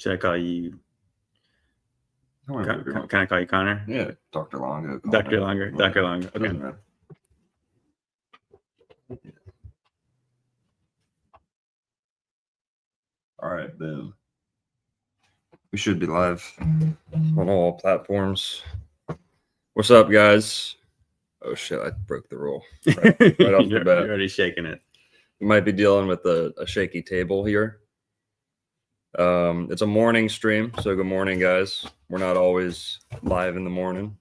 Should I call you? Can I call you Connor? Yeah, Dr. Longo. Dr. Longer. Dr. Longer. Okay. All right, boom. We should be live on all platforms. What's up, guys? Oh shit, I broke the rule right off the bat. You're already shaking it. We might be dealing with a shaky table here. It's a morning stream, so good morning, guys. We're not always live in the morning.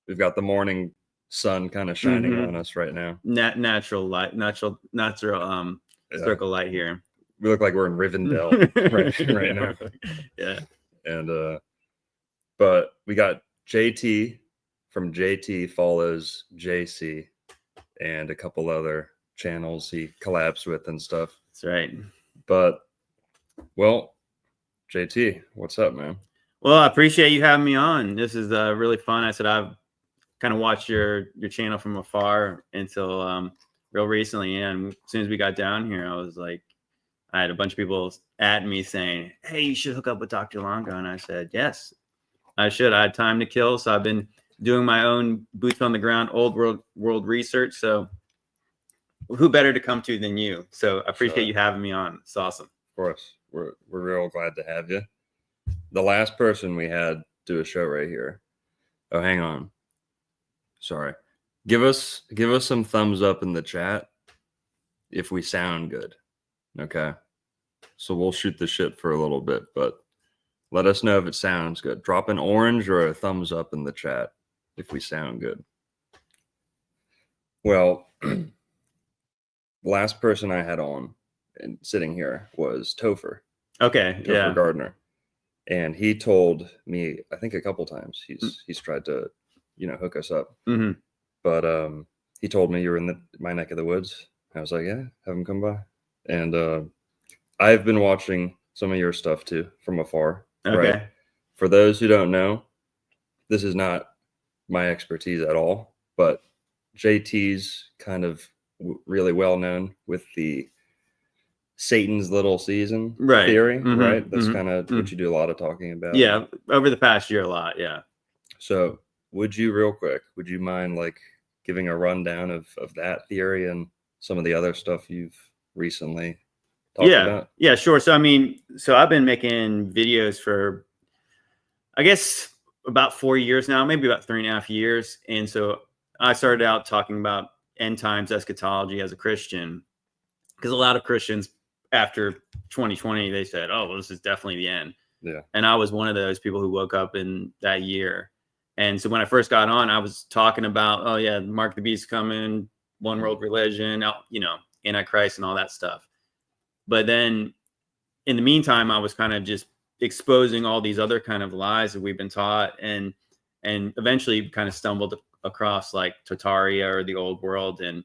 We've got the morning sun kind of shining on us right now. Natural light, natural circle light here. We look like we're in Rivendell right now. Yeah. And but we got JT from JT Follows JC and a couple other channels he collabs with and stuff. That's right. But well, JT, what's up, man? Well, I appreciate you having me on. This is really fun. I said I've kind of watched your channel from afar until real recently, and as soon as we got down here, I was like, I had a bunch of people at me saying, "Hey, you should hook up with Dr. Longo," and I said, "Yes, I should." I had time to kill, so I've been doing my own boots on the ground, old world research. So, who better to come to than you? So, I appreciate you having me on. It's awesome. Of course, we're real glad to have you. The last person we had do a show right here. Oh, hang on. Sorry. Give us some thumbs up in the chat if we sound good. Okay. So we'll shoot the shit for a little bit, but let us know if it sounds good. Drop an orange or a thumbs up in the chat if we sound good. Well, last person I had on and sitting here was Topher. Okay. Topher Gardner. And he told me, I think a couple times he's tried to, hook us up. Mm-hmm. But he told me you were in my neck of the woods. I was like, yeah, have him come by. And I've been watching some of your stuff too from afar. Okay. Right? For those who don't know, this is not my expertise at all, but JT's kind of really well known with the Satan's little season theory, right? That's kind of what you do a lot of talking about. Yeah, over the past year a lot, yeah. So would you mind like giving a rundown of that theory and some of the other stuff you've recently talked about? Yeah, sure. So I've been making videos for, I guess, about 4 years now, maybe about 3.5 years. And so I started out talking about end times eschatology as a Christian, because a lot of Christians after 2020, they said, oh, well, this is definitely the end. Yeah. And I was one of those people who woke up in that year. And so when I first got on, I was talking about, oh yeah, Mark the Beast coming, one world religion, Antichrist and all that stuff. But then in the meantime, I was kind of just exposing all these other kind of lies that we've been taught, and eventually kind of stumbled across like Tartaria or the old world. And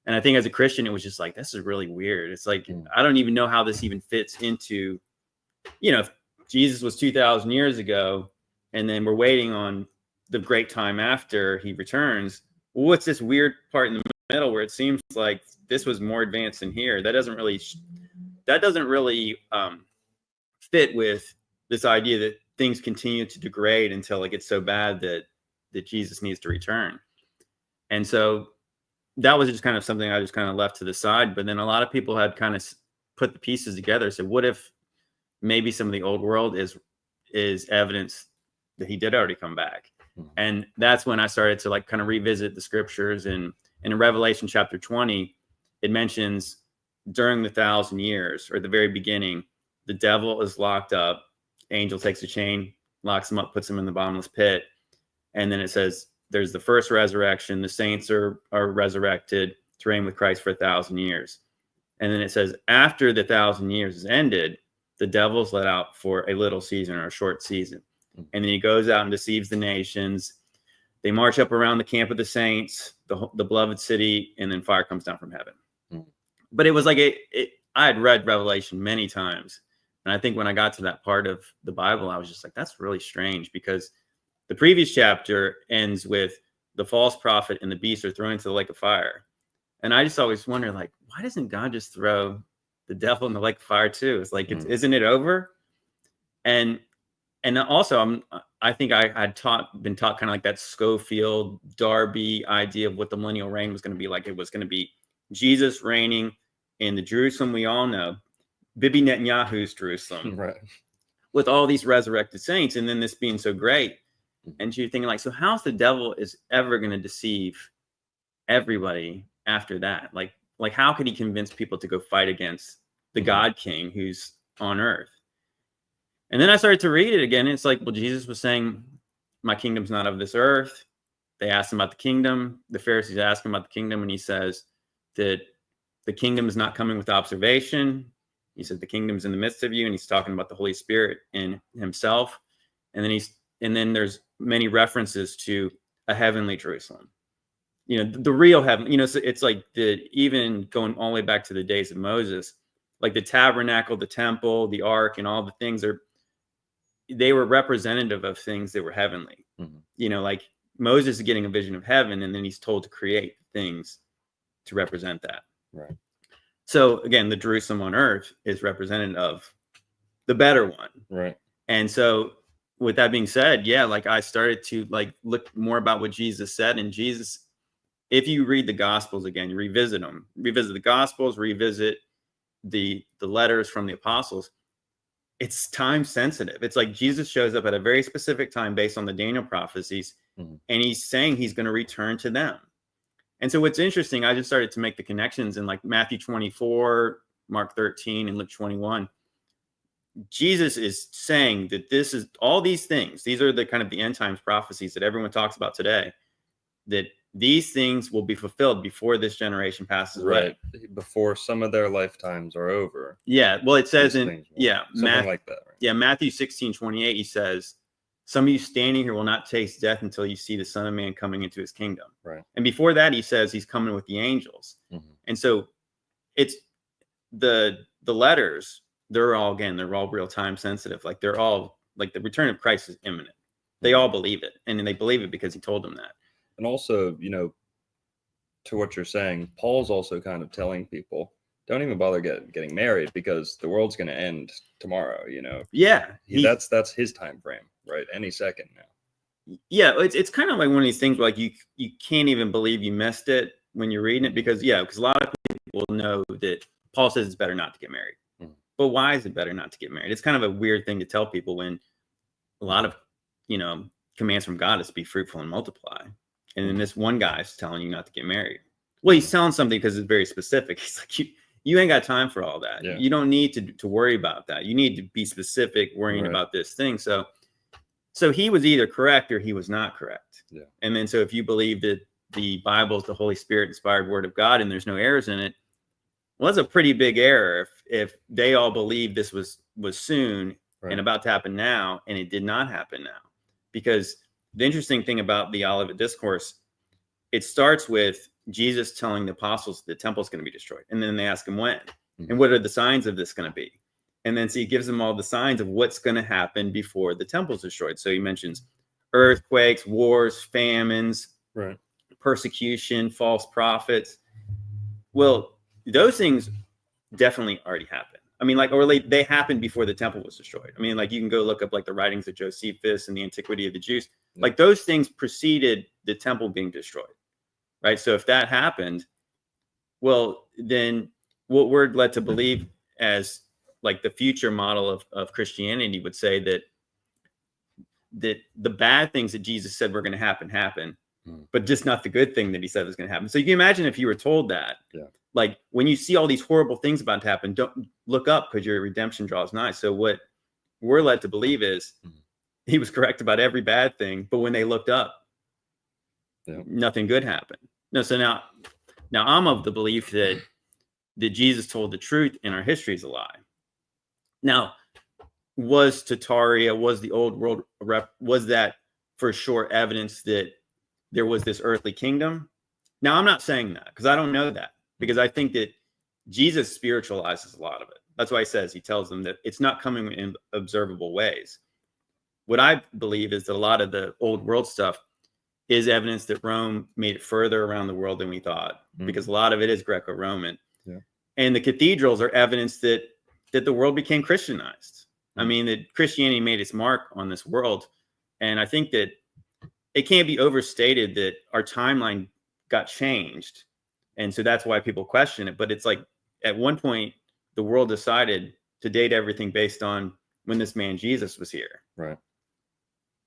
I think as a Christian, it was just like, this is really weird. It's like, I don't even know how this even fits into, if Jesus was 2,000 years ago, and then we're waiting on the great time after he returns. Well, what's this weird part in the middle where it seems like this was more advanced in here? That doesn't really fit with this idea that things continue to degrade until it gets so bad that Jesus needs to return. And so that was just kind of something I just kind of left to the side. But then a lot of people had kind of put the pieces together. So what if maybe some of the old world is evidence that he did already come back? Mm-hmm. And that's when I started to like kind of revisit the scriptures. And in Revelation chapter 20, it mentions during the 1,000 years, or at the very beginning, the devil is locked up. Angel takes a chain, locks him up, puts him in the bottomless pit. And then it says there's the first resurrection. The saints are resurrected to reign with Christ for 1,000 years. And then it says after the 1,000 years is ended, the devil's let out for a little season or a short season. And then he goes out and deceives the nations. They march up around the camp of the saints, the beloved city, and then fire comes down from heaven. Mm. But it was like I had read Revelation many times. And I think when I got to that part of the Bible, I was just like, that's really strange, because the previous chapter ends with the false prophet and the beast are thrown into the lake of fire. And I just always wonder, like, why doesn't God just throw the devil in the lake of fire too? It's like, isn't it over? And also I think I had been taught kind of like that Schofield Darby idea of what the millennial reign was going to be like. It was going to be Jesus reigning in the Jerusalem we all know, Bibi Netanyahu's Jerusalem, Right. with all these resurrected saints, and then this being so great. And you're thinking like, so how's the devil is ever going to deceive everybody after that? Like how could he convince people to go fight against the God King who's on earth? And then I started to read it again. And it's like, well, Jesus was saying, my kingdom's not of this earth. They asked him about the kingdom. The Pharisees asked him about the kingdom, and he says that the kingdom is not coming with observation. He said the kingdom's in the midst of you, and he's talking about the Holy Spirit in himself. And then there's many references to a heavenly Jerusalem, the real heaven. So it's like even going all the way back to the days of Moses, like the tabernacle, the temple, the ark, and all the things they were representative of things that were heavenly. Like Moses is getting a vision of heaven, and then he's told to create things to represent that. Right. So again, the Jerusalem on earth is representative of the better one. Right. And so with that being said, yeah, like I started to like look more about what Jesus said. And Jesus, if you read the Gospels again, you revisit the Gospels, revisit the letters from the apostles, it's time sensitive. It's like Jesus shows up at a very specific time based on the Daniel prophecies, and he's saying he's going to return to them. And so what's interesting, I just started to make the connections in like Matthew 24, Mark 13, and Luke 21. Jesus is saying that this is all these things. These are the kind of the end times prophecies that everyone talks about today, that these things will be fulfilled before this generation passes away. Before some of their lifetimes are over. Yeah. Well, it says something like that. Right? Yeah. Matthew 16:28, he says, some of you standing here will not taste death until you see the Son of Man coming into his kingdom. Right. And before that, he says he's coming with the angels. And so it's the letters, they're all real time sensitive. Like they're all like the return of Christ is imminent. They all believe it. And they believe it because he told them that. And also, to what you're saying, Paul's also kind of telling people, don't even bother getting married because the world's going to end tomorrow, Yeah. That's his time frame, right? Any second now. Yeah. It's kind of like one of these things where like you can't even believe you missed it when you're reading it because a lot of people know that Paul says it's better not to get married. But why is it better not to get married? It's kind of a weird thing to tell people when a lot of, commands from God is to be fruitful and multiply. And then this one guy's telling you not to get married. Well, he's telling something because it's very specific. He's like, you ain't got time for all that. Yeah. You don't need to worry about that. You need to be specific worrying about this thing. So he was either correct or he was not correct. Yeah. And then so if you believe that the Bible is the Holy Spirit inspired word of God and there's no errors in it, well, that's a pretty big error if they all believe this was soon and about to happen now, and it did not happen now. Because the interesting thing about the Olivet Discourse, it starts with Jesus telling the apostles the temple's going to be destroyed. And then they ask him when. And what are the signs of this going to be? And then so he gives them all the signs of what's going to happen before the temple's destroyed. So he mentions earthquakes, wars, famines, persecution, false prophets. Well, those things definitely already happened. I mean, they happened before the temple was destroyed. I mean, like you can go look up like the writings of Josephus and the Antiquity of the Jews. Like those things preceded the temple being destroyed, right? So if that happened, well, then what we're led to believe as like the future model of Christianity would say that the bad things that Jesus said were going to happen, but just not the good thing that he said was going to happen. So you can imagine if you were told that, like when you see all these horrible things about to happen, don't look up because your redemption draws nigh. So what we're led to believe is he was correct about every bad thing, but when they looked up, nothing good happened. No, so now I'm of the belief that Jesus told the truth and our history is a lie. Now, was Tartaria, was the old world, was that for sure evidence that there was this earthly kingdom? Now, I'm not saying that because I don't know that, because I think that Jesus spiritualizes a lot of it. That's why he tells them that it's not coming in observable ways. What I believe is that a lot of the old world stuff is evidence that Rome made it further around the world than we thought, because a lot of it is Greco-Roman. Yeah. And the cathedrals are evidence that the world became Christianized. I mean, that Christianity made its mark on this world. And I think that it can't be overstated that our timeline got changed. And so that's why people question it. But it's like at one point, the world decided to date everything based on when this man Jesus was here. Right.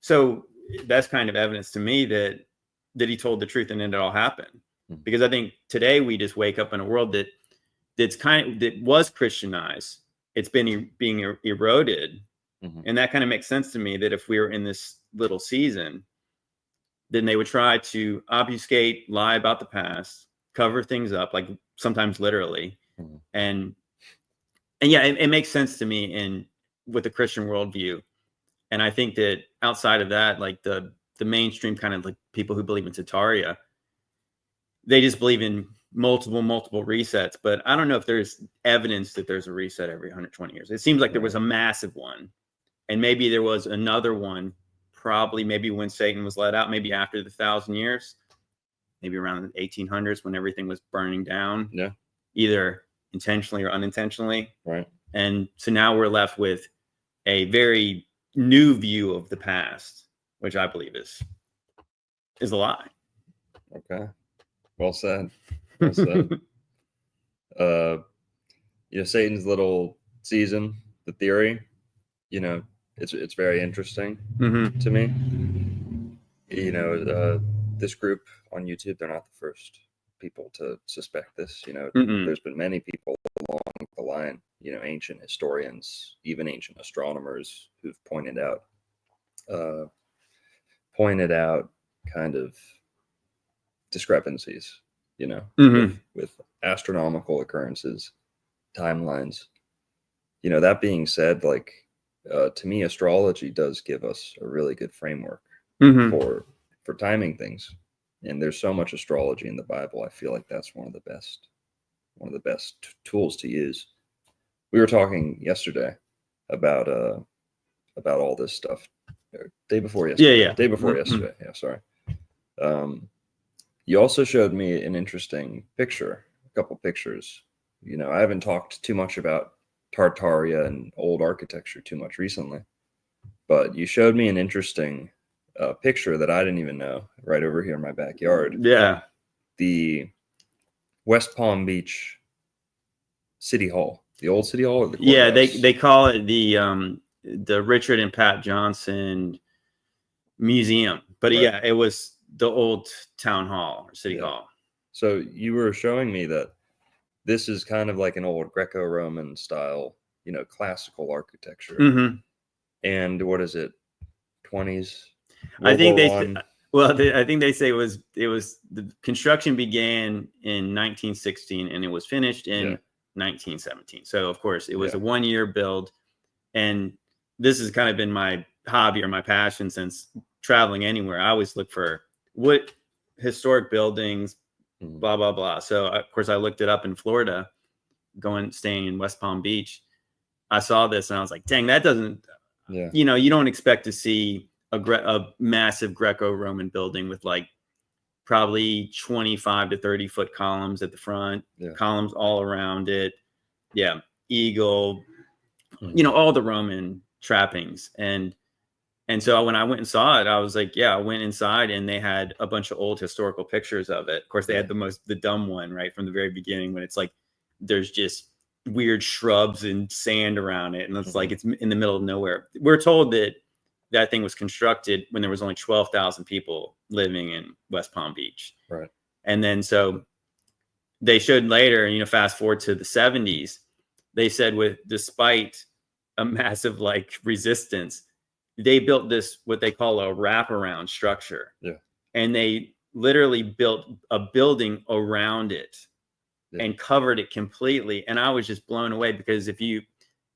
So that's kind of evidence to me that he told the truth and then it all happened. Because I think today we just wake up in a world that was Christianized. It's been being eroded. And that kind of makes sense to me, that if we were in this little season, then they would try to obfuscate, lie about the past, cover things up, like sometimes literally. And yeah, it makes sense to me with the Christian worldview. And I think that outside of that, like the mainstream kind of like people who believe in Tataria, they just believe in multiple resets. But I don't know if there's evidence that there's a reset every 120 years. It seems like there was a massive one. And maybe there was another one, probably maybe when Satan was let out, maybe after the 1,000 years, maybe around the 1800s when everything was burning down. Yeah. Either intentionally or unintentionally. Right. And so now we're left with a very new view of the past, which I believe is a lie. Okay. Well said. Well said. Satan's little season, the theory, it's very interesting to me. This group on YouTube, they're not the first people to suspect this. There's been many people along the line, ancient historians, even ancient astronomers who've pointed out kind of discrepancies, with astronomical occurrences, timelines. That being said, like, to me, astrology does give us a really good framework for timing things. And there's so much astrology in the Bible. I feel like that's one of the best tools to use. We were talking yesterday about all this stuff. Day before yesterday. Yeah. Day before yesterday. Yeah, sorry. You also showed me an interesting picture, a couple pictures. I haven't talked too much about Tartaria and old architecture too much recently, but you showed me an interesting picture that I didn't even know, right over here in my backyard. Yeah. The West Palm Beach City Hall, the old City Hall, or the courthouse? Yeah, they call it the Richard and Pat Johnson Museum, but right. It was the old town hall or city hall. So you were showing me that this is kind of like an old Greco-Roman style, classical architecture. And what is it? 20s? I think I think they say it was the construction began in 1916 and it was finished in 1917. So of course it was a 1-year build. And this has kind of been my hobby or my passion since traveling anywhere. I always look for what historic buildings, blah, blah, blah. So of course I looked it up in Florida, staying in West Palm Beach. I saw this and I was like, dang, that doesn't, you don't expect to see a massive Greco-Roman building with like probably 25 to 30 foot columns at the front, columns all around it. Yeah. Eagle, all the Roman trappings. And so when I went and saw it, I was like, I went inside and they had a bunch of old historical pictures of it. Of course, they had the dumb one, right, from the very beginning, when it's like there's just weird shrubs and sand around it. And it's like it's in the middle of nowhere. We're told that thing was constructed when there was only 12,000 people living in West Palm Beach. Right. And then so they showed later, fast forward to the 70s, they said despite a massive like resistance, they built this, what they call a wraparound structure. Yeah. And they literally built a building around it and covered it completely. And I was just blown away, because if you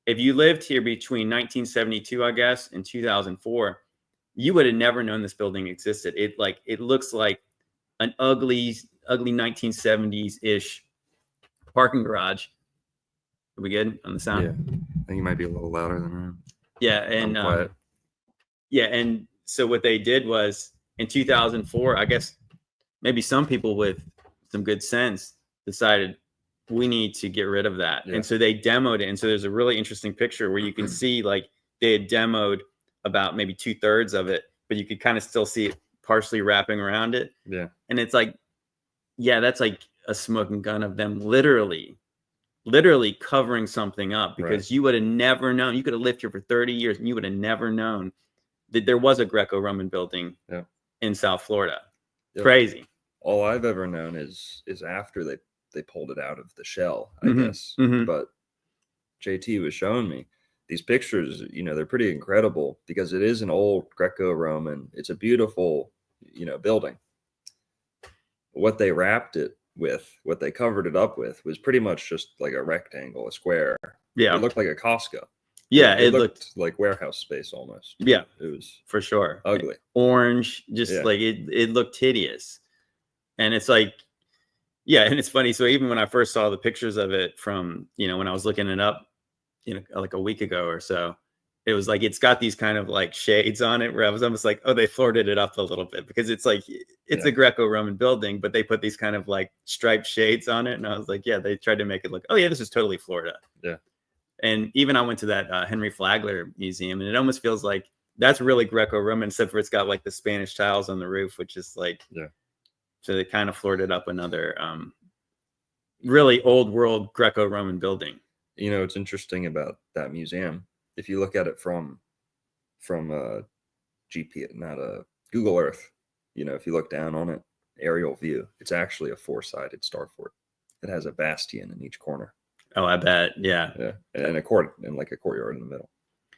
lived here between 1972, I guess, and 2004, you would have never known this building existed. It looks like an ugly 1970s-ish parking garage. Are we good on the sound? Yeah. I think you might be a little louder than I am. Yeah. And and so what they did was in 2004, I guess maybe some people with some good sense decided we need to get rid of that. And so they demoed it. And so there's a really interesting picture where you can see like they had demoed about maybe 2/3 of it, but you could kind of still see it partially wrapping around it. Yeah. And it's like, yeah, that's like a smoking gun of them literally covering something up, because you would have never known. You could have lived here for 30 years and you would have never known that there was a Greco-Roman building in South Florida. Crazy. All I've ever known is after they pulled it out of the shell, I guess. But JT was showing me these pictures, you know, they're pretty incredible because it is an old Greco-Roman. It's a beautiful, you know, building. What they wrapped it with, what they covered it up with, was pretty much just like a rectangle, a square. Yeah. It looked like a Costco. Yeah, it looked like warehouse space almost. Yeah. It was for sure ugly. Orange, just like it looked hideous. And it's like, yeah, and it's funny. So even when I first saw the pictures of it from, you know, when I was looking it up, you know, like a week ago or so, it was like, it's got these kind of like shades on it where I was almost like, oh, they floated it up a little bit, because it's like, it's a Greco-Roman building, but they put these kind of like striped shades on it. And I was like, yeah, they tried to make it look, oh yeah, this is totally Florida. Yeah. And even I went to that Henry Flagler Museum, and it almost feels like that's really Greco-Roman, except for it's got like the Spanish tiles on the roof, which is like, so they kind of floated up another really old world Greco-Roman building. You know, it's interesting about that museum. If you look at it from GP, not a Google Earth, you know, if you look down on it, aerial view, it's actually a 4-sided star fort. It has a bastion in each corner. Oh, I bet. Yeah. And a court, and like a courtyard in the middle,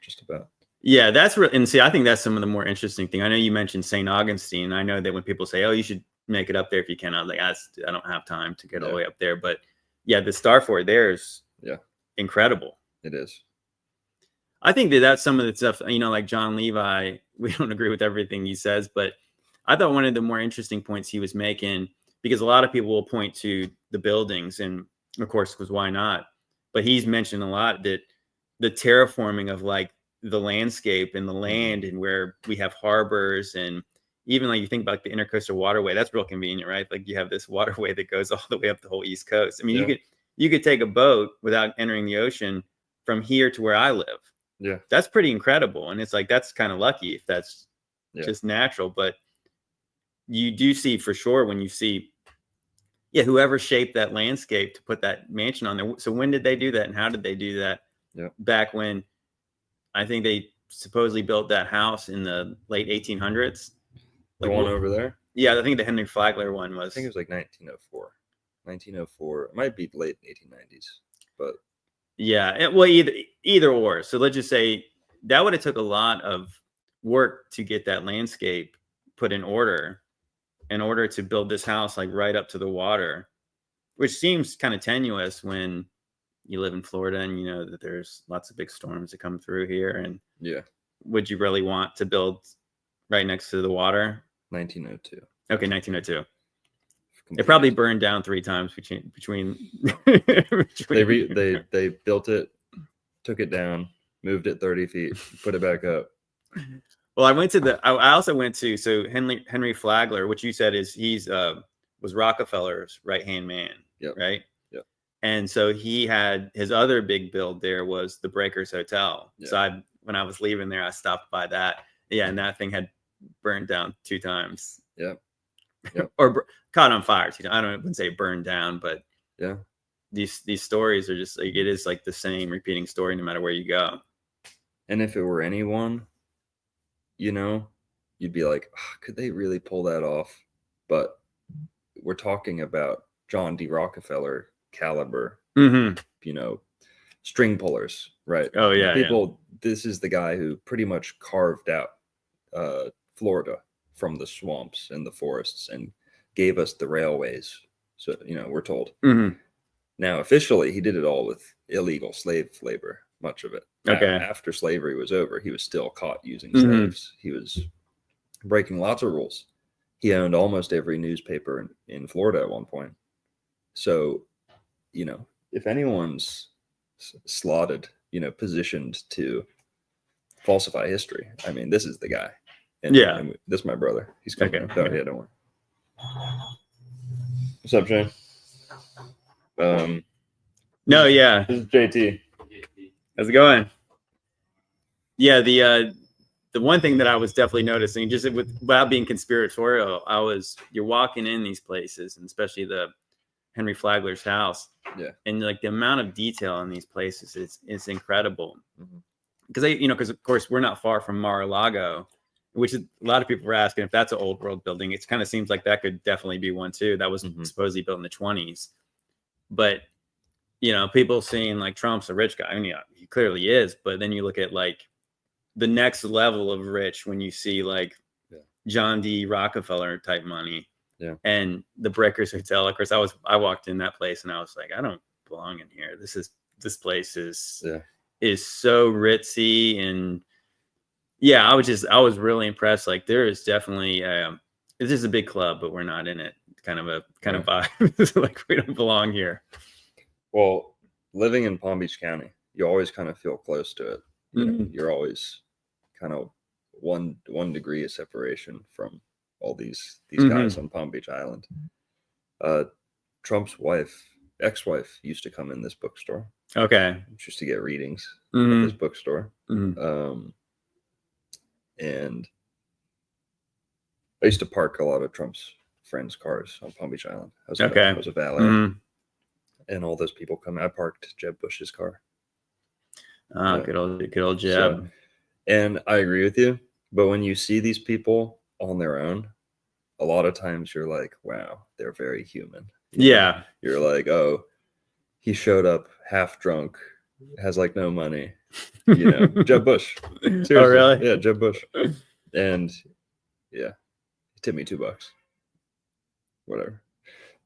just about. Yeah, that's real. And see, I think that's some of the more interesting thing. I know you mentioned St. Augustine. I know that when people say, oh, you should make it up there if you can, I'm like, I don't have time to get all the way up there. But yeah, the star fort there is incredible. It is. I think that's some of the stuff, you know, like John Levi, we don't agree with everything he says, but I thought one of the more interesting points he was making, because a lot of people will point to the buildings, and of course, because why not? But he's mentioned a lot that the terraforming of like the landscape and the land, and where we have harbors, and even like you think about the intercoastal waterway, that's real convenient, right? Like you have this waterway that goes all the way up the whole East Coast. I mean, you could take a boat without entering the ocean from here to where I live. Yeah. That's pretty incredible. And it's like, that's kind of lucky if that's just natural. But you do see for sure when you see, whoever shaped that landscape to put that mansion on there. So when did they do that? And how did they do that? Yeah. Back when I think they supposedly built that house in the late 1800s. The one over there? Yeah, I think the Henry Flagler one was. I think it was like 1904. 1904. It might be late 1890s, but. Yeah, well, either or. So let's just say that would have took a lot of work to get that landscape put in order to build this house like right up to the water, which seems kind of tenuous when you live in Florida and you know that there's lots of big storms that come through here. And would you really want to build right next to the water? 1902. Okay, 1902. It probably burned down 3 times between. They built it, took it down, moved it 30 feet, put it back up. Well, I also went to, so Henry Flagler, which you said was Rockefeller's right-hand man, right? Yeah. And so he had his other big build there was the Breakers Hotel. Yeah. So when I was leaving there, I stopped by that. Yeah, and that thing had burned down 2 times. Yeah. Or caught on fire. I wouldn't say burned down, but these stories are just like, it is like the same repeating story no matter where you go. And if it were anyone, you know, you'd be like, oh, could they really pull that off? But we're talking about John D. Rockefeller caliber, you know, string pullers, right? Oh yeah. This is the guy who pretty much carved out Florida from the swamps and the forests and gave us the railways. So, you know, we're told. Now, officially, he did it all with illegal slave labor, much of it. Okay. After slavery was over, he was still caught using slaves. He was breaking lots of rules. He owned almost every newspaper in Florida at one point. So, you know, if anyone's slotted, you know, positioned to falsify history, I mean, this is the guy. And this is my brother. He's coming. Okay. Oh, yeah, don't worry. What's up, Shane? No, yeah. This is JT. How's it going? Yeah, the one thing that I was definitely noticing, just without being conspiratorial, you're walking in these places, and especially the Henry Flagler's house, Yeah. and like the amount of detail in these places is incredible. Mhm. Because of course we're not far from Mar-a-Lago, which is, a lot of people were asking if that's an old world building. It kind of seems like that could definitely be one too. That was supposedly built in the 20s, but people seeing like Trump's a rich guy. I mean, yeah, he clearly is, but then you look at like the next level of rich when you see like John D. Rockefeller type money, and the Breakers Hotel. Of course, I walked in that place and I was like, I don't belong in here. This place is so ritzy, and yeah, I was really impressed. Like there is definitely this is a big club, but we're not in it. Kind of vibe. Like we don't belong here. Well, living in Palm Beach County, you always kind of feel close to it. You're always kind of one degree of separation from all these guys on Palm Beach Island. Trump's ex-wife used to come in this bookstore. Okay. Just to get readings at this bookstore. And I used to park a lot of Trump's friends' cars on Palm Beach Island. I was a valet. And all those people come. I parked Jeb Bush's car. Good old Jeb. So, and I agree with you. But when you see these people on their own, a lot of times you're like, wow, they're very human. Yeah. You're like, oh, he showed up half drunk, has like no money. Jeb Bush. Seriously. Oh, really? Yeah, Jeb Bush. And yeah, he tipped me $2. Whatever.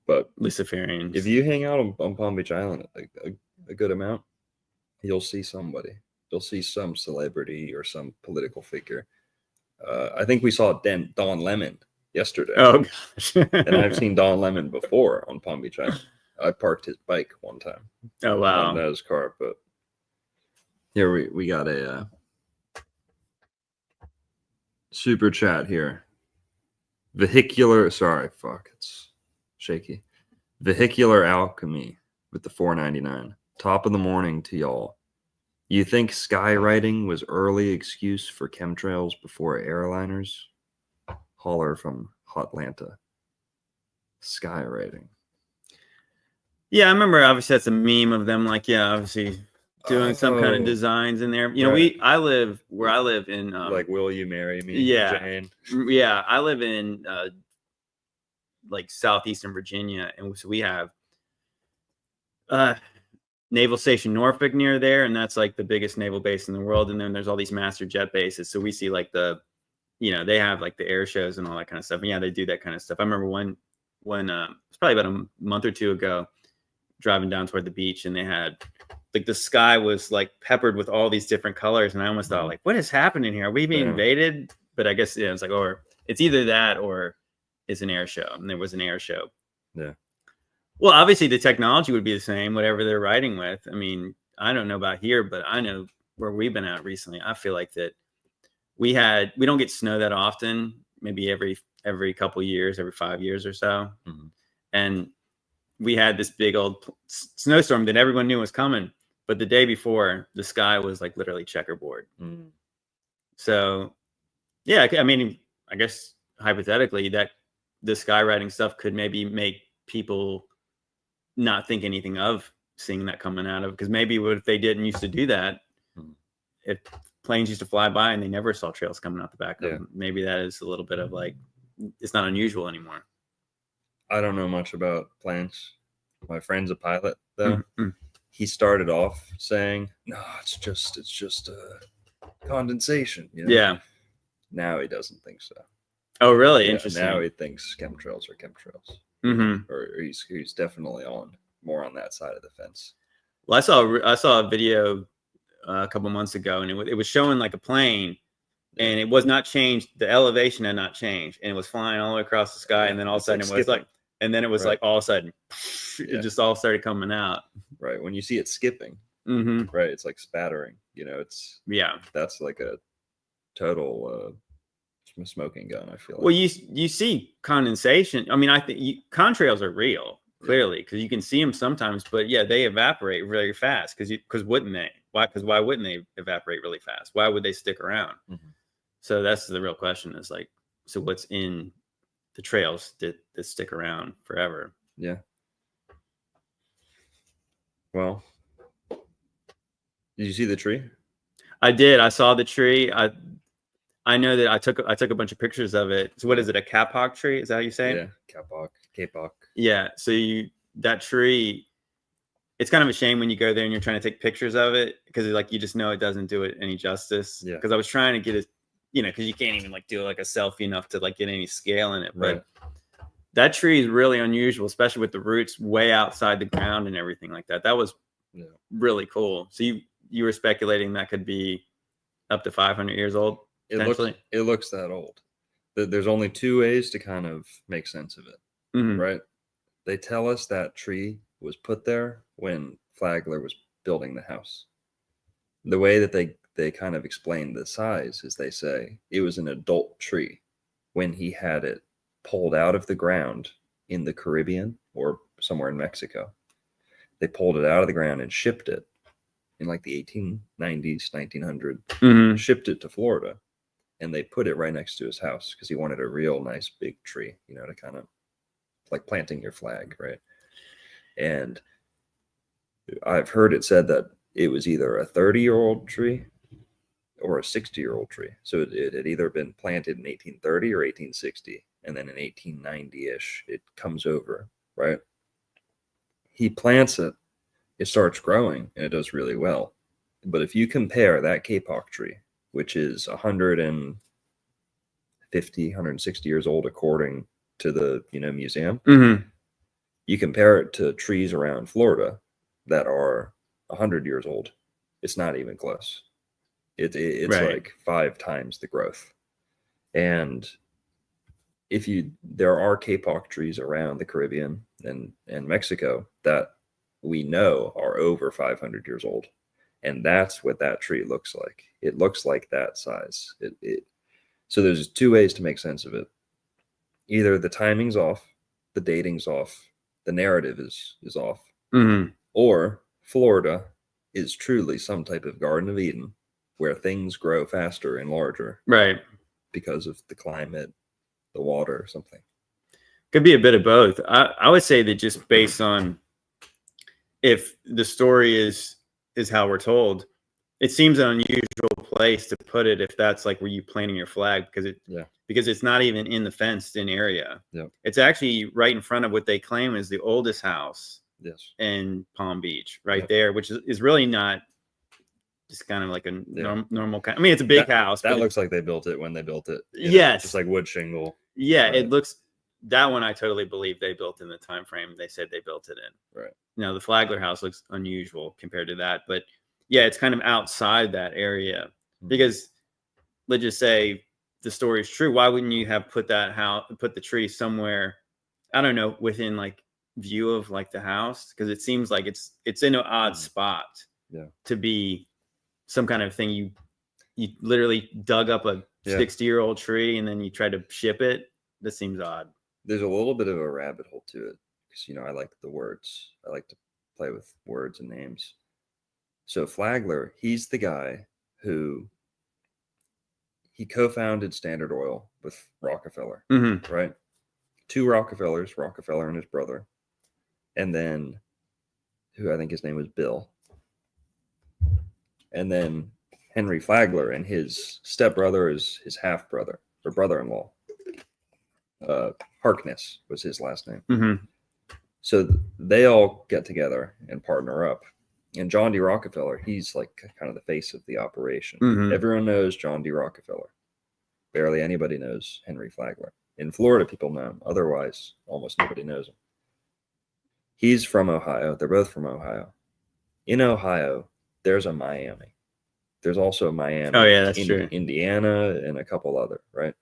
But Luciferians. If you hang out on Palm Beach Island a good amount, you'll see somebody. You'll see some celebrity or some political figure. I think we saw Don Lemon yesterday. Oh gosh. And I've seen Don Lemon before on Palm Beach Island. I parked his bike one time. Oh wow. Not his car, but here we got a super chat here. It's shaky. Vehicular Alchemy with the $4.99. Top of the morning to y'all. You think skywriting was early excuse for chemtrails before airliners? Holler from Hotlanta. Skywriting. Yeah, I remember. Obviously, that's a meme of them. Like, yeah, obviously doing some kind of designs in there. I live where I live in. Like, will you marry me? Yeah, Jane? Yeah. I live in like southeastern Virginia, and so we have Naval Station Norfolk near there, and that's like the biggest naval base in the world. And then there's all these master jet bases. So we see like they have like the air shows and all that kind of stuff. And yeah, they do that kind of stuff. I remember when it's probably about a month or two ago, driving down toward the beach, and they had like the sky was like peppered with all these different colors, and I almost thought like, what is happening here? Are we being invaded? But I guess it's like, or it's either that or it's an air show, and there was an air show. Yeah. Well, obviously the technology would be the same, whatever they're writing with. I mean, I don't know about here, but I know where we've been at recently. I feel like that we don't get snow that often, maybe every couple years, every 5 years or so. And we had this big old snowstorm that everyone knew was coming. But the day before, the sky was like literally checkerboard. So, yeah, I mean, I guess hypothetically that the skywriting stuff could maybe make people not think anything of seeing that coming out of, because maybe if they didn't used to do that, if planes used to fly by and they never saw trails coming out the back of them, maybe that is a little bit of like, it's not unusual anymore. I don't know much about planes. My friend's a pilot though. He started off saying, no, it's just condensation. Yeah. Now he doesn't think so. Oh, really? Interesting. Now he thinks chemtrails are chemtrails. Or he's definitely more on that side of the fence. Well, I saw a video a couple months ago, and it was showing like a plane, and it was not changed. The elevation had not changed, and it was flying all the way across the sky. And then all of a sudden, it was like all of a sudden, it just all started coming out. Right. When you see it skipping, right, it's like spattering. That's like a total smoking gun. I feel like. Well, you see condensation. I mean, I think contrails are real. clearly, because you can see them sometimes, but yeah, they evaporate very fast. Because wouldn't they? Why? Because why wouldn't they evaporate really fast? Why would they stick around? Mm-hmm. So that's the real question. Is like, so what's in the trails that stick around forever? Yeah. Well, did you see the tree? I did. I saw the tree. I know that I took a bunch of pictures of it. So what is it? A kapok tree? Is that how you say it? Yeah, kapok. Yeah. So that tree, it's kind of a shame when you go there and you're trying to take pictures of it because like you just know it doesn't do it any justice. Yeah. Because I was trying to get it, because you can't even like do like a selfie enough to like get any scale in it. But that tree is really unusual, especially with the roots way outside the ground and everything like that. That was really cool. So you were speculating that could be up to 500 years old. It looks that old. There's only two ways to kind of make sense of it, right? They tell us that tree was put there when Flagler was building the house. The way that they kind of explain the size is they say it was an adult tree when he had it pulled out of the ground in the Caribbean or somewhere in Mexico. They pulled it out of the ground and shipped it in like the 1890s, 1900, shipped it to Florida. And they put it right next to his house because he wanted a real nice big tree, to kind of like planting your flag, right? And I've heard it said that it was either a 30-year-old tree or a 60-year-old tree. So it had either been planted in 1830 or 1860. And then in 1890-ish, it comes over, right? He plants it, it starts growing, and it does really well. But if you compare that kapok tree, which is 150, 160 years old, according to the museum. You compare it to trees around Florida that are 100 years old. It's not even close. It's like 5 times the growth. And there are kapok trees around the Caribbean and Mexico that we know are over 500 years old. And that's what that tree looks like. It looks like that size. So there's 2 ways to make sense of it. Either the timing's off, the dating's off, the narrative is off, or Florida is truly some type of Garden of Eden where things grow faster and larger, right? Because of the climate, the water, or something. Could be a bit of both. I would say that just based on if the story is how we're told, it seems an unusual place to put it if that's like where you planting your flag because it's not even in the fenced in area. It's actually right in front of what they claim is the oldest house in Palm Beach there, which is really not just kind of like a normal kind. I mean, it's a big house. That looks like they built it when they built it. Yes. Just like wood shingle. Yeah. Right. It looks, that one I totally believe they built in the time frame they said they built it in. Right. Now the Flagler house looks unusual compared to that, but yeah, it's kind of outside that area because let's just say the story is true. Why wouldn't you have put the tree somewhere, I don't know, within like view of like the house? Because it seems like it's in an odd spot to be some kind of thing. You literally dug up a 60-year-old tree and then you try to ship it. That seems odd. There's a little bit of a rabbit hole to it because I like the words. I like to play with words and names. So Flagler, he's the guy who he co-founded Standard Oil with Rockefeller, right? 2 Rockefellers, Rockefeller and his brother, and then who I think his name was Bill, and then Henry Flagler and his stepbrother is his half-brother or brother-in-law. Harkness was his last name. So they all get together and partner up. And John D. Rockefeller, he's like kind of the face of the operation. Everyone knows John D. Rockefeller. Barely anybody knows Henry Flagler. In Florida, people know him. Otherwise, almost nobody knows him. He's from Ohio. They're both from Ohio. In Ohio, there's a Miami. There's also a Miami. Oh, yeah, that's true. Indiana and a couple other, right?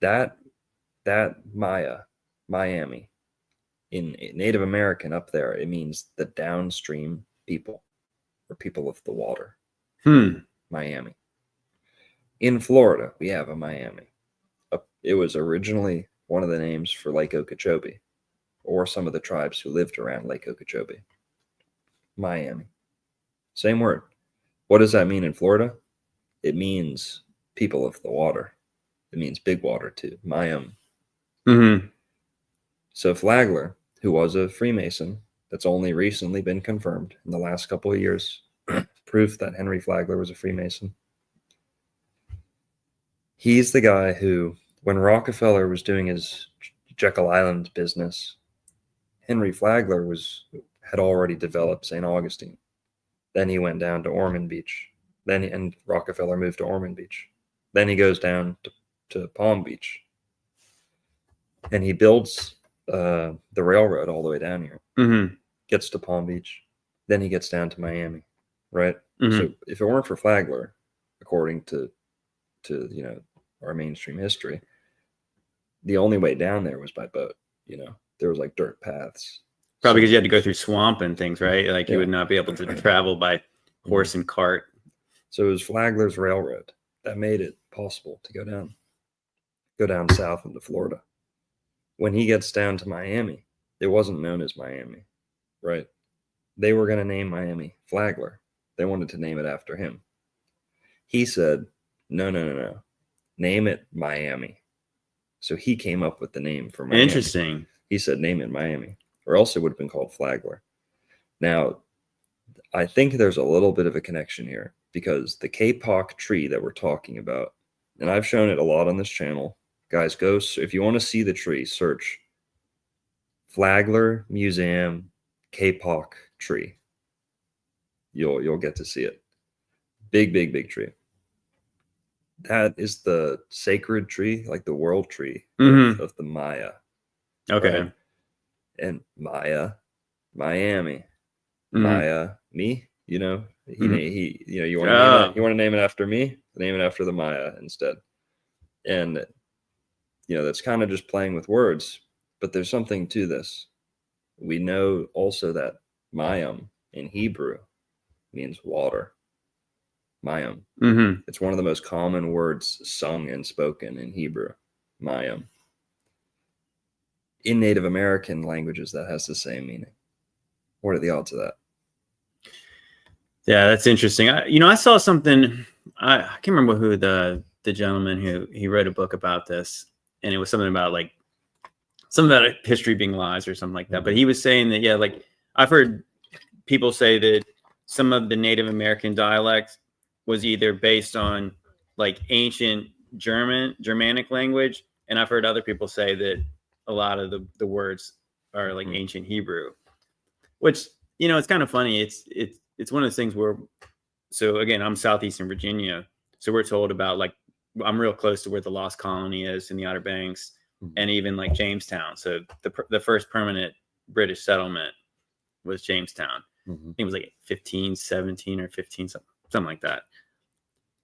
That Miami, in Native American up there, it means the downstream people or people of the water. Miami. In Florida, we have a Miami. It was originally one of the names for Lake Okeechobee. or some of the tribes who lived around Lake Okeechobee. Miami. Same word. What does that mean in Florida? It means people of the water. It means big water too. Miami. Mm-hmm. So Flagler, who was a Freemason, that's only recently been confirmed in the last couple of years, proof that Henry Flagler was a Freemason. He's the guy who, when Rockefeller was doing his Jekyll Island business, Henry Flagler had already developed St. Augustine. Then he went down to Ormond Beach. And Rockefeller moved to Ormond Beach. Then he goes down to Palm Beach. And he builds the railroad all the way down here. Mm-hmm. Gets to Palm Beach. Then he gets down to Miami, right? Mm-hmm. So if it weren't for Flagler, according to our mainstream history, the only way down there was by boat. There was like dirt paths. Probably because you had to go through swamp and things, right? Like Yeah. you would not be able to travel by horse and cart. So it was Flagler's railroad that made it possible to go down south into Florida. When he gets down to Miami, it wasn't known as Miami, right? They were going to name Miami Flagler. They wanted to name it after him. He said, no. Name it Miami. So he came up with the name for Miami. Interesting. He said, name it Miami, or else it would have been called Flagler. Now, I think there's a little bit of a connection here because the kapok tree that we're talking about, and I've shown it a lot on this channel. Guys, if you want to see the tree, search Flagler Museum kapok tree. You'll get to see it. Big tree. That is the sacred tree, like the world tree of the Maya. Okay. Right? And Maya, Miami, Mm-hmm. Maya, me. You want Oh. to name it after me? Name it after the Maya instead. And that's kind of just playing with words, but there's something to this. We know also that Mayim in Hebrew means water. Mayim. Mm-hmm. It's one of the most common words sung and spoken in Hebrew. Mayim. In Native American languages, that has the same meaning. What are the odds of that? Yeah, that's interesting. I saw something. I can't remember who the gentleman who he wrote a book about this, and it was something about history being lies or something like that. But he was saying that like I've heard people say that some of the Native American dialects was either based on like ancient Germanic language, and I've heard other people say that a lot of the words are like ancient Hebrew, which it's kind of funny. It's one of those things where, so again, I'm Southeastern Virginia, so we're told about like I'm real close to where the Lost Colony is in the Outer Banks, and even like Jamestown. So the first permanent British settlement was Jamestown. I think it was like 1517 or 15 something like that.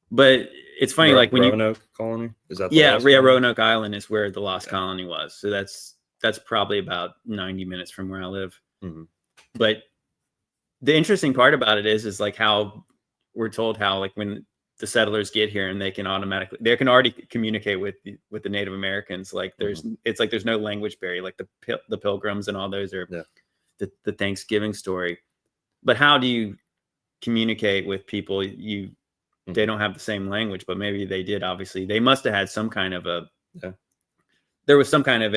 But it's funny, like when Roanoke Colony, is that? Roanoke Island is where the Lost Colony was. So that's probably about 90 minutes from where I live. Mm-hmm. But the interesting part about it is like how we're told how like when the settlers get here and they can already communicate with the Native Americans. Like it's like there's no language barrier. Like the Pilgrims and all those are the Thanksgiving story. But how do you communicate with people? They don't have the same language, but maybe they did. Obviously, they must have had some kind of there was some kind of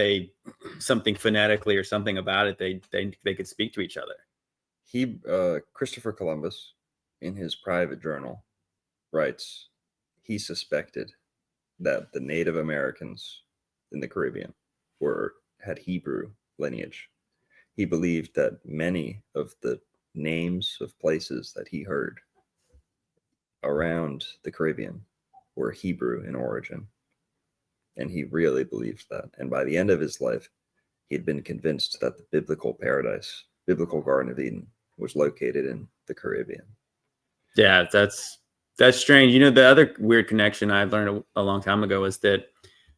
something phonetically or something about it. They could speak to each other. Christopher Columbus, in his private journal, writes he suspected that the Native Americans in the Caribbean had Hebrew lineage. He believed that many of the names of places that he heard around the Caribbean were Hebrew in origin. And he really believed that. And by the end of his life, he had been convinced that the biblical Garden of Eden, was located in the Caribbean. Yeah, that's strange. The other weird connection I learned a long time ago was that,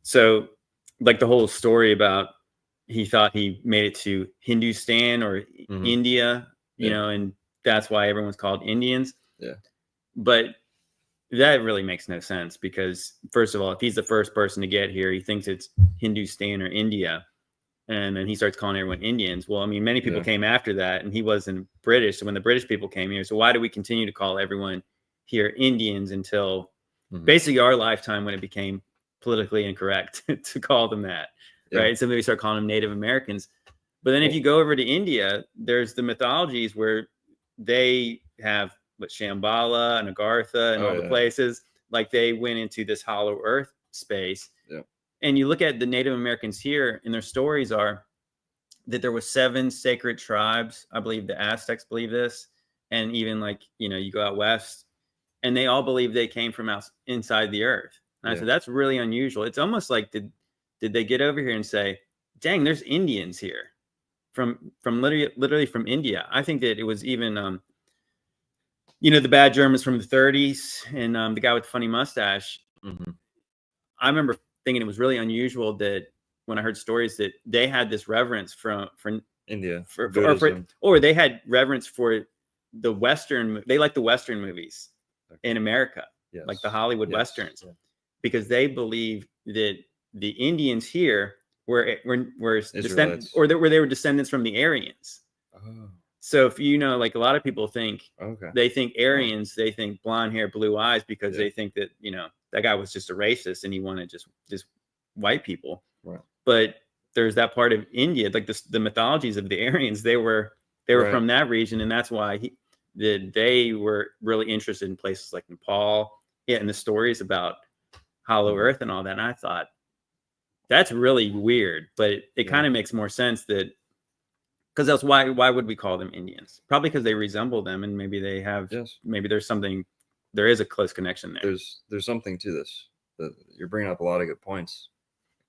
so like the whole story about he thought he made it to Hindustan or India, and that's why everyone's called Indians. Yeah. But that really makes no sense because, first of all, if he's the first person to get here, he thinks it's Hindustan or India. And then he starts calling everyone Indians. Well, I mean, many people Yeah. came after that, and he wasn't British. So when the British people came here, so why do we continue to call everyone here Indians until basically our lifetime, when it became politically incorrect to call them that, right? So maybe start calling them Native Americans. But then if you go over to India, there's the mythologies where they have Shambhala and Agartha and all the places, like they went into this hollow earth space. And you look at the Native Americans here, and their stories are that there was 7 sacred tribes. I believe the Aztecs believe this. And even like, you go out west, and they all believe they came from inside the earth. And I said, that's really unusual. It's almost like, did they get over here and say, dang, there's Indians here from literally from India? I think that it was even, the bad Germans from the 30s and the guy with the funny mustache. I remember thinking it was really unusual that when I heard stories that they had this reverence for India, or they had reverence for the Western. They like the Western movies in America, like the Hollywood Westerns, because they believe that the Indians here were descendants, or they were descendants from the Aryans. So if like a lot of people think, they think Aryans, they think blonde hair, blue eyes, because they think that that guy was just a racist and he wanted just white people. Right. But there's that part of India, like the mythologies of the Aryans, they were from that region, and that's why they were really interested in places like Nepal, and the stories about Hollow Earth and all that. And I thought that's really weird, but it kind of makes more sense that, because that's why would we call them Indians? Probably because they resemble them, and maybe they have maybe there is a close connection there. There's something to this. You're bringing up a lot of good points.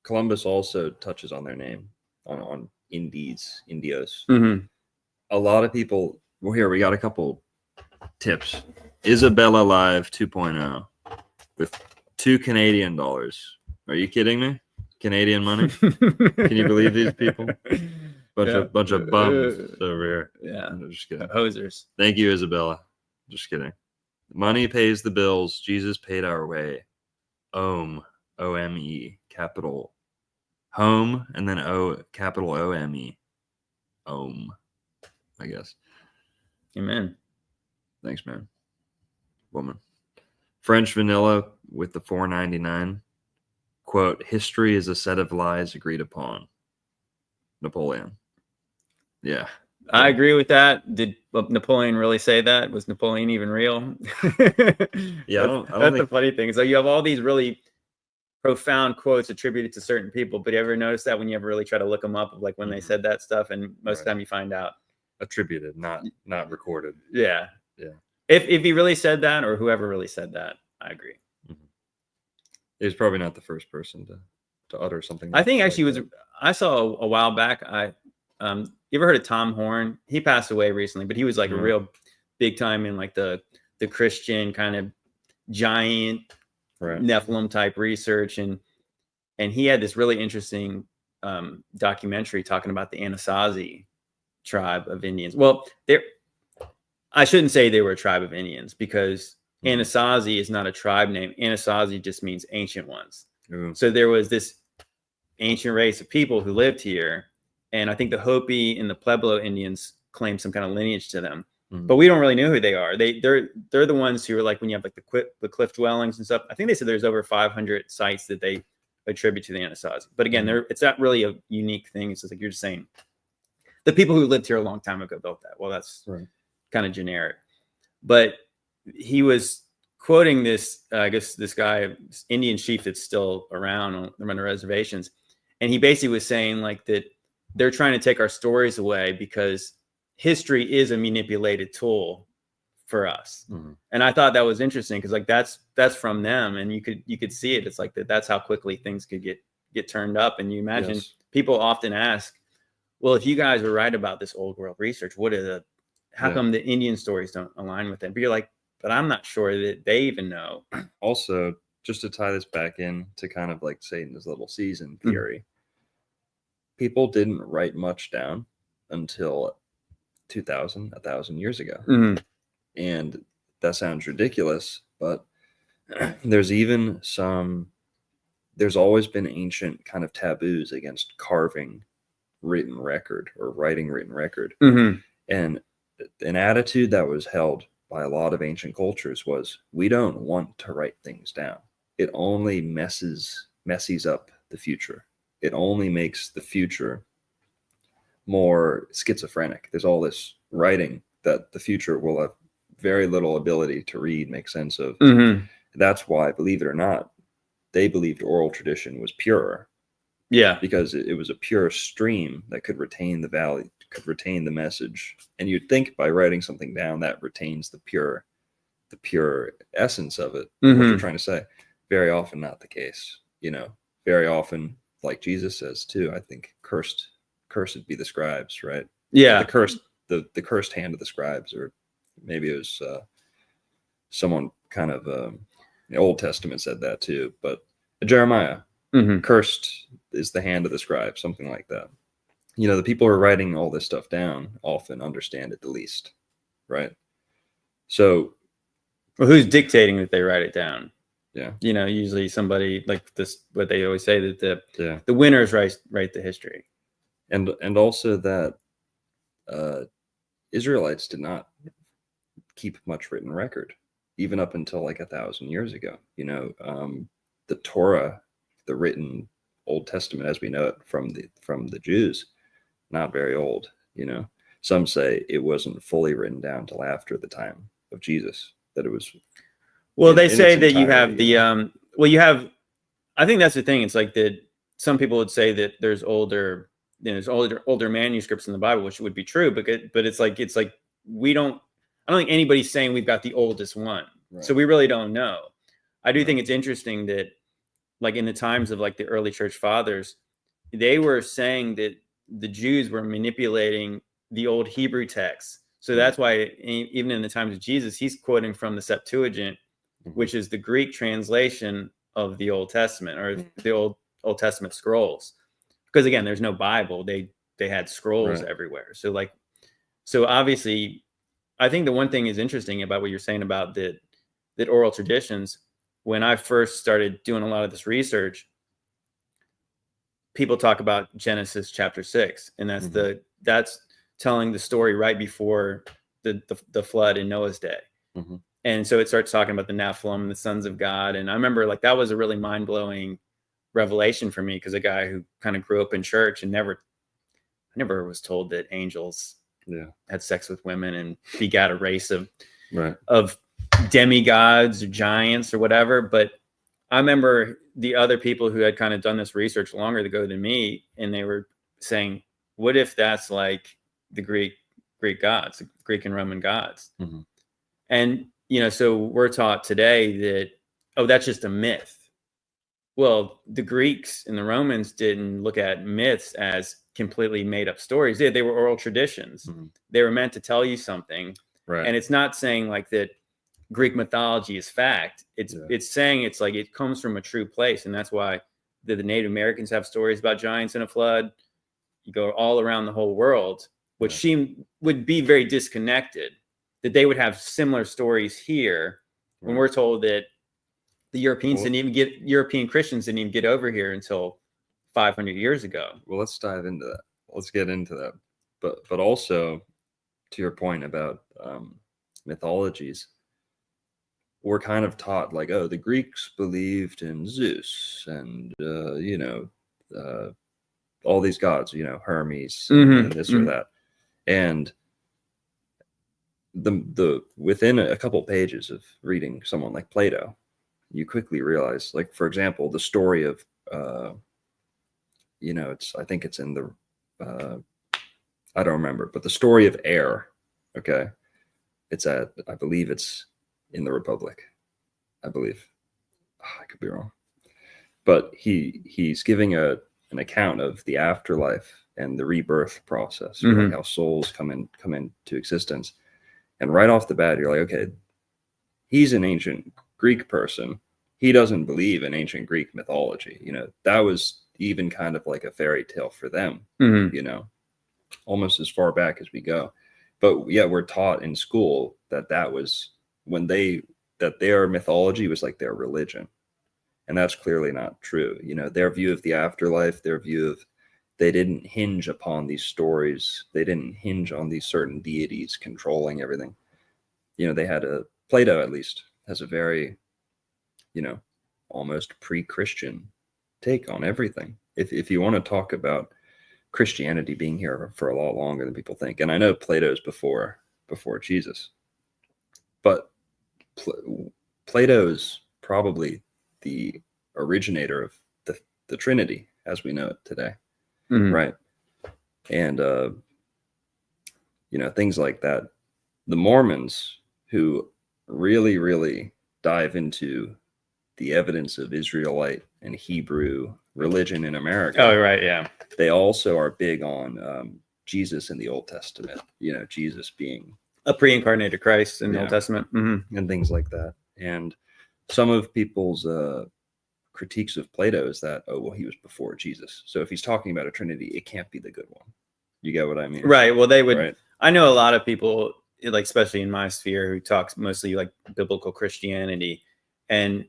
Columbus also touches on their name on Indios. A lot of people. Well, here we got a couple tips. Isabella Live 2.0 with $2 Are you kidding me? Canadian money? Can you believe these people? Bunch of bums over here. Yeah, I'm just kidding. Hosers. Thank you, Isabella. Just kidding. Money pays the bills. Jesus paid our way. Ome, O-M-E, capital home, and then capital O-M-E. Ome, I guess. Amen. Thanks, man. Woman. French vanilla with the $4.99. Quote, history is a set of lies agreed upon. Napoleon. Yeah. I agree with that. Did Napoleon really say that? Was Napoleon even real? Yeah, that's the funny thing. So you have all these really profound quotes attributed to certain people, but you ever notice that when you ever really try to look them up, of like when they said that stuff, and most of the time you find out attributed, not recorded. Yeah. If he really said that, or whoever really said that, I agree. He's probably not the first person to utter something. I think actually I saw a while back. You ever heard of Tom Horn? He passed away recently, but he was like a real big time in like the Christian kind of giant Nephilim type research, and he had this really interesting documentary talking about the Anasazi tribe of Indians. Well, I shouldn't say they were a tribe of Indians, because Anasazi is not a tribe name. Anasazi just means ancient ones. So there was this ancient race of people who lived here, and I think the Hopi and the Pueblo Indians claim some kind of lineage to them, but we don't really know who they are. They're the ones who are like, when you have like the cliff dwellings and stuff. I think they said there's over 500 sites that they attribute to the Anasazi. But again, it's not really a unique thing. It's just like you're just saying the people who lived here a long time ago built that. Well, that's kind of generic. But he was quoting this, I guess this guy, this Indian chief that's still around on the reservations. And he basically was saying like that they're trying to take our stories away because history is a manipulated tool for us. And I thought that was interesting, because like that's from them, and you could see it. It's like that's how quickly things could get turned up. And you imagine people often ask, well, if you guys were right about this old world research, how come the Indian stories don't align with it? But you're like, but I'm not sure that they even know. Also, just to tie this back in to kind of like Satan's little season theory, people didn't write much down until 1,000 years ago. And that sounds ridiculous, but there's always been ancient kind of taboos against carving written record or writing written record. Mm-hmm. And an attitude that was held by a lot of ancient cultures was, we don't want to write things down. It only messes up the future. It only makes the future more schizophrenic. There's all this writing that the future will have very little ability to read, make sense of. Mm-hmm. That's why, believe it or not, they believed oral tradition was pure. Yeah. Because it was a pure stream that could retain the value, could retain the message. And you'd think by writing something down that retains the pure essence of it, Mm-hmm. what you're trying to say. Very often not the case. You know, very often, like Jesus says too, I think cursed be the scribes, right? Yeah. The cursed hand of the scribes, or maybe it was someone kind of the Old Testament said that too, but Jeremiah, mm-hmm. cursed is the hand of the scribe, something like that. You know, the people who are writing all this stuff down often understand it the least, right? So, well, who's dictating that they write it down? Yeah. You know, usually somebody like this, what they always say, that the winners write the history. And also that Israelites did not keep much written record, even up until like 1,000 years ago. You know, the Torah, the written Old Testament as we know it from the Jews, not very old. You know, some say it wasn't fully written down till after the time of Jesus, that it was. Well, they say that you have the you have, I think that's the thing. It's like that some people would say that there's older manuscripts in the Bible, which would be true, but it's like I don't think anybody's saying we've got the oldest one. Right. So we really don't know. I do think it's interesting that, like, in the times of like the early church fathers, they were saying that the Jews were manipulating the old Hebrew texts. So that's why even in the times of Jesus, he's quoting from the Septuagint, which is the Greek translation of the Old Testament, or the Old Testament scrolls. Because again, there's no Bible. They had scrolls everywhere. So obviously, I think the one thing is interesting about what you're saying about that oral traditions. When I first started doing a lot of this research, people talk about Genesis chapter 6, and that's telling the story right before the flood in Noah's day. Mm-hmm. And so it starts talking about the Nephilim, the sons of God. And I remember, like, that was a really mind-blowing revelation for me, because a guy who kind of grew up in church and I never was told that angels had sex with women and begat a race of demigods or giants or whatever. But I remember the other people who had kind of done this research longer ago than me, and they were saying, what if that's like the Greek gods, the Greek and Roman gods? Mm-hmm. And, you know, so we're taught today that, oh, that's just a myth. Well, the Greeks and the Romans didn't look at myths as completely made up stories. They were oral traditions. Mm-hmm. They were meant to tell you something. Right. And it's not saying like that Greek mythology is fact. It's saying it's like it comes from a true place. And that's why the Native Americans have stories about giants in a flood. You go all around the whole world, which would be very disconnected, that they would have similar stories here when we're told that the European Christians didn't even get over here until 500 years ago. Well, let's dive into that. Let's get into that. But also, to your point about mythologies, we're kind of taught like, oh, the Greeks believed in Zeus and all these gods, Hermes, and this or that, and the within a couple pages of reading someone like Plato, you quickly realize, like, for example, the story of I think it's in the I don't remember, but the story of air. Okay, I believe it's in the Republic. I believe. I could be wrong, but he's giving an account of the afterlife and the rebirth process, like how souls come into existence. And right off the bat, you're like, okay, he's an ancient Greek person. He doesn't believe in ancient Greek mythology. That was even kind of like a fairy tale for them, almost as far back as we go. But yeah, we're taught in school that was that their mythology was like their religion. And that's clearly not true. Their view of the afterlife, their view of they didn't hinge upon these stories. They didn't hinge on these certain deities controlling everything. You know, they had Plato at least has a very, you know, almost pre-Christian take on everything. If you want to talk about Christianity being here for a lot longer than people think, and I know Plato's before Jesus, but Plato's probably the originator of the Trinity as we know it today, right? And you know, things like that. The Mormons, who really, really dive into the evidence of Israelite and Hebrew religion in America. Oh, right, yeah. They also are big on Jesus in the Old Testament. You know, Jesus being a pre-incarnated Christ in the Old Testament, and things like that. And some of people's critiques of Plato is that, oh, well, he was before Jesus. So if he's talking about a Trinity, it can't be the good one. You get what I mean? Right. Well, they would. Right. I know a lot of people, like especially in my sphere, who talks mostly like biblical Christianity, and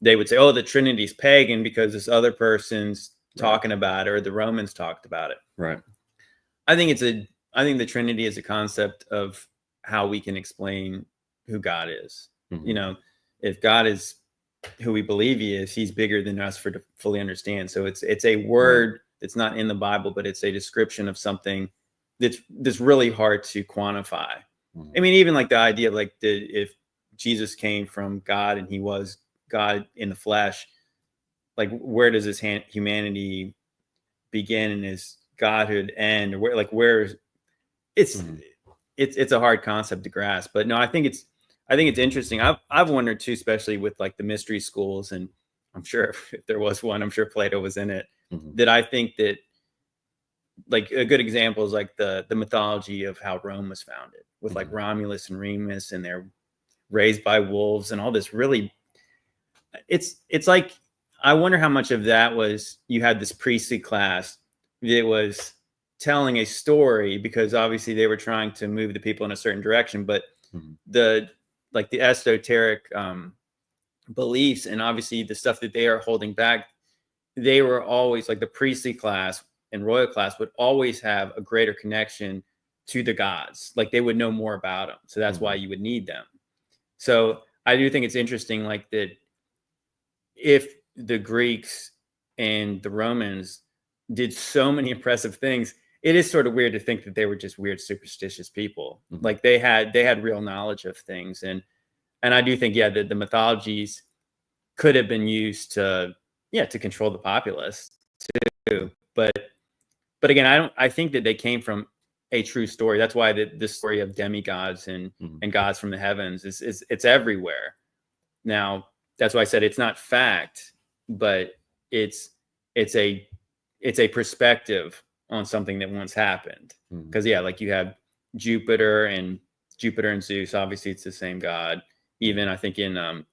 they would say, "Oh, the Trinity's pagan because this other person's talking about it, or the Romans talked about it." Right. I think the Trinity is a concept of how we can explain who God is. You know, if God is who we believe he is, he's bigger than us to fully understand. So it's a word that's not in the Bible, but it's a description of something that's really hard to quantify. I mean, even like the idea of like if Jesus came from God and he was God in the flesh, like where does his humanity begin and his godhood end? Or where it's a hard concept to grasp. But no, I think it's interesting. I've wondered too, especially with like the mystery schools, and I'm sure if there was one, I'm sure Plato was in it. That I think that like a good example is like the mythology of how Rome was founded with like Romulus and Remus, and they're raised by wolves and all this. Really, it's like I wonder how much of that was you had this priestly class that was telling a story because obviously they were trying to move the people in a certain direction, but the esoteric beliefs and obviously the stuff that they are holding back, they were always like the priestly class and royal class would always have a greater connection to the gods. Like they would know more about them. So that's why you would need them. So I do think it's interesting, like that if the Greeks and the Romans did so many impressive things, it is sort of weird to think that they were just weird, superstitious people. Like they had real knowledge of things. And I do think, that the mythologies could have been used to control the populace too. But again, I think that they came from a true story. That's why this story of demigods and gods from the heavens it's everywhere. Now, that's why I said it's not fact, but it's a perspective on something that once happened. Because like you have Jupiter and Zeus, obviously it's the same god. Even I think in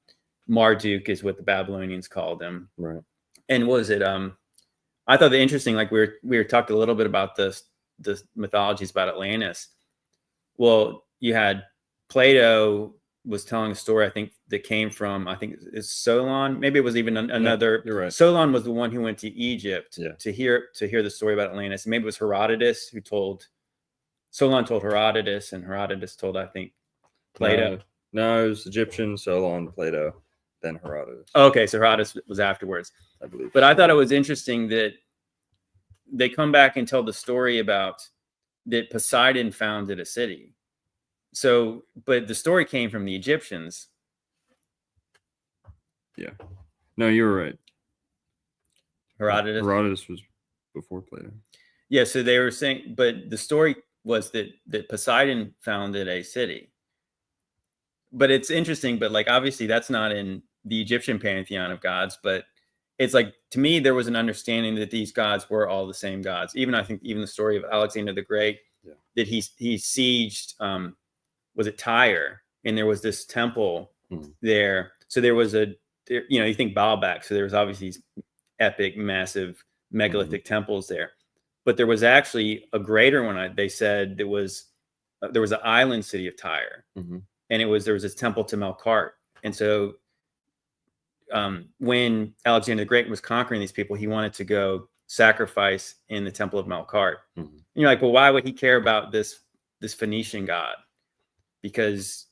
Marduk is what the Babylonians called him. Right. And was it I thought the interesting, like we were talked a little bit about the mythologies about Atlantis. Well, you had Plato was telling a story, I think, that came from, I think it's Solon. Maybe it was even another. You're right. Solon was the one who went to Egypt to hear the story about Atlantis. And maybe it was Herodotus who Solon told Herodotus, and Herodotus told, I think, Plato. No, it was Egyptian, Solon, Plato, then Herodotus. Okay, so Herodotus was afterwards, I believe. But I thought it was interesting that they come back and tell the story about that Poseidon founded a city. So, but the story came from the Egyptians. Yeah. No, you were right. Herodotus was before Plato. Yeah, so they were saying, but the story was that Poseidon founded a city. But it's interesting, but like obviously that's not in the Egyptian pantheon of gods, but it's like, to me, there was an understanding that these gods were all the same gods. Even I think even the story of Alexander the Great, that he sieged, was it Tyre? And there was this temple there. So there was you think Baalbek. So there was obviously these epic, massive, megalithic temples there. But there was actually a greater one. They said there was an island city of Tyre. And there was this temple to Melkart. And so when Alexander the Great was conquering these people, he wanted to go sacrifice in the temple of Melkart. Mhm. And you're like, well, why would he care about this Phoenician god? Because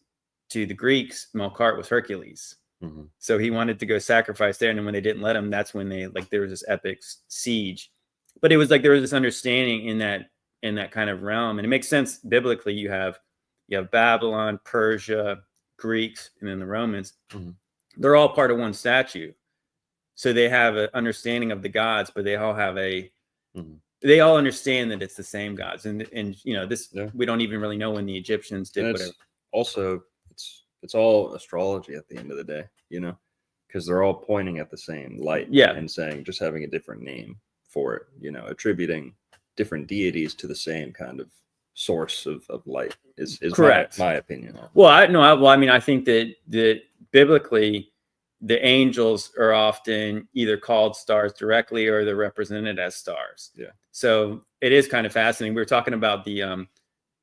to the Greeks, Melkart was Hercules. Mhm. So he wanted to go sacrifice there. And then when they didn't let him, that's when they there was this epic siege. But it was like there was this understanding in that kind of realm. And it makes sense biblically. You have Babylon, Persia, Greeks, and then the Romans. Mhm. They're all part of one statue. So they have an understanding of the gods, but they all have Mhm. they all understand that it's the same gods. And this, Yeah. we don't even really know when the Egyptians did And whatever. Also, it's all astrology at the end of the day, because they're all pointing at the same light, and saying, just having a different name for it, attributing different deities to the same kind of source of light is correct. My opinion. Well, I think that biblically, the angels are often either called stars directly or they're represented as stars. Yeah. So it is kind of fascinating. We were talking about the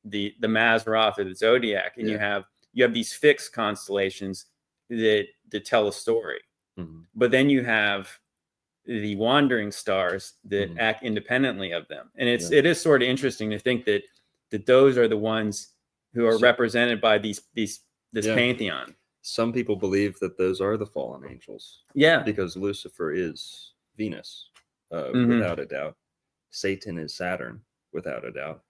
Mazzaroth or the Zodiac, and you have these fixed constellations that tell a story. Mhm. But then you have the wandering stars that Mhm. act independently of them. And it is sort of interesting to think that those are the ones who are represented by this pantheon. Some people believe that those are the fallen angels. Yeah. Because Lucifer is Venus, Mhm. without a doubt. Satan is Saturn, without a doubt.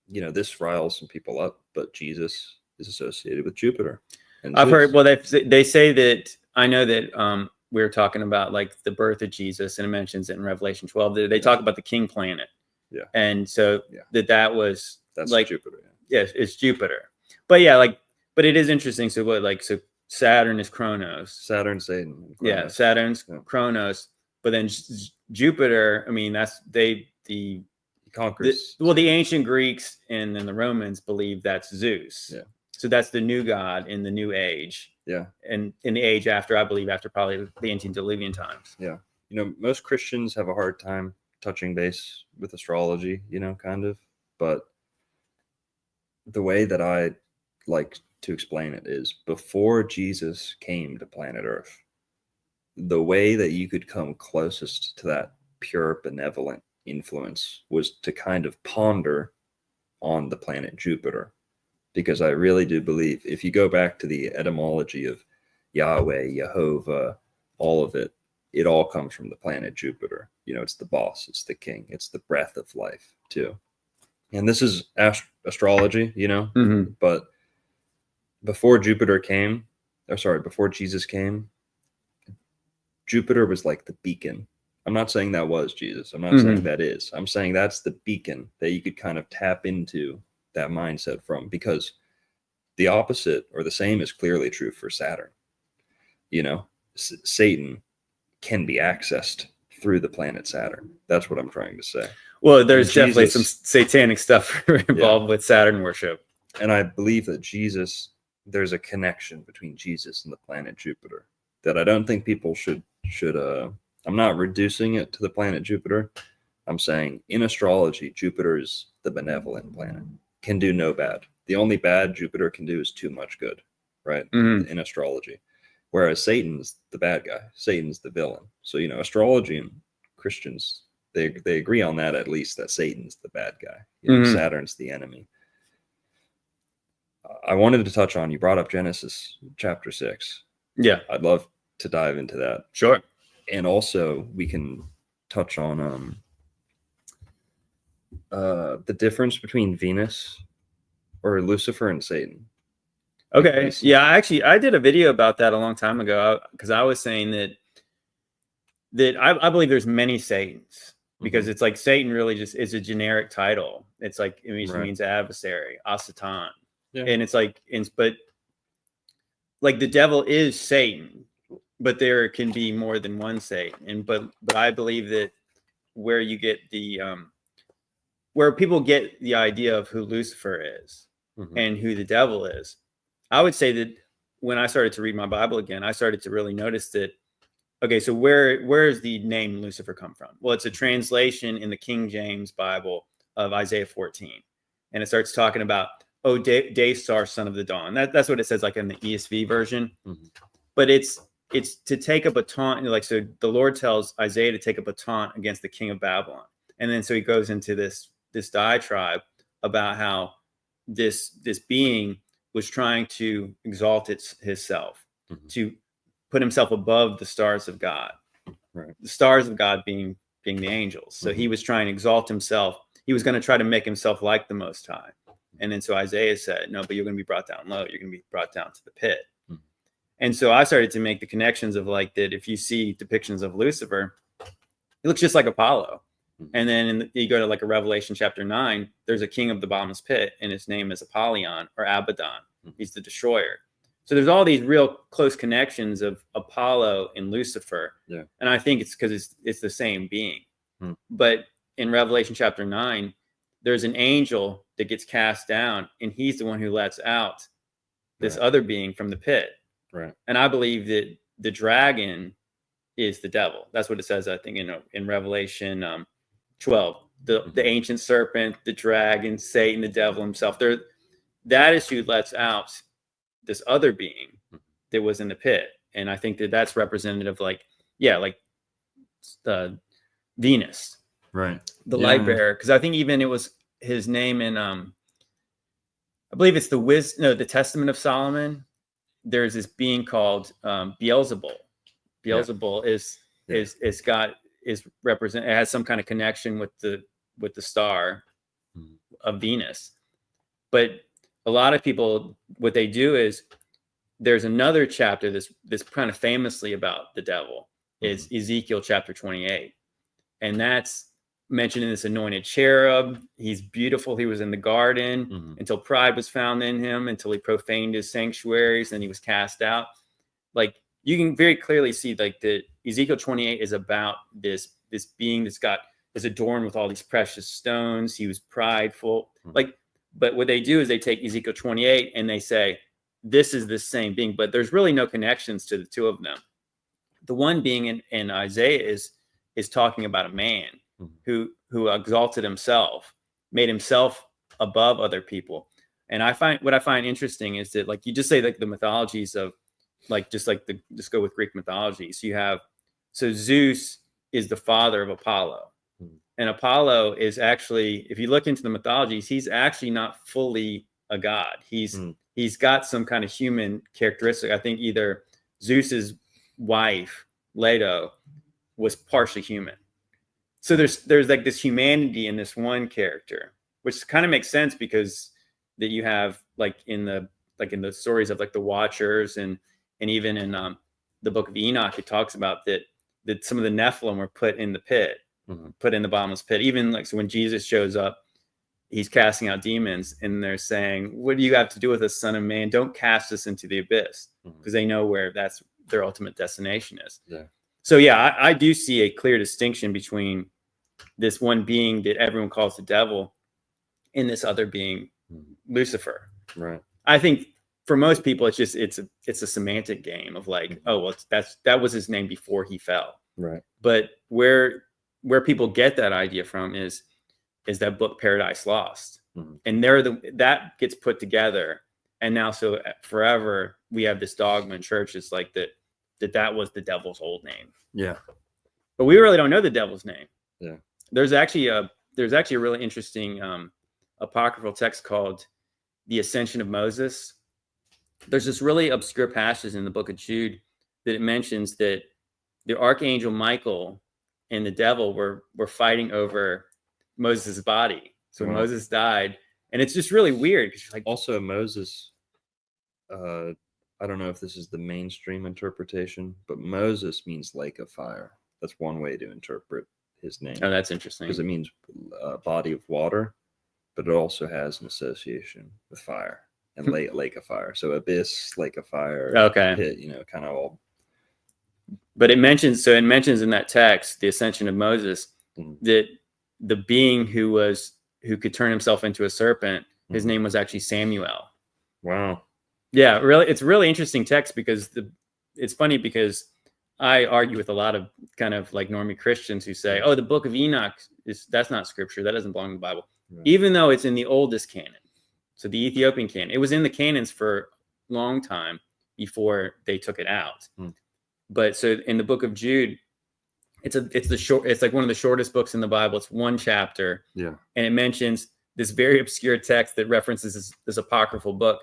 This riles some people up, but Jesus is associated with Jupiter. And I've Zeus. heard, well, they say that, I know that we were talking about like the birth of Jesus, and it mentions it in Revelation 12. They talk about the king planet. Yeah. And so that's like Jupiter. Yes, it's Jupiter. But but it is interesting. So so Saturn is Kronos. Saturn, Satan. Kronos. Yeah, Saturn's Kronos. But then Jupiter, I mean, that's the conquers. The ancient Greeks and then the Romans believe that's Zeus. Yeah. So that's the new god in the new age. Yeah. And in the age after, I believe, after probably the antediluvian times. Yeah. Most Christians have a hard time touching base with astrology, kind of. But the way that I like to explain it is, before Jesus came to planet Earth, the way that you could come closest to that pure benevolent influence was to kind of ponder on the planet Jupiter. Because I really do believe, if you go back to the etymology of Yahweh, Jehovah, all of it, it all comes from the planet Jupiter. It's the boss, it's the king, it's the breath of life too. And this is astrology, Mm-hmm. But before Jesus came, Jupiter was like the beacon. I'm not saying that was Jesus. I'm not saying that is. I'm saying that's the beacon that you could kind of tap into that mindset from, because the opposite or the same is clearly true for Saturn. Satan can be accessed through the planet Saturn. That's what I'm trying to say. Well, there's definitely some satanic stuff involved with Saturn worship. And I believe that there's a connection between Jesus and the planet Jupiter that I don't think people should I'm not reducing it to the planet Jupiter. I'm saying in astrology, Jupiter is the benevolent planet, can do no bad. The only bad Jupiter can do is too much good, right? Mm-hmm. In astrology. Whereas Satan's the bad guy. Satan's the villain. So, astrology and Christians, they agree on that, at least, that Satan's the bad guy. Saturn's the enemy. I wanted to touch on, you brought up Genesis chapter 6. Yeah. I'd love to dive into that. Sure. And also we can touch on the difference between Venus or Lucifer and Satan. Okay. Yeah, I did a video about that a long time ago, because I was saying that I believe there's many Satans, because it's like Satan really just is a generic title. It's like it means adversary, Asatan. Yeah. And it's like, but like the devil is Satan, but there can be more than one Satan. But I believe that where you get where people get the idea of who Lucifer is and who the devil is, I would say that when I started to read my Bible again, I started to really notice that, okay, so where is the name Lucifer come from? Well, it's a translation in the King James Bible of Isaiah 14. And it starts talking about, day star, son of the dawn. That's what it says, like in the ESV version. But it's it's to take up a taunt, like, so the Lord tells Isaiah to take up a taunt against the king of Babylon. And then so he goes into this diatribe about how this being was trying to exalt himself, to put himself above the stars of God, right. The stars of God being the angels. So he was trying to exalt himself. He was going to try to make himself like the Most High. And then so Isaiah said, no, but you're going to be brought down low. You're going to be brought down to the pit. And so I started to make the connections of like that. If you see depictions of Lucifer, he looks just like Apollo. And then you go to like a Revelation chapter 9, there's a king of the bottomless pit, and his name is Apollyon or Abaddon. He's the destroyer. So there's all these real close connections of Apollo and Lucifer. Yeah. And I think it's because it's the same being. But in Revelation chapter 9, there's an angel that gets cast down, and he's the one who lets out this other being from the pit. Right. And I believe that the dragon is the devil. That's what it says, I think, in Revelation 12. The ancient serpent, the dragon, Satan, the devil himself. That is who lets out this other being that was in the pit. And I think that that's representative, like Venus. Right. The light bearer. Because I think even it was his name in, I believe it's the Testament of Solomon. There's this being called Beelzebul. Beelzebul is represent. It has some kind of connection with the star of Venus. But a lot of people, what they do is there's another chapter this kind of famously about the devil is Ezekiel chapter 28, and that's mentioned in this anointed cherub. He's beautiful. He was in the garden until pride was found in him, until he profaned his sanctuaries, and he was cast out. Like, you can very clearly see like the Ezekiel 28 is about this being that's is adorned with all these precious stones. He was prideful. But what they do is they take Ezekiel 28 and they say, this is the same being, but there's really no connections to the two of them. The one being in Isaiah is talking about a man who exalted himself, made himself above other people. And what I find interesting is that, like, you just say like the mythologies of just go with Greek mythology. So Zeus is the father of Apollo. And Apollo is actually, if you look into the mythologies, he's actually not fully a god. He's got some kind of human characteristic. I think either Zeus's wife, Leto, was partially human. So there's like this humanity in this one character, which kind of makes sense because that you have like in the stories of like the Watchers and even in the book of Enoch, it talks about that some of the Nephilim were put in the pit. Put in the bottomless pit. Even like, so when Jesus shows up, he's casting out demons, and they're saying, what do you have to do with us, Son of Man? Don't cast us into the abyss, because they know where that's their ultimate destination is. So I do see a clear distinction between this one being that everyone calls the devil and this other being, Lucifer. Right. I think for most people it's a semantic game of like, oh well, that was his name before he fell. Right. But where people get that idea from is that book Paradise Lost. And that gets put together, and now so forever we have this dogma in churches like that was the devil's old name. Yeah. But we really don't know the devil's name. Yeah. There's actually a really interesting apocryphal text called The Ascension of Moses. There's this really obscure passage in the book of Jude that it mentions that the archangel Michael and the devil were fighting over Moses' body. So when Moses died, and it's just really weird because like, also Moses, I don't know if this is the mainstream interpretation, but Moses means lake of fire. That's one way to interpret his name. Oh, that's interesting. Because it means body of water, but it also has an association with fire and lake of fire. So abyss, lake of fire, pit, kind of all. But it mentions in that text, the ascension of Moses, that the being who could turn himself into a serpent, his name was actually Samuel. Wow. Yeah, really, it's a really interesting text because it's funny because I argue with a lot of kind of like normie Christians who say, oh, the book of Enoch that's not scripture. That doesn't belong in the Bible. Right. Even though it's in the oldest canon. So the Ethiopian canon, it was in the canons for a long time before they took it out. But so in the book of Jude, it's like one of the shortest books in the Bible. It's one chapter. Yeah. And it mentions this very obscure text that references this apocryphal book.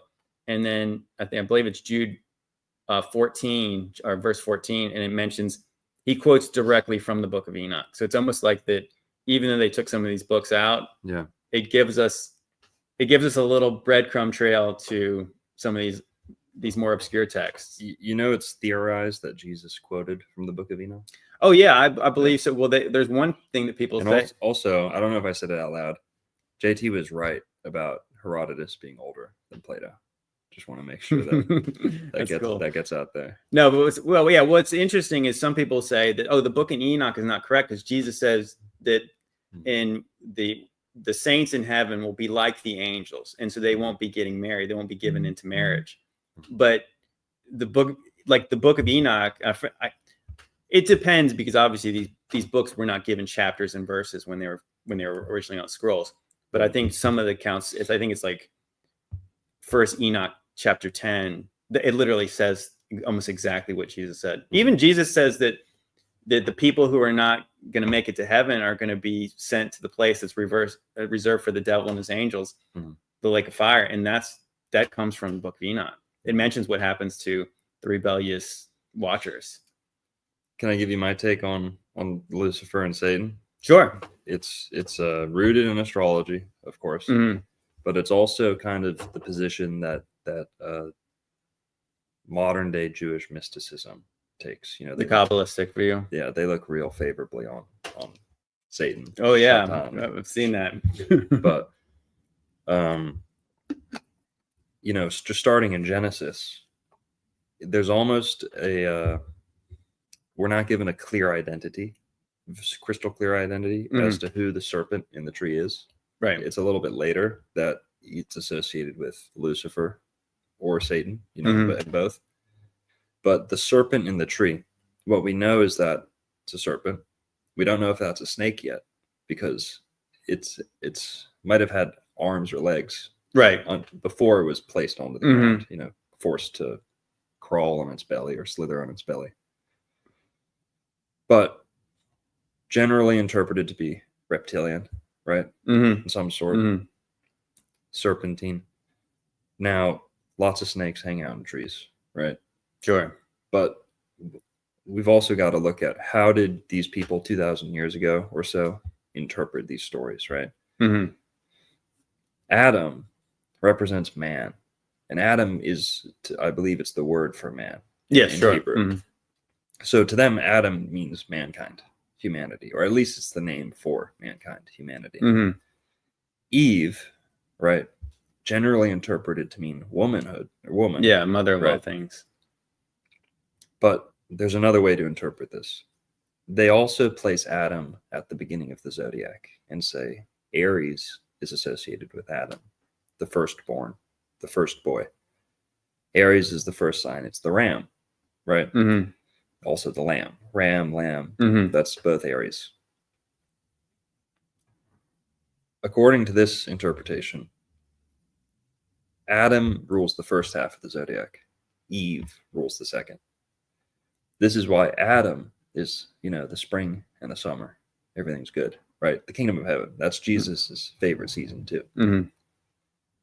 And then I believe it's Jude 14 or verse 14. And it mentions, he quotes directly from the book of Enoch. So it's almost like that, even though they took some of these books out, Yeah. it gives us a little breadcrumb trail to some of these more obscure texts. You know, it's theorized that Jesus quoted from the book of Enoch. Oh yeah, I believe so. Well, there's one thing that people say. Also, I don't know if I said it out loud. JT was right about Herodotus being older than Plato. Just want to make sure that that gets out there. No, but what's interesting is some people say that, the book in Enoch is not correct because Jesus says that in the saints in heaven will be like the angels, and so they won't be getting married, they won't be given into marriage. But the book of Enoch, it depends, because obviously these books were not given chapters and verses when they were originally on scrolls. But I think some of the accounts, I think it's like First Enoch chapter 10. It literally says almost exactly what Jesus said. Even Jesus says that the people who are not going to make it to heaven are going to be sent to the place that's reserved for the devil and his angels, the lake of fire, and that comes from the book of Enoch. It mentions what happens to the rebellious watchers. Can I give you my take on Lucifer and Satan? Sure. It's rooted in astrology, of course, but it's also kind of the position that modern day Jewish mysticism takes. You know, the Kabbalistic view. Yeah, they look real favorably on Satan. Oh yeah, I've seen that. But you know, just starting in Genesis, there's almost we're not given a clear identity, crystal clear identity as to who the serpent in the tree is. Right. It's a little bit later that it's associated with Lucifer or Satan, you know, both. But the serpent in the tree, what we know is that it's a serpent. We don't know if that's a snake yet, because it's might have had arms or legs, right, before it was placed onto the ground, you know, forced to crawl on its belly or slither on its belly. But generally interpreted to be reptilian, right? In some sort, serpentine. Now, lots of snakes hang out in trees, right? Sure. But we've also got to look at, how did these people 2,000 years ago or so interpret these stories, right? Adam represents man, and Adam is, I believe it's the word for man. Yeah, sure. Hebrew. So to them, Adam means mankind, humanity, or at least it's the name for mankind, humanity. Eve, right, generally interpreted to mean womanhood or woman. Yeah, mother of all things. But there's another way to interpret this. They also place Adam at the beginning of the Zodiac and say Aries is associated with Adam, the firstborn, the first boy. Aries is the first sign. It's the ram, right? Also the lamb. Ram, lamb. That's both Aries. According to this interpretation, Adam rules the first half of the Zodiac. Eve rules the second. This is why Adam is, you know, the spring and the summer. Everything's good, right? The kingdom of heaven. That's Jesus's favorite season too.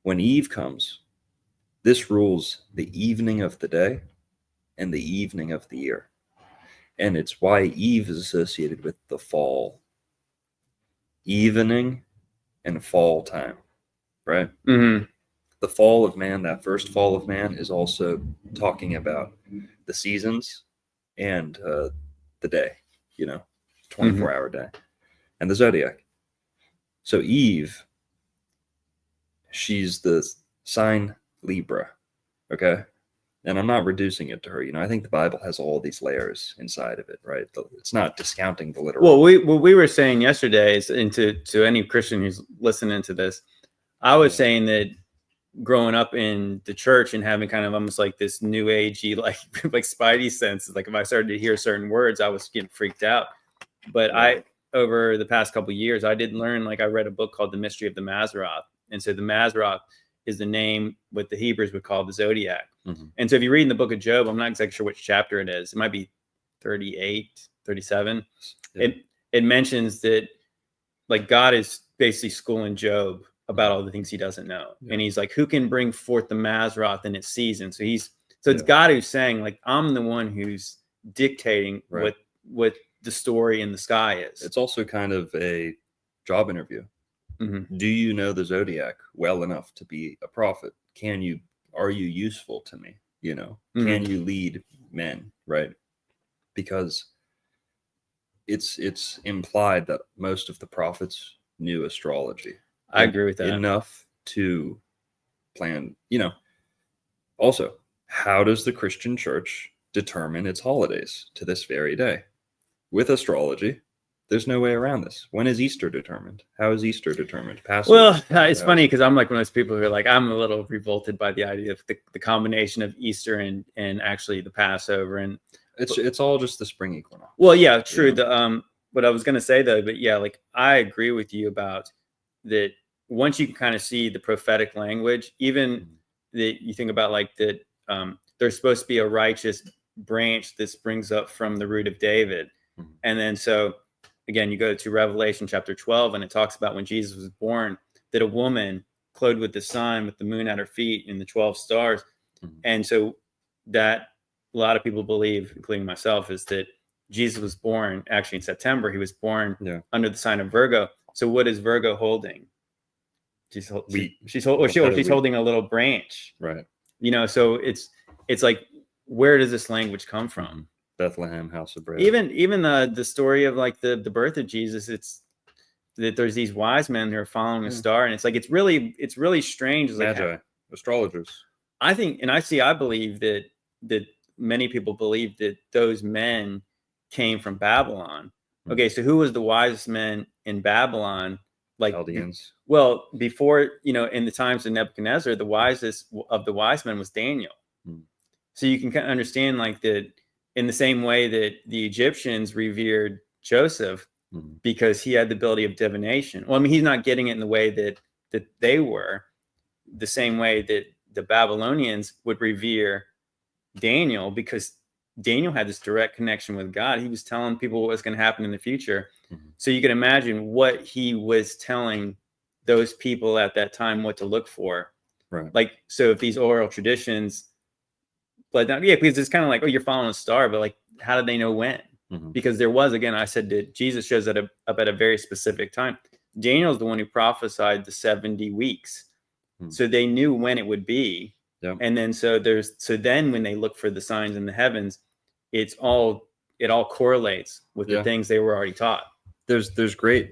When Eve comes, this rules the evening of the day and the evening of the year. And it's why Eve is associated with the fall. Evening and fall time, right? The fall of man, that first fall of man, is also talking about the seasons and the day, you know, 24-hour day, and the Zodiac. So Eve, she's the sign Libra, okay? And I'm not reducing it to her. You know, I think the Bible has all these layers inside of it, right? It's not discounting the literal. Well, what we were saying yesterday is, and to any Christian who's listening to this, I was saying that growing up in the church and having kind of almost like this new agey, like spidey sense, like if I started to hear certain words, I was getting freaked out. But over the past couple of years, I did learn, like I read a book called The Mystery of the Mazzaroth. And so the Mazzaroth is the name what the Hebrews would call the Zodiac. And so if you read in the book of Job, I'm not exactly sure which chapter it is. It might be 38, 37, Yeah. it mentions that like God is basically schooling Job about all the things he doesn't know. Yeah. And he's like, who can bring forth the Mazroth in its season? So it's Yeah. God who's saying, like, I'm the one who's dictating Right. what the story in the sky is. It's also kind of a job interview. Mhm. Do you know the Zodiac well enough to be a prophet? Are you useful to me? You know, can you lead men? Right. Because it's implied that most of the prophets knew astrology. I agree with that. Enough to plan, you know. Also, how does the Christian church determine its holidays to this very day? With astrology, there's no way around this. When is Easter determined? How is Easter determined? Well, it's funny because I'm like one of those people who are like, I'm a little revolted by the idea of the combination of Easter and actually the Passover. And it's all just the spring equinox. Well, yeah, true. You know? What I was going to say though, but yeah, like I agree with you about that. Once you can kind of see the prophetic language, even that you think about like that, there's supposed to be a righteous branch that springs up from the root of David. And then so again, you go to Revelation chapter 12, and it talks about when Jesus was born, that a woman clothed with the sun, with the moon at her feet, and the 12 stars. And so that a lot of people believe, including myself, is that Jesus was born actually in September. He was born under the sign of Virgo. So what is Virgo holding? She's holding a little branch, right? You know, so it's like, where does this language come from? Bethlehem, house of bread. Even the story of like the birth of Jesus, it's that there's these wise men who are following a star, and it's like it's really strange. It's Magi, like astrologers. I think, and I believe that many people believe that those men came from Babylon. Okay, so who was the wisest men in Babylon? Like Chaldeans. Well, before, you know, in the times of Nebuchadnezzar, the wisest of the wise men was Daniel. So you can kind of understand like that in the same way that the Egyptians revered Joseph because he had the ability of divination. Well, I mean, he's not getting it in the way that they were, the same way that the Babylonians would revere Daniel, because Daniel had this direct connection with God. He was telling people what was going to happen in the future. So you can imagine what he was telling those people at that time, what to look for. Right. Like, so if these oral traditions, but now, yeah, because it's kind of like, oh, you're following a star, but like, how did they know when? Because there was, again, I said that Jesus shows up at a very specific time. Daniel's the one who prophesied the 70 weeks. So they knew when it would be. Yep. And then so then when they look for the signs in the heavens, it all correlates with the things they were already taught. There's you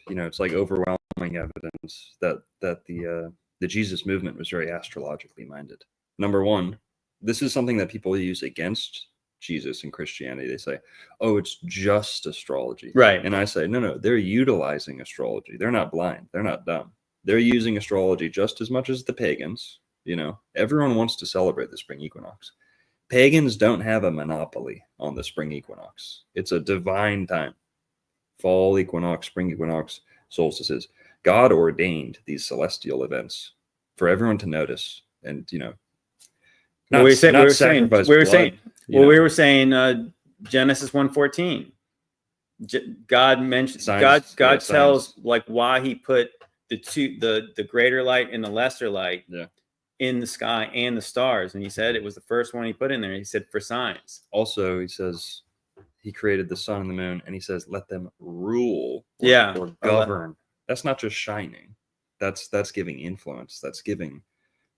know, it's like overwhelming evidence that the Jesus movement was very astrologically minded. Number one, this is something that people use against Jesus and Christianity. They say, oh, it's just astrology. Right. And I say, no, they're utilizing astrology. They're not blind. They're not dumb. They're using astrology just as much as the pagans. You know, everyone wants to celebrate the spring equinox. Pagans don't have a monopoly on the spring equinox. It's a divine time. Fall equinox, spring equinox, solstices. God ordained these celestial events for everyone to notice. And, you know, we were saying Genesis 1:14. God mentions signs, God tells signs. Like why he put the greater light and the lesser light in the sky and the stars, and he said it was the first one he put in there. He said for signs. Also, he says he created the sun and the moon, and he says let them rule or govern. That's not just shining. That's giving influence. That's giving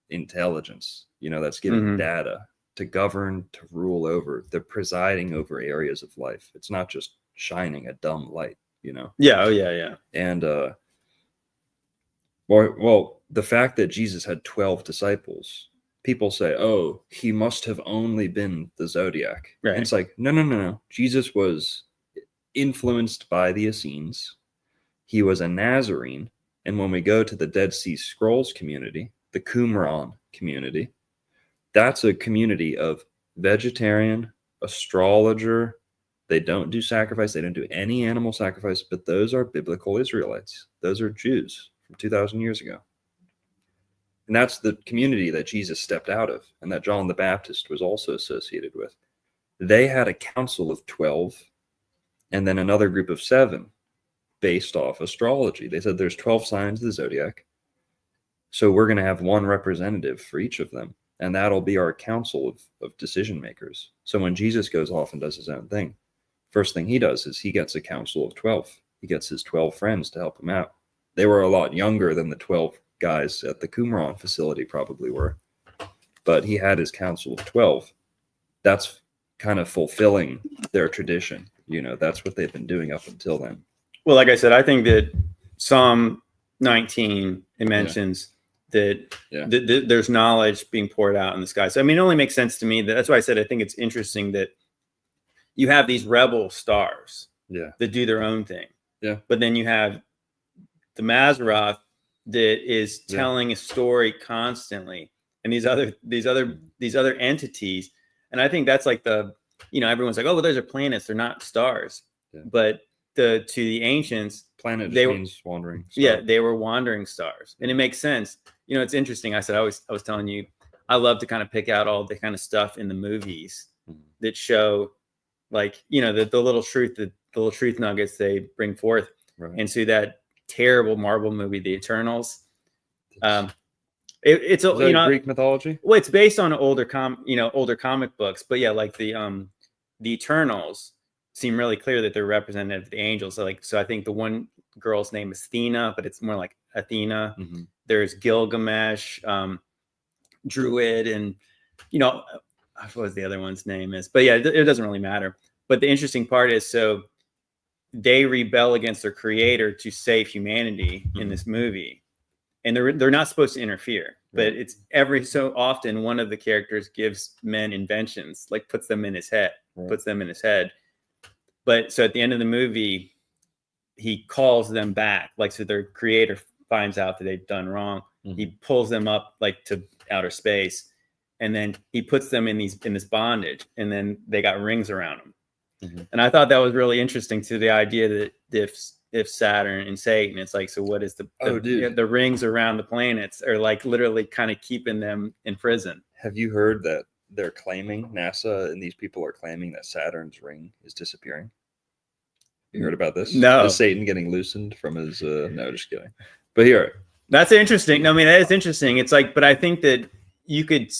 intelligence. You know, that's giving data to govern, to rule over. They're presiding over areas of life. It's not just shining a dumb light, you know? Yeah. Oh, yeah. And, well, the fact that Jesus had 12 disciples, people say, oh, he must have only been the Zodiac. Right. And it's like, no. Jesus was influenced by the Essenes. He was a Nazarene. And when we go to the Dead Sea Scrolls community, the Qumran community, that's a community of vegetarian, astrologer. They don't do sacrifice. They don't do any animal sacrifice, but those are biblical Israelites. Those are Jews from 2,000 years ago. And that's the community that Jesus stepped out of and that John the Baptist was also associated with. They had a council of 12 and then another group of 7 based off astrology. They said there's 12 signs of the zodiac. So we're going to have one representative for each of them. And that'll be our council of decision makers. So when Jesus goes off and does his own thing, first thing he does is he gets a council of 12. He gets his 12 friends to help him out. They were a lot younger than the 12 guys at the Qumran facility probably were. But he had his council of 12. That's kind of fulfilling their tradition. You know, that's what they've been doing up until then. Well, like I said, I think that Psalm 19, it mentions that there's knowledge being poured out in the sky. So, I mean, it only makes sense to me. That's why I said I think it's interesting that you have these rebel stars that do their own thing. Yeah. But then you have the Mazzaroth that is telling a story constantly, and these other entities. And I think that's like everyone's like, oh, well, those are planets, they're not stars. Yeah. But to the ancients, planet means wandering star. Yeah, they were wandering stars, and it makes sense. You know, it's interesting. I said I was telling you, I love to kind of pick out all the kind of stuff in the movies that show, like, you know, the little truth nuggets they bring forth. Right. And so that terrible Marvel movie, The Eternals. It's a Greek mythology. Well, it's based on older comic books, but yeah, like the Eternals seem really clear that they're representative of the angels. So I think the one girl's name is Athena, but it's more like Athena. Mm-hmm. There's Gilgamesh, Druid, and what was the other one's name is, but yeah, it doesn't really matter. But the interesting part is, so they rebel against their creator to save humanity in this movie. And they're not supposed to interfere, but it's every so often one of the characters gives men inventions, like puts them in his head. But so at the end of the movie, he calls them back. Like, so their creator finds out that they've done wrong. Mm-hmm. He pulls them up like to outer space, and then he puts them in this bondage, and then they got rings around them. Mm-hmm. And I thought that was really interesting, to the idea that if Saturn and Satan, it's like, so what is the rings around the planets are like literally kind of keeping them in prison. Have you heard that they're claiming, NASA and these people are claiming, that Saturn's ring is disappearing? You heard about this? No. Is Satan getting loosened from his no, just kidding. But here, that's interesting. I mean, that is interesting. It's like, but I think that you could,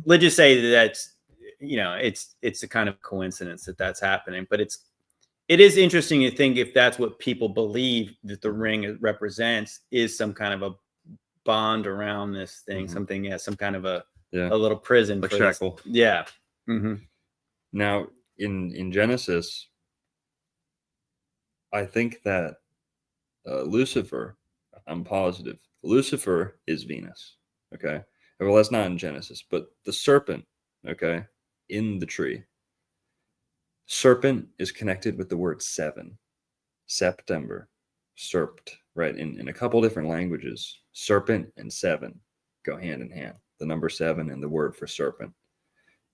let's just say that's, it's a kind of coincidence that that's happening, but it is interesting to think if that's what people believe that the ring represents, is some kind of a bond around this thing, something, some kind of a little prison, like shackle. Yeah. Mm-hmm. Now in Genesis, I think that Lucifer, I'm positive, Lucifer is Venus. Okay. Well, that's not in Genesis, but the serpent, okay, in the tree. Serpent is connected with the word 7, September, serped, right? In a couple different languages, serpent and 7 go hand in hand. The number 7 and the word for serpent.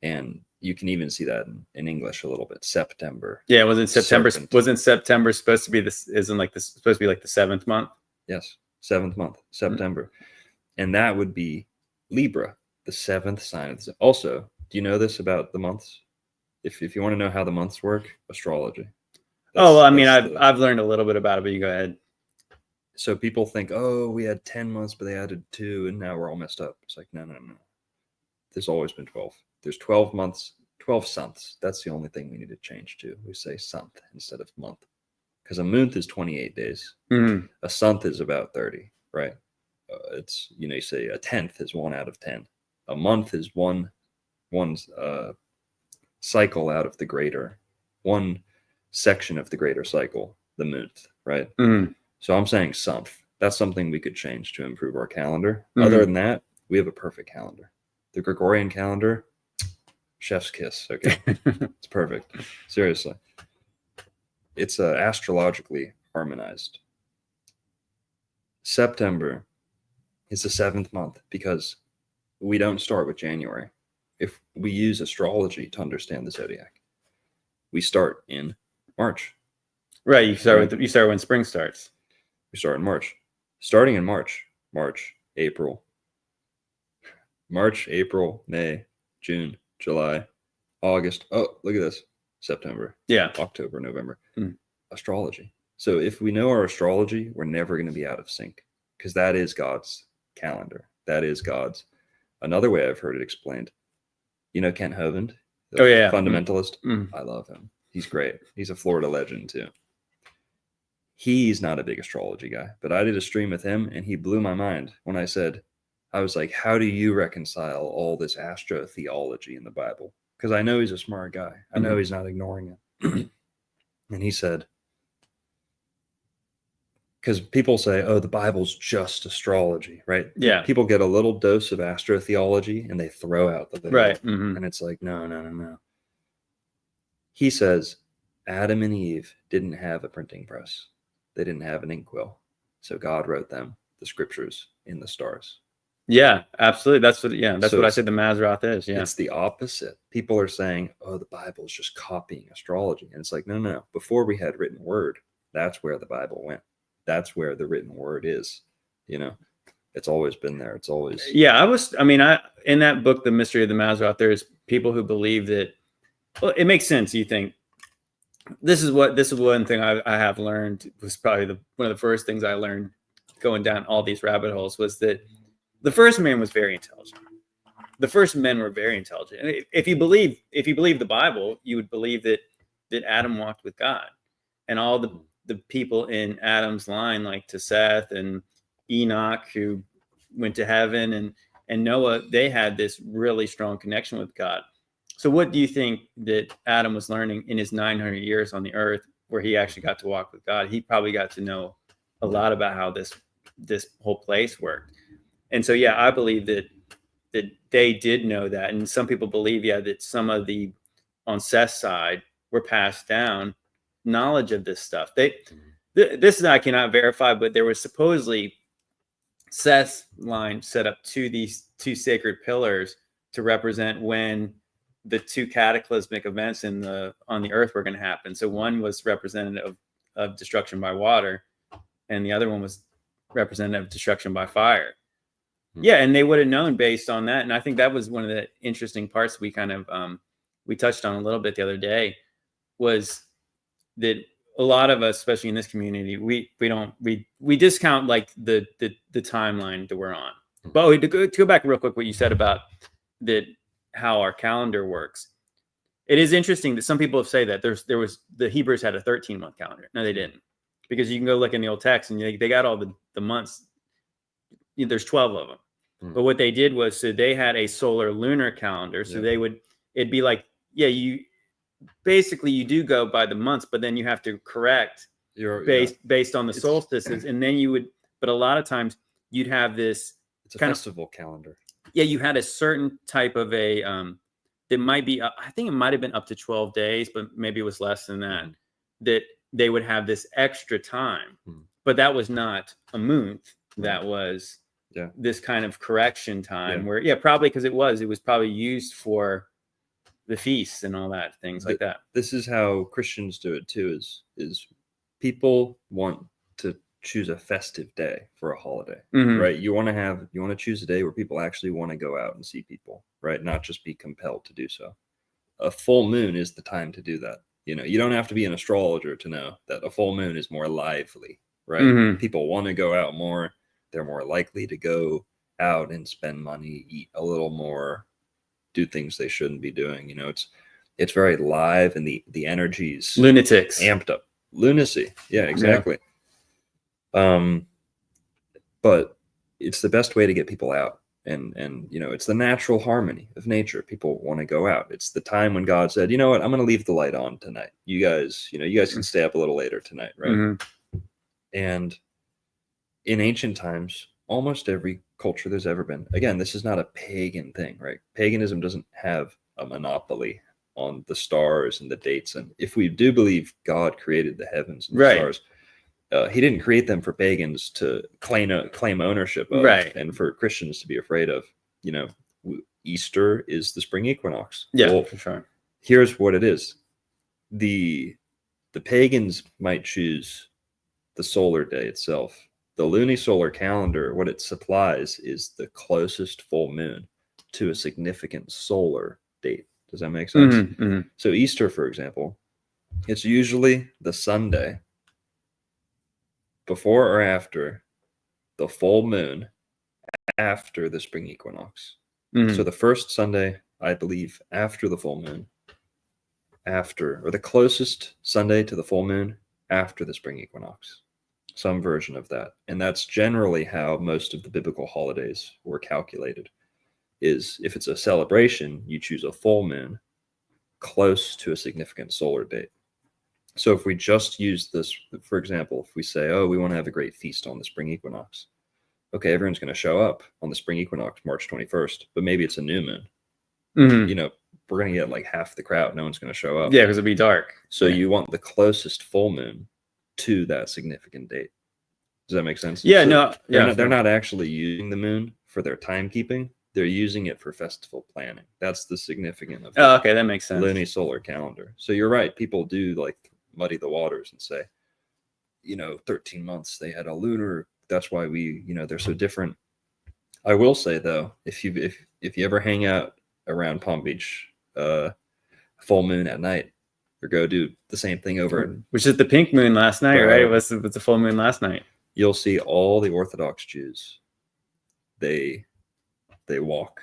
And you can even see that in English a little bit. September. Yeah, wasn't September? Serpent. Wasn't September supposed to be this? Isn't like this supposed to be like the 7th month? Yes, 7th month, September, and that would be Libra, the 7th sign of the. Also, do you know this about the months? If you want to know how the months work, astrology. I've learned a little bit about it, but you go ahead. So people think, oh, we had 10 months, but they added 2, and now we're all messed up. It's like, no. There's always been 12. There's 12 months, 12 sunths. That's the only thing we need to change to. We say sunth instead of month, because a month is 28 days. Mm-hmm. A sunth is about 30, right? It's, you say a 10th is 1 out of 10. A month is one cycle out of the greater, one section of the greater cycle, the month, right? Mm-hmm. So I'm saying sunth. That's something we could change to improve our calendar. Mm-hmm. Other than that, we have a perfect calendar. The Gregorian calendar, chef's kiss. Okay. It's perfect. Seriously. It's astrologically harmonized. September is the 7th month because we don't start with January. If we use astrology to understand the zodiac, we start in March. Right. You start when spring starts. We start in March. Starting in March, April, May, June, July, August. Oh, look at this. September, Yeah. October, November. Mm. Astrology. So if we know our astrology, we're never going to be out of sync because that is God's calendar. That is God's. Another way I've heard it explained. You know Kent Hovind, the Oh, yeah. fundamentalist? Mm. I love him. He's great. He's a Florida legend too. He's not a big astrology guy, but I did a stream with him and he blew my mind when I was like, how do you reconcile all this astrotheology in the Bible? Because I know he's a smart guy. I know he's not ignoring it. And he said, because people say, oh, the Bible's just astrology, right? Yeah. People get a little dose of astrotheology and they throw out the Bible. Right. Mm-hmm. And it's like, no. He says, Adam and Eve didn't have a printing press. They didn't have an inkwell. So God wrote them, the scriptures, in the stars. Yeah, absolutely. That's what I said the Mazzaroth is. Yeah. It's the opposite. People are saying, oh, the Bible is just copying astrology. And it's like, no. Before we had written word, that's where the Bible went. That's where the written word is. It's always been there. It's always. Yeah, in that book, The Mystery of the Mazzaroth, there's people who believe that, well, it makes sense. You think, this is one thing I have learned, was probably one of the first things I learned going down all these rabbit holes, was that the first man was very intelligent. The first men were very intelligent. And if you believe the Bible, you would believe that Adam walked with God, and all the people in Adam's line, like to Seth and Enoch, who went to heaven, and Noah, they had this really strong connection with God. So what do you think that Adam was learning in his 900 years on the earth, where he actually got to walk with God? He probably got to know a lot about how this whole place worked. And so, yeah, I believe that they did know that. And some people believe, that some of the, on Seth's side, were passed down knowledge of this stuff. This I cannot verify, but there was supposedly Seth's line set up these two sacred pillars to represent when the two cataclysmic events on the earth were going to happen. So one was representative of destruction by water, and the other one was representative of destruction by fire. Yeah, and they would have known based on that. And I think that was one of the interesting parts we kind of we touched on a little bit the other day, was that a lot of us, especially in this community, we discount like the timeline that we're on. But to go back real quick, what you said about how our calendar works. It is interesting that some people have said that the Hebrews had a 13-month calendar. No, they didn't, because you can go look in the old text and they got all the months. There's 12 of them. But what they did was, so they had a solar lunar calendar. So it'd be like, you do go by the months, but then you have to correct based on the solstices. And then but a lot of times you'd have this. It's a festival calendar. Yeah, you had a certain type of a, that might be, I think it might have been up to 12 days, but maybe it was less than that, that they would have this extra time. But that was not a month. That was this kind of correction time where, probably because it was probably used for the feasts and all that, things like that. This is how Christians do it too, is people want to choose a festive day for a holiday, right? You want to choose a day where people actually want to go out and see people, right? Not just be compelled to do so. A full moon is the time to do that. You don't have to be an astrologer to know that a full moon is more lively, right? People want to go out more. They're more likely to go out and spend money, eat a little more, do things they shouldn't be doing. It's very live, and the energies, lunatics, amped up, lunacy. Yeah, exactly. But it's the best way to get people out, and it's the natural harmony of nature. People want to go out. It's the time when God said, you know what, I'm going to leave the light on tonight. You guys can stay up a little later tonight, right? And in ancient times, almost every culture there's ever been, again, this is not a pagan thing, right? Paganism doesn't have a monopoly on the stars and the dates. And if we do believe God created the heavens and the stars, he didn't create them for pagans to claim ownership of, and for Christians to be afraid of. Easter is the spring equinox. Yeah, for sure. Here's what it is. The pagans might choose the solar day itself. The lunisolar calendar, what it supplies is the closest full moon to a significant solar date. Does that make sense? Mm-hmm. So Easter, for example, it's usually the Sunday before or after the full moon after the spring equinox. Mm-hmm. So the first Sunday, I believe, after the full moon, or the closest Sunday to the full moon after the spring equinox, some version of that. And that's generally how most of the biblical holidays were calculated, is if it's a celebration, you choose a full moon close to a significant solar date. So if we just use this, for example, if we say, oh, we want to have a great feast on the spring equinox, okay, everyone's going to show up on the spring equinox, March 21st, but maybe it's a new moon. Mm-hmm. You know, we're going to get like half the crowd. No one's going to show up. Yeah, because it'd be dark. So you want the closest full moon to that significant date. Does that make sense? Yeah, So no. Yeah, they're not actually using the moon for their timekeeping. They're using it for festival planning. That's the significance of the okay, that makes sense. lunisolar calendar. So you're right. People do like muddy the waters and say, 13 months they had a lunar. That's why they're so different. I will say though, if you ever hang out around Palm Beach, full moon at night, or go do the same thing over, which is the pink moon last night, right? It was the full moon last night. You'll see all the Orthodox Jews. They walk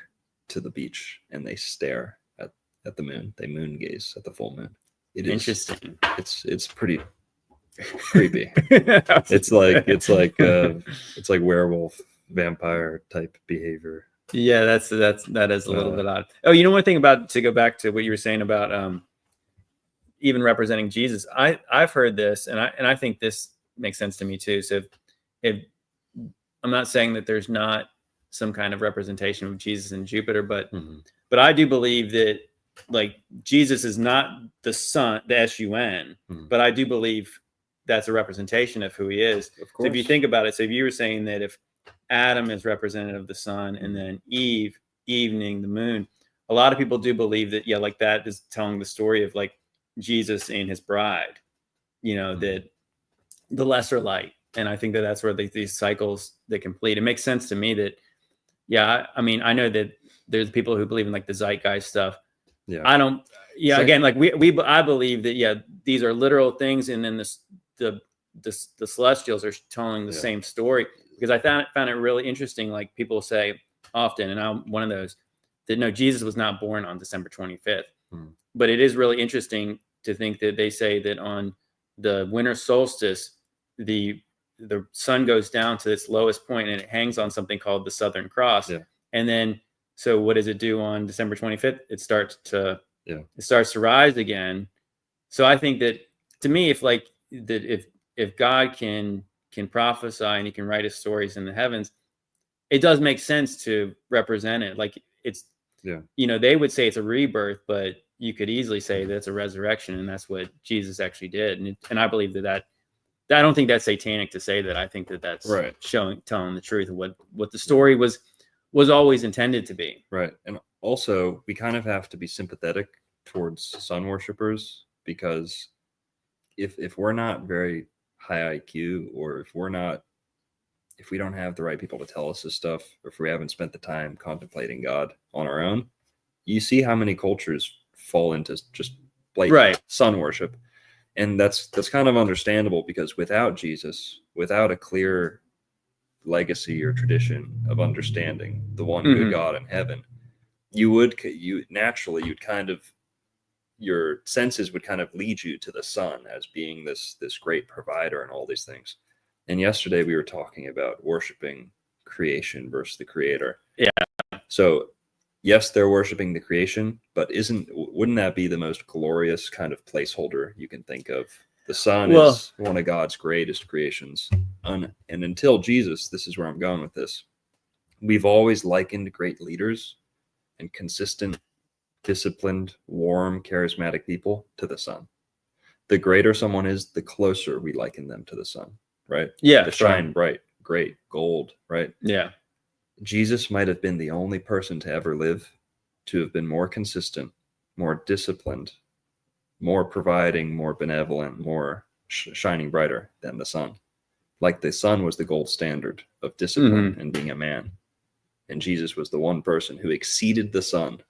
to the beach and they stare at the moon. They moon gaze at the full moon. It is interesting. It's pretty creepy. it's like werewolf vampire type behavior. Yeah, that is a little bit odd. Oh, one thing to go back to what you were saying about even representing Jesus. I've heard this, and I think this makes sense to me too. So if I'm not saying that there's not some kind of representation of Jesus in Jupiter, but I do believe that like Jesus is not the sun, the sun, but I do believe that's a representation of who he is. Of course. So if you think about it, so if you were saying that if Adam is representative of the sun and then Eve, evening, the moon, a lot of people do believe that, like that is telling the story of like Jesus and his bride, that the lesser light. And I think that that's where these cycles they complete. It makes sense to me that, I mean, I know that there's people who believe in like the zeitgeist stuff. Yeah. I don't. Yeah. Again, like I believe that these are literal things, and then the celestials are telling the same story. Because I found it really interesting. Like people say often, and I'm one of those, that no, Jesus was not born on December 25th. But it is really interesting to think that they say that on the winter solstice, the sun goes down to its lowest point and it hangs on something called the Southern Cross. Yeah. And then, so what does it do on December 25th? It starts to rise again. So I think that, to me, if God can prophesy and he can write his stories in the heavens, it does make sense to represent it. Like they would say it's a rebirth, but you could easily say that it's a resurrection, and that's what Jesus actually did. And I believe that I don't think that's satanic to say that. I think that that's right. telling the truth of what the story was always intended to be. Right. And also we kind of have to be sympathetic towards sun worshipers, because if we're not very high IQ, or if we don't have the right people to tell us this stuff, or if we haven't spent the time contemplating God on our own, you see how many cultures fall into just blatant sun worship. And that's kind of understandable, because without Jesus, without a clear legacy or tradition of understanding the one good God in heaven, you'd kind of, your senses would kind of lead you to the sun as being this great provider and all these things. And yesterday we were talking about worshiping creation versus the creator. Yeah. So yes, they're worshiping the creation, but wouldn't that be the most glorious kind of placeholder you can think of? The sun is one of God's greatest creations. And until Jesus, this is where I'm going with this, we've always likened great leaders and consistent, disciplined, warm, charismatic people to the sun. The greater someone is, the closer we liken them to the sun, right? Yeah. The shine bright, great, gold, right? Yeah. Jesus might have been the only person to ever live to have been more consistent, more disciplined, more providing, more benevolent, more shining brighter than the sun. Like the sun was the gold standard of discipline and being a man. And Jesus was the one person who exceeded the sun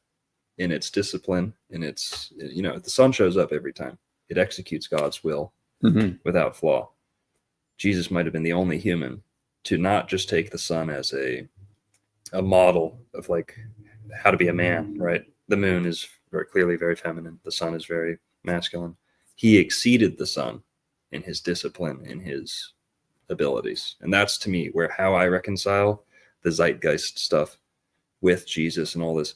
in its discipline, in its, the sun shows up every time. It executes God's will without flaw. Jesus might have been the only human to not just take the sun as a model of like how to be a man, right? The moon is very clearly very feminine. The sun is very masculine. He exceeded the sun in his discipline, in his abilities. And that's, to me, where how I reconcile the zeitgeist stuff with Jesus and all this.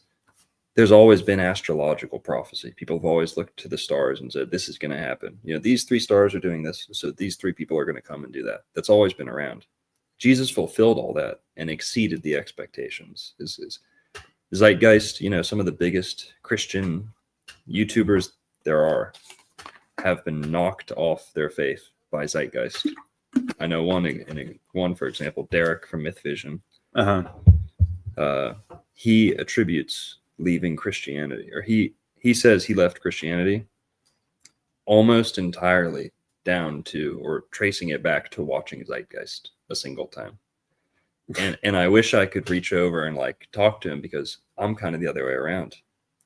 There's always been astrological prophecy. People have always looked to the stars and said, this is going to happen. These 3 stars are doing this, so these 3 people are going to come and do that. That's always been around. Jesus fulfilled all that and exceeded the expectations. Is zeitgeist, some of the biggest Christian YouTubers there are have been knocked off their faith by zeitgeist. I know one, for example, Derek from Myth Vision. He attributes leaving Christianity, or he says he left Christianity almost entirely down to, or tracing it back to, watching zeitgeist a single time. And I wish I could reach over and like talk to him, because I'm kind of the other way around.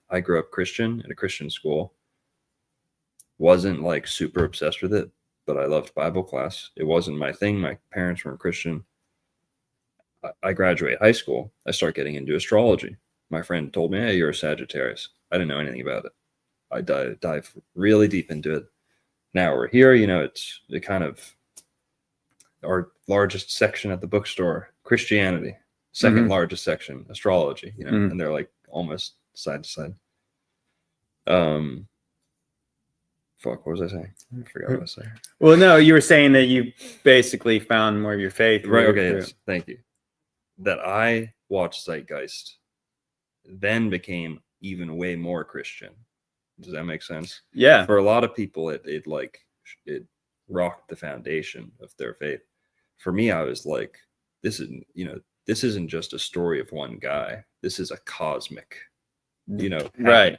I grew up Christian at a Christian school. Wasn't like super obsessed with it, but I loved Bible class. It wasn't my thing. My parents weren't Christian. I graduate high school. I start getting into astrology. My friend told me, hey, you're a Sagittarius. I didn't know anything about it. I dive really deep into it. Now we're here, it's the kind of our largest section at the bookstore, Christianity. Second largest section, astrology, and they're like almost side to side. Fuck, what was I saying? I forgot what I was saying. Well, no, you were saying that you basically found more of your faith. Right, okay, yes, thank you. That I watched Zeitgeist, then became even way more Christian. Does that make sense? Yeah. For a lot of people, it rocked the foundation of their faith. For me, I was like, this isn't just a story of one guy. This is a cosmic,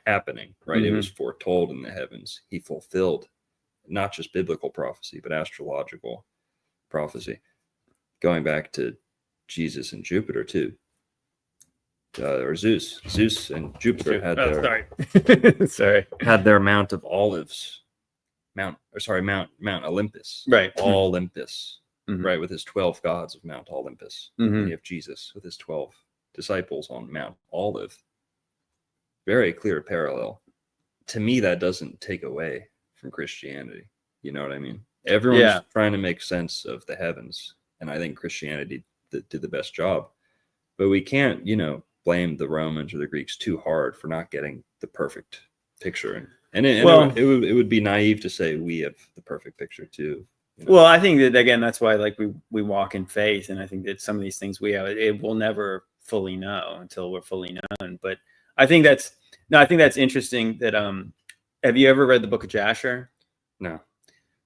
happening, right? It was foretold in the heavens. He fulfilled not just biblical prophecy, but astrological prophecy. Going back to Jesus and Jupiter too. Or Zeus and Jupiter had had their Mount of Olives, Mount Olympus, right? Olympus, right, with his 12 gods of Mount Olympus. And you have Jesus with his 12 disciples on Mount Olive. Very clear parallel. To me, that doesn't take away from Christianity. You know what I mean? Everyone's trying to make sense of the heavens, and I think Christianity did the best job. But we can't, blame the Romans or the Greeks too hard for not getting the perfect picture. And it would be naive to say we have the perfect picture too. Well, I think that, again, that's why we walk in faith, and I think that some of these things we have, it will never fully know until we're fully known. But I think that's interesting. That have you ever read the Book of Jasher? No.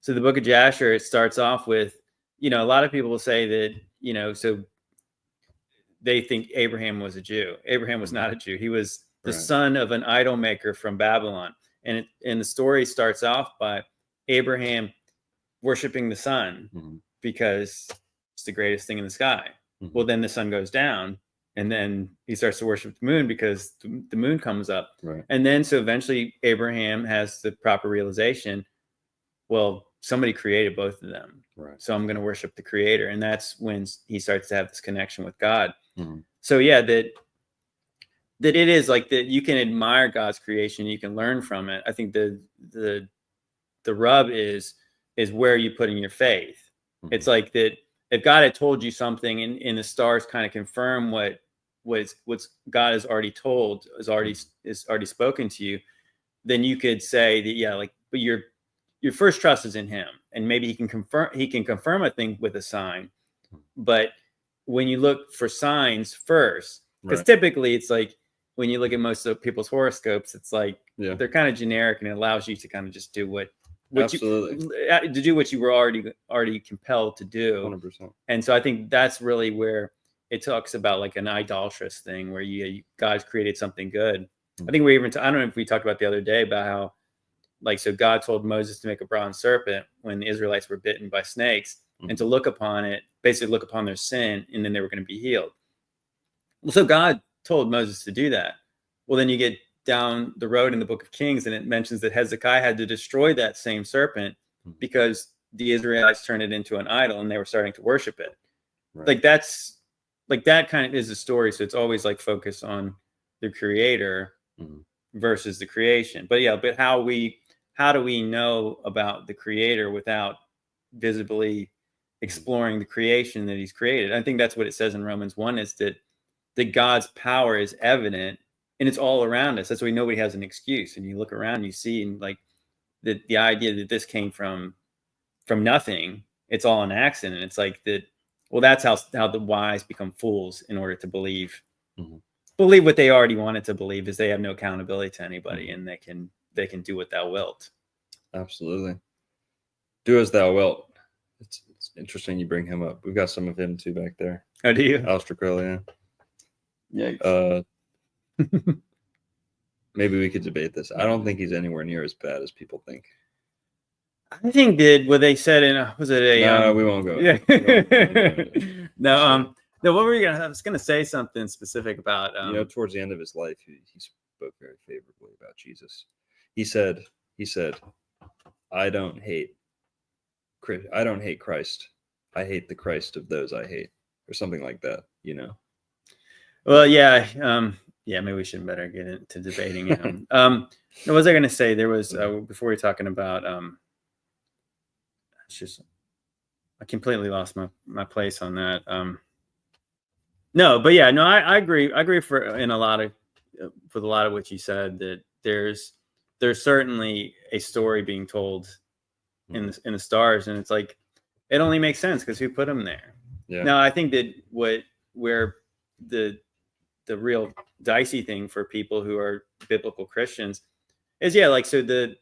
So the Book of Jasher, it starts off with, a lot of people will say that, so they think Abraham was a Jew. Abraham was not a Jew. He was the son of an idol maker from Babylon. And the story starts off by Abraham worshiping the sun because it's the greatest thing in the sky. Well, then the sun goes down, and then he starts to worship the moon because the moon comes up. Right. And then so eventually Abraham has the proper realization, well, somebody created both of them. Right. So I'm going to worship the creator. And that's when he starts to have this connection with God. So yeah, that it is like that you can admire God's creation, you can learn from it. I think the rub is where you put in your faith. It's like that if God had told you something and the stars kind of confirm what God has already told, is already spoken to you, then you could say that, but your first trust is in him, and maybe he can confirm a thing with a sign. But when you look for signs first, because typically it's like when you look at most of people's horoscopes, it's like they're kind of generic, and it allows you to kind of just do what you were already compelled to do. 100%. And so I think that's really where it talks about like an idolatrous thing where God's created something good. I think I don't know if we talked about the other day about how, like, so God told Moses to make a bronze serpent when the Israelites were bitten by snakes, and to look upon their sin, and then they were going to be healed. Well, so God told Moses to do that. Well, then you get down the road in the book of Kings, and it mentions that Hezekiah had to destroy that same serpent because the Israelites turned it into an idol and they were starting to worship it. Right. Like that kind of is a story. So it's always like focus on the creator versus the creation. But yeah, but how do we know about the creator without visibly exploring the creation that he's created? I think that's what it says in Romans 1, is that God's power is evident and it's all around us. That's why nobody has an excuse. And you look around and you see, and like the idea that this came from nothing, it's all an accident. It's like that. Well, that's how the wise become fools in order to believe what they already wanted to believe, is they have no accountability to anybody and they can do what thou wilt. Absolutely. Do as thou wilt. It's interesting you bring him up. We've got some of him too back there. Oh, do you? Astrological, Yeah. Maybe we could debate this. I don't think he's anywhere near as bad as people think. I think that what they said in was it a no, we won't go. Yeah. No, no, what were we gonna? I was gonna say something specific about towards the end of his life, he spoke very favorably about Jesus. He said, I don't hate Christ. I hate the Christ of those I hate, or something like that. Well, yeah, maybe we should better get into debating him. What was I gonna say? There was before we were talking about I completely lost my place on that. No, but yeah, no, I agree. I agree with a lot of what you said, that there's certainly a story being told in the stars, and it's like it only makes sense because who put them there? Yeah. Now, I think that where the real dicey thing for people who are biblical Christians is, so the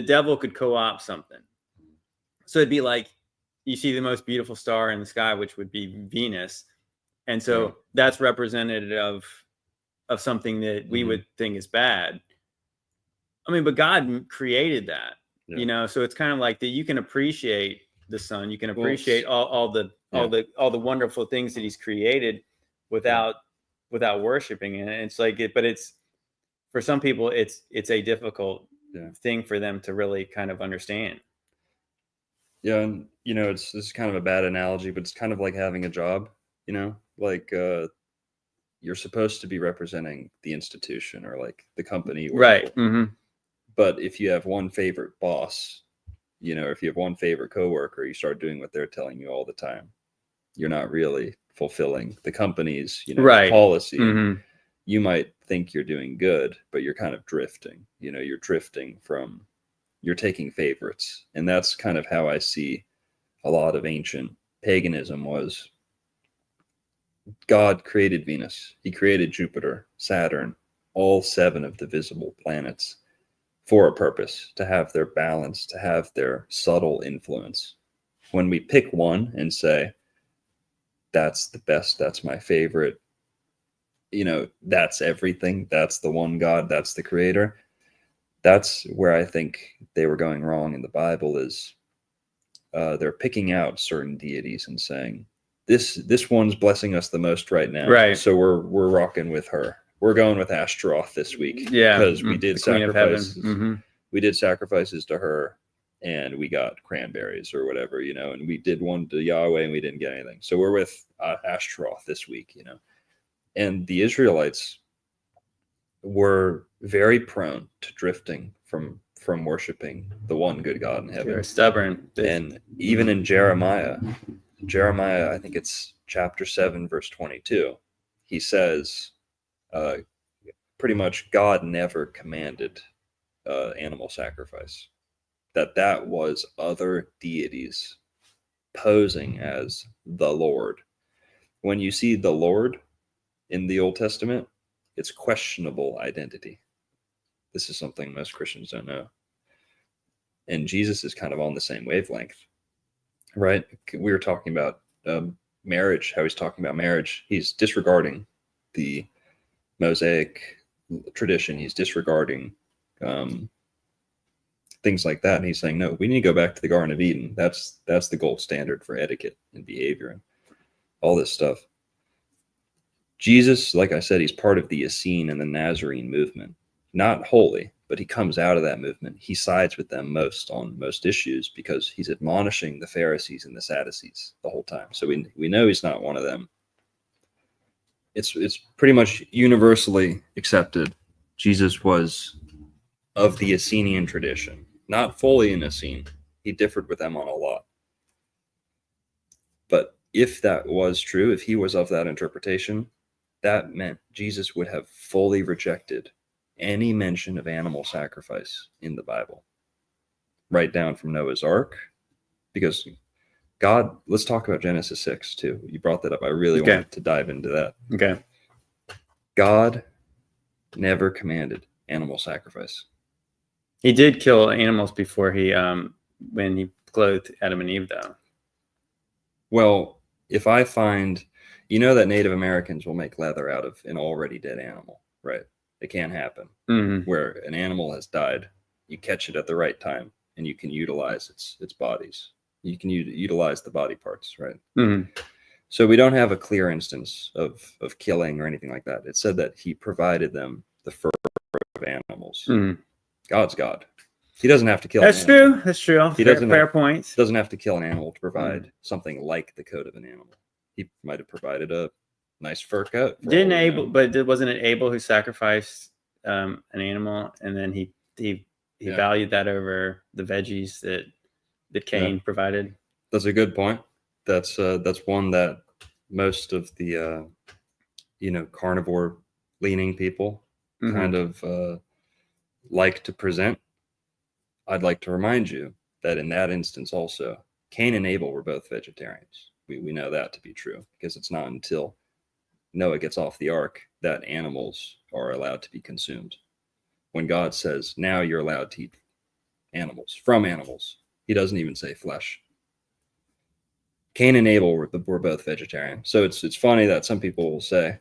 devil could co-opt something. So it'd be like you see the most beautiful star in the sky, which would be Venus. And so that's representative of something that we would think is bad. I mean, but God created that, so it's kind of like that. You can appreciate the sun. You can appreciate all the wonderful things that he's created without worshiping it. And it's like but it's, for some people, it's a difficult thing for them to really kind of understand. Yeah, and this is kind of a bad analogy, but it's kind of like having a job. Like you're supposed to be representing the institution or like the company, right? But if you have one favorite boss, if you have one favorite coworker, you start doing what they're telling you all the time. You're not really fulfilling the company's policy. You might think you're doing good, but you're kind of drifting. You're drifting from. You're taking favorites. And that's kind of how I see a lot of ancient paganism was. God created Venus. He created Jupiter, Saturn, all 7 of the visible planets for a purpose, to have their balance, to have their subtle influence. When we pick one and say, that's the best, that's my favorite, that's everything, that's the one God, that's the creator. That's where I think they were going wrong in the Bible, is they're picking out certain deities and saying, this one's blessing us the most right now. Right. So we're rocking with her. We're going with Astaroth this week. Yeah. Because we did sacrifices. We did sacrifices to her and we got cranberries or whatever, and we did one to Yahweh and we didn't get anything. So we're with Astaroth this week, And the Israelites were very prone to drifting from worshiping the one good God in heaven. They're stubborn. And even in Jeremiah, I think it's chapter 7, verse 22, he says, pretty much God never commanded animal sacrifice. That was other deities posing as the Lord. When you see the Lord in the Old Testament, it's questionable identity. This is something most Christians don't know. And Jesus is kind of on the same wavelength, right? We were talking about marriage, how he's talking about marriage. He's disregarding the Mosaic tradition. He's disregarding things like that. And he's saying, no, we need to go back to the Garden of Eden. That's the gold standard for etiquette and behavior and all this stuff. Jesus, like I said, he's part of the Essene and the Nazarene movement. not wholly, but he comes out of that movement. He sides with them most on most issues because he's admonishing the Pharisees and the Sadducees the whole time. So we know he's not one of them. It's pretty much universally accepted. Jesus was of the Essenian tradition, not fully an Essene. He differed with them on a lot. But if that was true, if he was of that interpretation, that meant Jesus would have fully rejected any mention of animal sacrifice in the Bible, right down from Noah's Ark, because God, let's talk about Genesis 6 too. You brought that up. I really wanted to dive into that. Okay. God never commanded animal sacrifice. He did kill animals before he, when he clothed Adam and Eve, though. Well, if I find, you know that Native Americans will make leather out of an already dead animal, right? It can't happen. Mm-hmm. Where an animal has died, you catch it at the right time and you can utilize its bodies. You can utilize the body parts, right? Mm-hmm. So we don't have a clear instance of killing or anything like that. It said that he provided them the fur of animals. Mm-hmm. God's God. He doesn't have to kill That's an animal. true. That's true. He fair point. Doesn't have to kill an animal to provide something like the coat of an animal. He might have provided a nice fur coat. Didn't Abel, but wasn't it Abel who sacrificed an animal, and then he valued that over the veggies that Cain provided? That's a good point. That's one that most of the carnivore leaning people kind of like to present. I'd like to remind you that in that instance also, Cain and Abel were both vegetarians. We know that to be true because it's not until Noah gets off the ark that animals are allowed to be consumed. When God says, now you're allowed to eat animals, from animals, he doesn't even say flesh. Cain and Abel were both vegetarian. So it's funny that some people will say,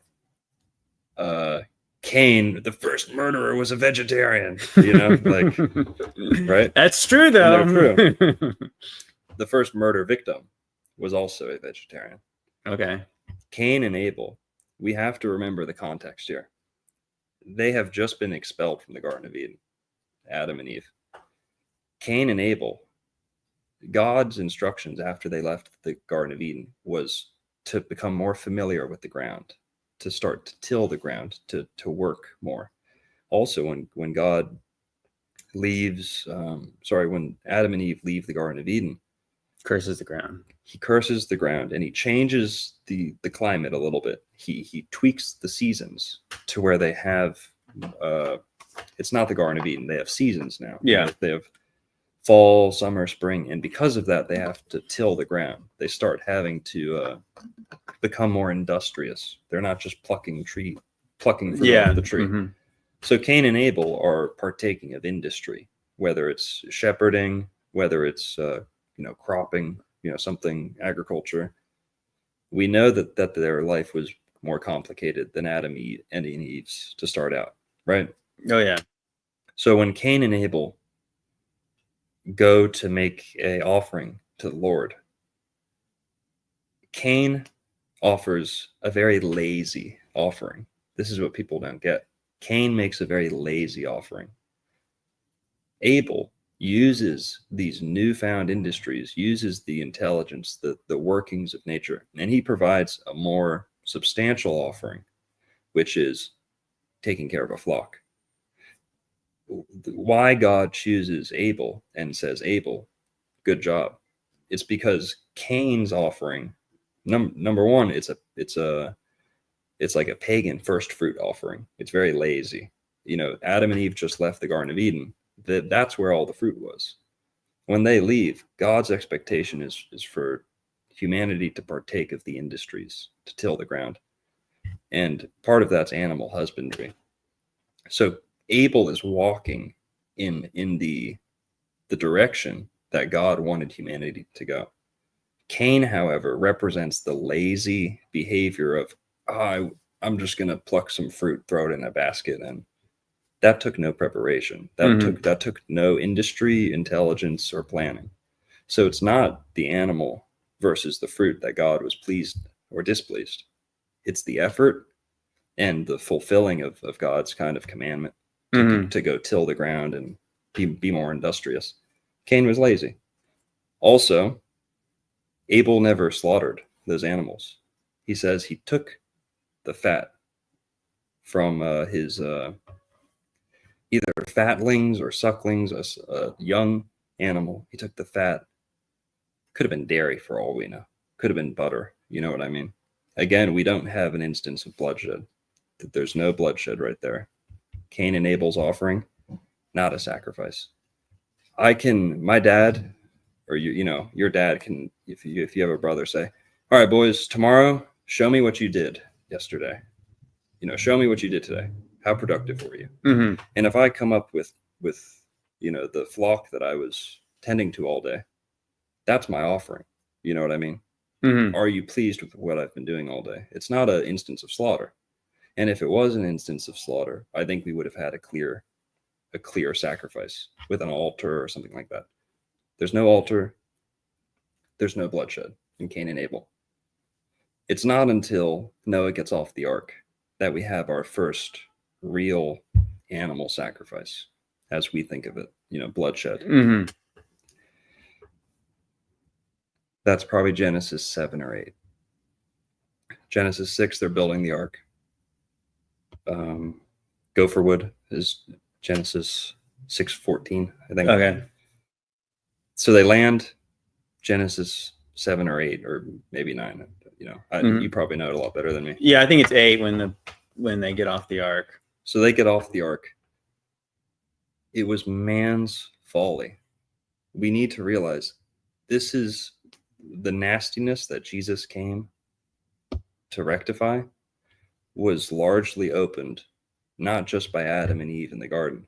Cain, the first murderer, was a vegetarian, like, right? That's true, though. True. The first murder victim was also a vegetarian. Okay. Cain and Abel, we have to remember the context here. They have just been expelled from the Garden of Eden, Adam and Eve. Cain and Abel, God's instructions after they left the Garden of Eden was to become more familiar with the ground, to start to till the ground, to work more. Also, when God leaves, when Adam and Eve leave the Garden of Eden, curses the ground. He curses the ground and he changes the climate a little bit. He tweaks the seasons to where they have, it's not the Garden of Eden. They have seasons now. Yeah. They have fall, summer, spring. And because of that, they have to till the ground. They start having to become more industrious. They're not just plucking from the tree. Mm-hmm. So Cain and Abel are partaking of industry, whether it's shepherding, whether it's cropping, something agriculture. We know that their life was more complicated than Adam and Eve's to start out, right? Oh yeah. So when Cain and Abel go to make a offering to the Lord, Cain offers a very lazy offering. This is what people don't get. Cain makes a very lazy offering. Abel uses these newfound industries, uses the intelligence, the workings of nature, and he provides a more substantial offering, which is taking care of a flock. Why God chooses Abel and says, Abel, good job. It's because Cain's offering, number one, it's like a pagan first fruit offering. It's very lazy. Adam and Eve just left the Garden of Eden. That's where all the fruit was. When they leave, God's expectation is for humanity to partake of the industries, to till the ground. And part of that's animal husbandry. So Abel is walking in the direction that God wanted humanity to go. Cain, however, represents the lazy behavior of, I'm just going to pluck some fruit, throw it in a basket, and that took no preparation. That took no industry, intelligence, or planning. So it's not the animal versus the fruit that God was pleased or displeased. It's the effort and the fulfilling of God's kind of commandment. to go till the ground and be more industrious. Cain was lazy. Also, Abel never slaughtered those animals. He says he took the fat from his either fatlings or sucklings, a young animal. He took the fat. Could have been dairy for all we know. Could have been butter. You know what I mean? Again, we don't have an instance of bloodshed. There's no bloodshed right there. Cain and Abel's offering, not a sacrifice. My dad, or your dad can, if you have a brother, say, all right, boys, tomorrow, show me what you did yesterday. Show me what you did today. How productive were you? Mm-hmm. And if I come up with the flock that I was tending to all day, that's my offering. You know what I mean? Mm-hmm. Are you pleased with what I've been doing all day? It's not an instance of slaughter. And if it was an instance of slaughter, I think we would have had a clear sacrifice with an altar or something like that. There's no altar. There's no bloodshed in Cain and Abel. It's not until Noah gets off the ark that we have our first real animal sacrifice, as we think of it, bloodshed. Mm-hmm. That's probably Genesis 7 or 8. Genesis 6, they're building the ark. Gopher wood is Genesis 6:14, I think. Okay. So they land Genesis 7 or 8, or maybe 9. You probably know it a lot better than me. Yeah, I think it's 8 when they get off the ark. So they get off the ark. It was man's folly. We need to realize this is the nastiness that Jesus came to rectify was largely opened, not just by Adam and Eve in the garden,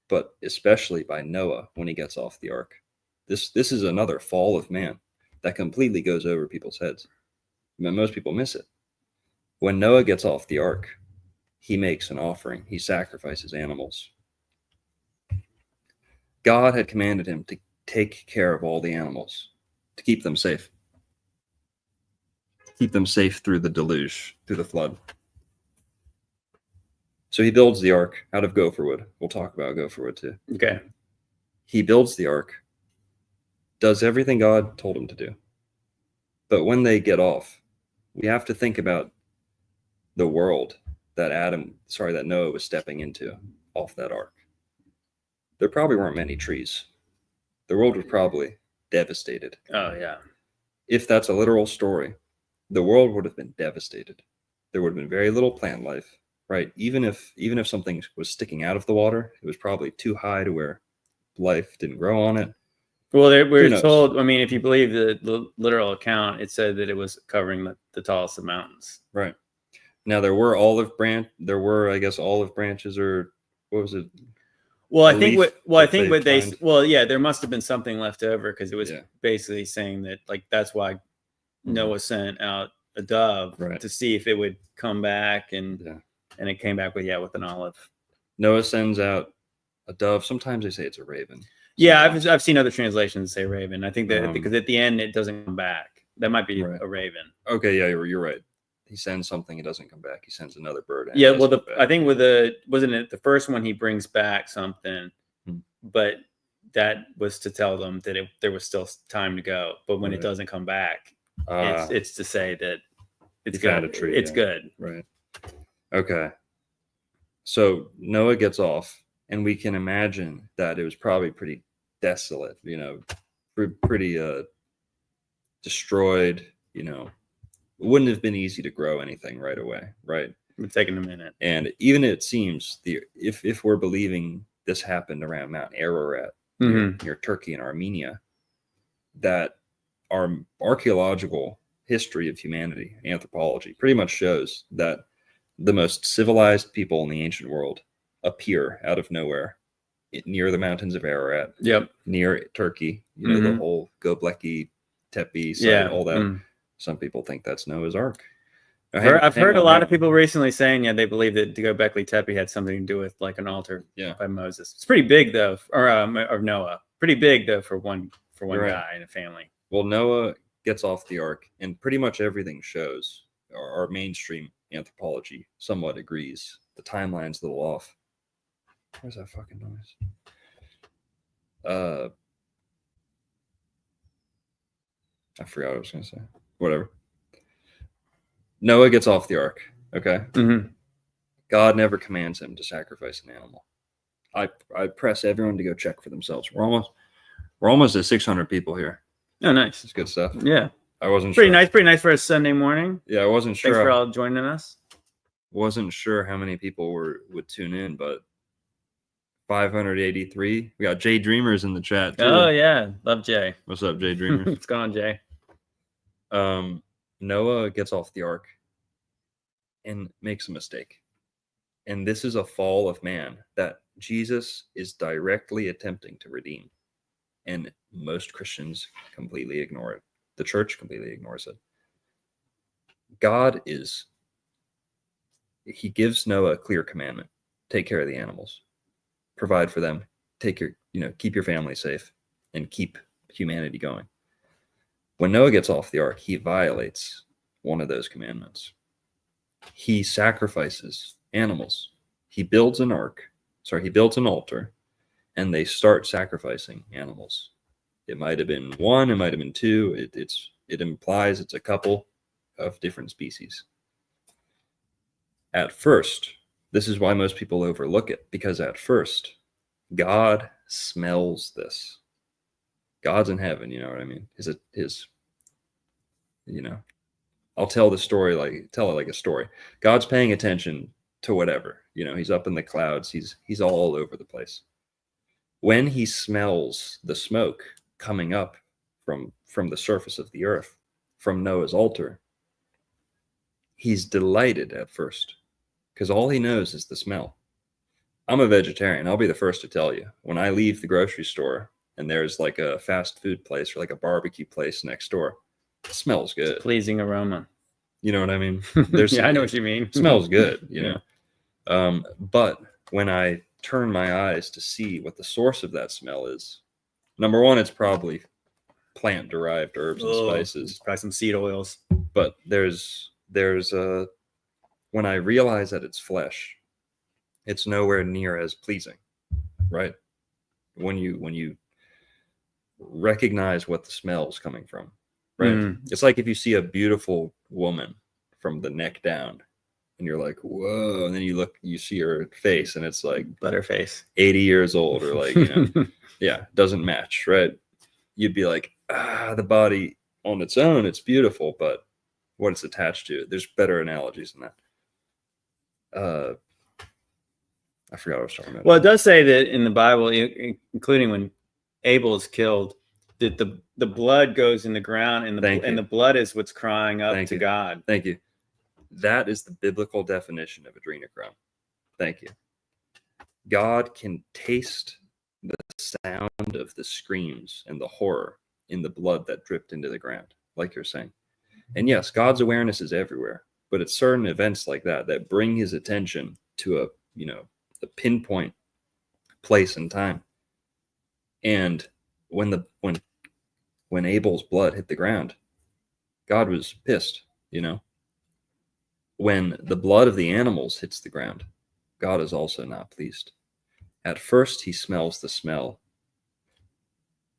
but especially by Noah when he gets off the ark. This is another fall of man that completely goes over people's heads. Most people miss it. When Noah gets off the ark, he makes an offering. He sacrifices animals. God had commanded him to take care of all the animals, to keep them safe. Keep them safe through the deluge, through the flood. So he builds the ark out of gopher wood. We'll talk about gopher wood too. Okay. He builds the ark, does everything God told him to do. But when they get off, we have to think about the world that Noah was stepping into off that ark. There probably weren't many trees. The world was probably devastated. Oh, yeah. If that's a literal story, the world would have been devastated. There would have been very little plant life, right? Even if something was sticking out of the water, it was probably too high to where life didn't grow on it. Well, we're told, if you believe the literal account, it said that it was covering the tallest of mountains. Right. Now, there were olive branches, or what was it? Well, there must have been something left over, because it was basically saying that, that's why Noah sent out a dove to see if it would come back, and it came back with an olive. Noah sends out a dove. Sometimes they say it's a raven. Yeah, I've seen other translations say raven. I think that because at the end it doesn't come back. That might be a raven. Okay, yeah, you're right. He sends something, it doesn't come back. He sends another bird. Yeah, well, I think wasn't it the first one he brings back something, but that was to tell them that there was still time to go. But when it doesn't come back, it's to say that it's good. Found a tree, it's good. Right. Okay. So Noah gets off, and we can imagine that it was probably pretty desolate, pretty destroyed, It wouldn't have been easy to grow anything right away, right? It's taking a minute. And even it seems if we're believing this happened around Mount Ararat near Turkey and Armenia, that our archaeological history of humanity, anthropology, pretty much shows that the most civilized people in the ancient world appear out of nowhere near the mountains of Ararat, near Turkey, the whole Göbekli Tepe site, all that. Some people think that's Noah's Ark. I've heard a lot of people recently saying, they believe that Göbekli Tepe had something to do with an altar by Moses. It's pretty big though, or Noah. Pretty big though for one guy in a family. Well, Noah gets off the ark, and pretty much everything shows. Our mainstream anthropology somewhat agrees. The timeline's a little off. Where's that fucking noise? I forgot what I was gonna say. Whatever. Noah gets off the ark. Okay. Mm-hmm. God never commands him to sacrifice an animal. I press everyone to go check for themselves. We're almost at 600 people here. Oh, nice. It's good stuff. Yeah. I wasn't Pretty sure. nice. Pretty nice for a Sunday morning. Yeah, I wasn't Thanks sure. for all joining us. Wasn't sure how many people would tune in, but 583. We got Jay Dreamers in the chat too. Oh yeah, love Jay. What's up, Jay Dreamers? What's going on, Jay? Noah gets off the ark and makes a mistake. And this is a fall of man that Jesus is directly attempting to redeem. And most Christians completely ignore it. The church completely ignores it. God he gives Noah a clear commandment. Take care of the animals. Provide for them. Keep your family safe and keep humanity going. When Noah gets off the ark, he violates one of those commandments. He sacrifices animals. He builds an altar, and they start sacrificing animals. It might have been one, it might have been two. It implies it's a couple of different species. At first, this is why most people overlook it, because at first, God smells this. God's in heaven, you know what I mean? I'll tell the story tell it like a story. God's paying attention to whatever, he's up in the clouds. He's all over the place. When he smells the smoke coming up from the surface of the earth, from Noah's altar, he's delighted at first because all he knows is the smell. I'm a vegetarian. I'll be the first to tell you. When I leave the grocery store and there's like a fast food place or like a barbecue place next door, it smells good. Pleasing aroma. You know what I mean? Yeah, I know what you mean. Smells good, know. But when I turn my eyes to see what the source of that smell is, number one, it's probably plant-derived herbs and spices. Probably some seed oils. But there's when I realize that it's flesh, it's nowhere near as pleasing, right? When you recognize what the smell is coming from, right? It's like if you see a beautiful woman from the neck down and you're like, whoa, and then you see her face and it's like butterface, 80 years old, or like, yeah, doesn't match, right? You'd be like, the body on its own, it's beautiful, but what it's attached to, there's better analogies than that. I forgot what I was talking about. Well, it does say that in the Bible, including when Abel is killed, that the blood goes in the ground, and the blood is what's crying up to God. Thank you. That is the biblical definition of adrenochrome. Thank you. God can taste the sound of the screams and the horror in the blood that dripped into the ground, like you're saying. And yes, God's awareness is everywhere, but it's certain events like that bring his attention to a pinpoint place and time. And when Abel's blood hit the ground, God was pissed, When the blood of the animals hits the ground, God is also not pleased. At first, he smells the smell.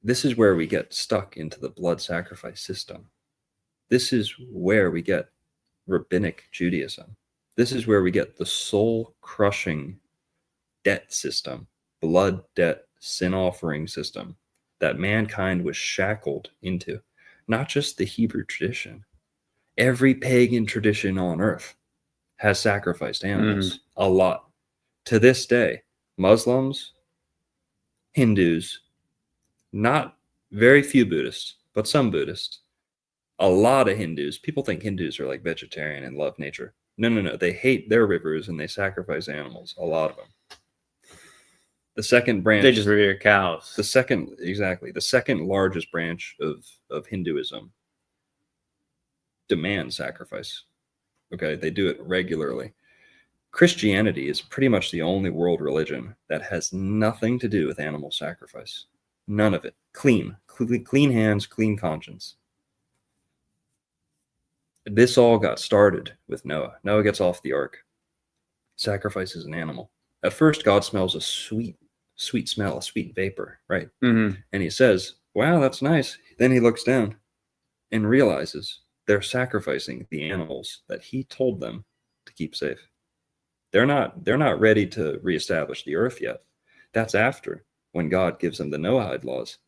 This is where we get stuck into the blood sacrifice system. This is where we get rabbinic Judaism. This is where we get the soul-crushing debt system, blood debt, sin offering system that mankind was shackled into. Not just the Hebrew tradition. Every pagan tradition on earth has sacrificed animals, a lot. To this day, Muslims, Hindus, not very few Buddhists, but some Buddhists, a lot of Hindus. People think Hindus are like vegetarian and love nature. No. They hate their rivers and they sacrifice animals, a lot of them. The second branch, they just revere cows. The second largest branch of Hinduism demands sacrifice. Okay, they do it regularly. Christianity is pretty much the only world religion that has nothing to do with animal sacrifice. None of it. Clean hands, clean conscience. This all got started with Noah. Noah gets off the ark, sacrifices an animal. At first, God smells a sweet smell, a sweet vapor, right? Mm-hmm. And he says, wow, that's nice. Then he looks down and realizes they're sacrificing the animals that he told them to keep safe. They're not ready to reestablish the earth yet. That's after, when God gives them the Noahide laws.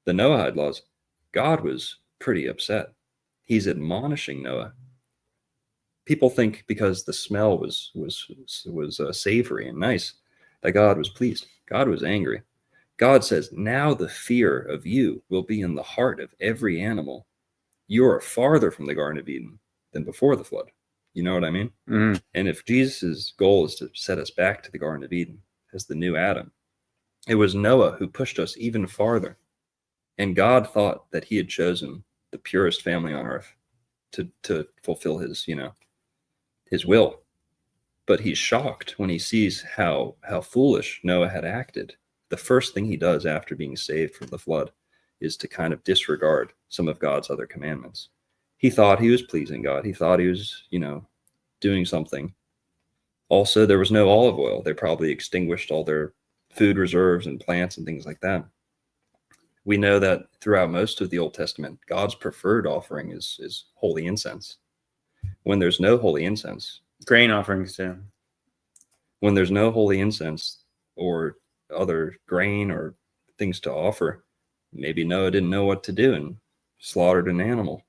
The Noahide laws, God was pretty upset. He's admonishing Noah. People think because the smell was savory and nice that God was pleased. God was angry. God says, now the fear of you will be in the heart of every animal. You are farther from the Garden of Eden than before the flood. You know what I mean? Mm-hmm. And if Jesus' goal is to set us back to the Garden of Eden as the new Adam, it was Noah who pushed us even farther. And God thought that he had chosen the purest family on earth to fulfill his, his will. But he's shocked when he sees how foolish Noah had acted. The first thing he does after being saved from the flood is to kind of disregard some of God's other commandments. He thought he was pleasing God. He thought he was, doing something. Also, there was no olive oil. They probably extinguished all their food reserves and plants and things like that. We know that throughout most of the Old Testament, God's preferred offering is holy incense. When there's no holy incense, Grain offerings too. when there's no holy incense or other grain or things to offer, maybe Noah didn't know what to do and slaughtered an animal,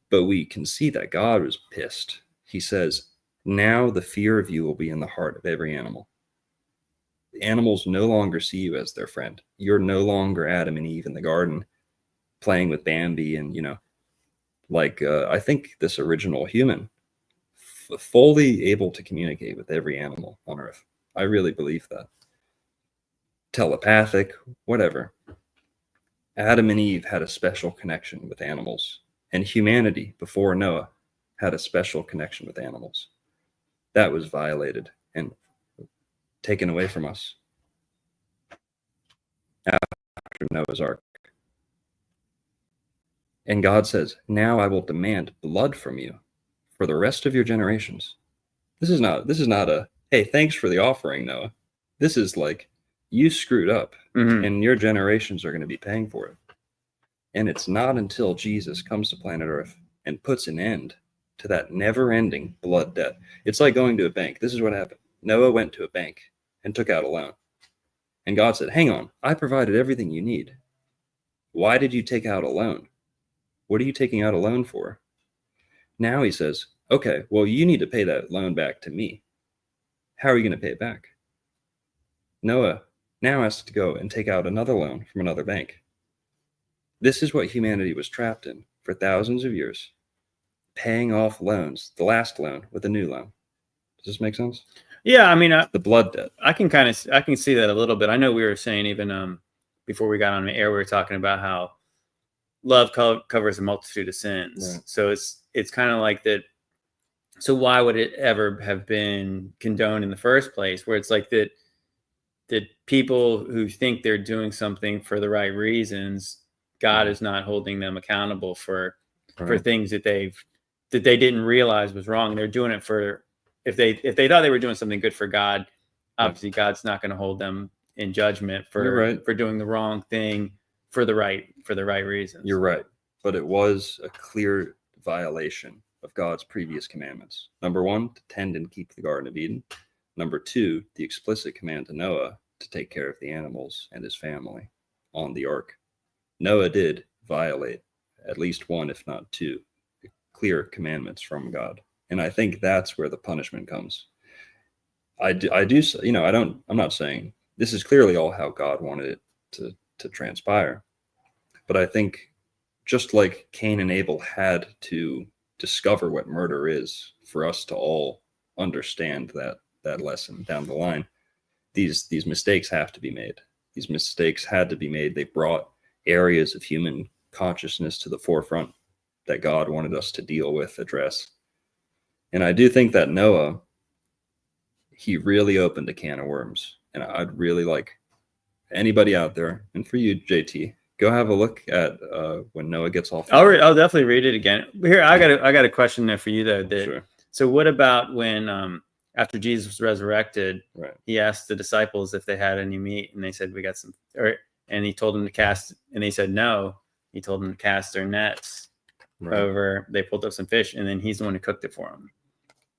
But we can see that God was pissed. He says, now the fear of you will be in the heart of every animal. The animals no longer see you as their friend. You're no longer Adam and Eve in the garden playing with Bambi and, I think this original human fully able to communicate with every animal on earth. I really believe that. Telepathic, whatever. Adam and Eve had a special connection with animals, and humanity before Noah had a special connection with animals. That was violated and taken away from us after Noah's Ark. And God says, now I will demand blood from you for the rest of your generations. This is not a, hey, thanks for the offering, Noah. This is like, you screwed up, and your generations are going to be paying for it. And it's not until Jesus comes to planet Earth and puts an end to that never-ending blood debt. It's like going to a bank. This is what happened. Noah went to a bank and took out a loan. And God said, hang on, I provided everything you need. Why did you take out a loan? What are you taking out a loan for? Now he says, okay, well, you need to pay that loan back to me. How are you going to pay it back? Noah now has to go and take out another loan from another bank. This is what humanity was trapped in for thousands of years, paying off loans, the last loan with a new loan. Does this make sense? Yeah, I mean, the blood debt. I can see that a little bit. I know we were saying even before we got on the air, we were talking about how love covers a multitude of sins. Right. So it's kind of like that. So why would it ever have been condoned in the first place? Where it's like that people who think they're doing something for the right reasons, God is not holding them accountable for things that they didn't realize was wrong. They're doing it for if they thought they were doing something good for God, obviously God's not going to hold them in judgment for doing the wrong thing for the right reasons. You're right, but it was a clear violation of God's previous commandments. Number 1, to tend and keep the Garden of Eden. Number 2, the explicit command to Noah to take care of the animals and his family on the ark. Noah did violate at least 1, if not 2, clear commandments from God. And I think that's where the punishment comes. I'm not saying this is clearly all how God wanted it to transpire. But I think just like Cain and Abel had to discover what murder is for us to all understand that lesson down the line, these mistakes have to be made. These mistakes had to be made. They brought areas of human consciousness to the forefront that God wanted us to deal with, address. And I do think that Noah, he really opened a can of worms. And I'd really like anybody out there, and for you, JT, go have a look at when Noah gets off. I'll definitely read it again. Here, I got a question there for you though. Sure. So what about when after Jesus was resurrected, Right. he asked the disciples if they had any meat, and they said, we got some, and he told them to cast, and they said no. He told them to cast their nets over, they pulled up some fish, and then he's the one who cooked it for them.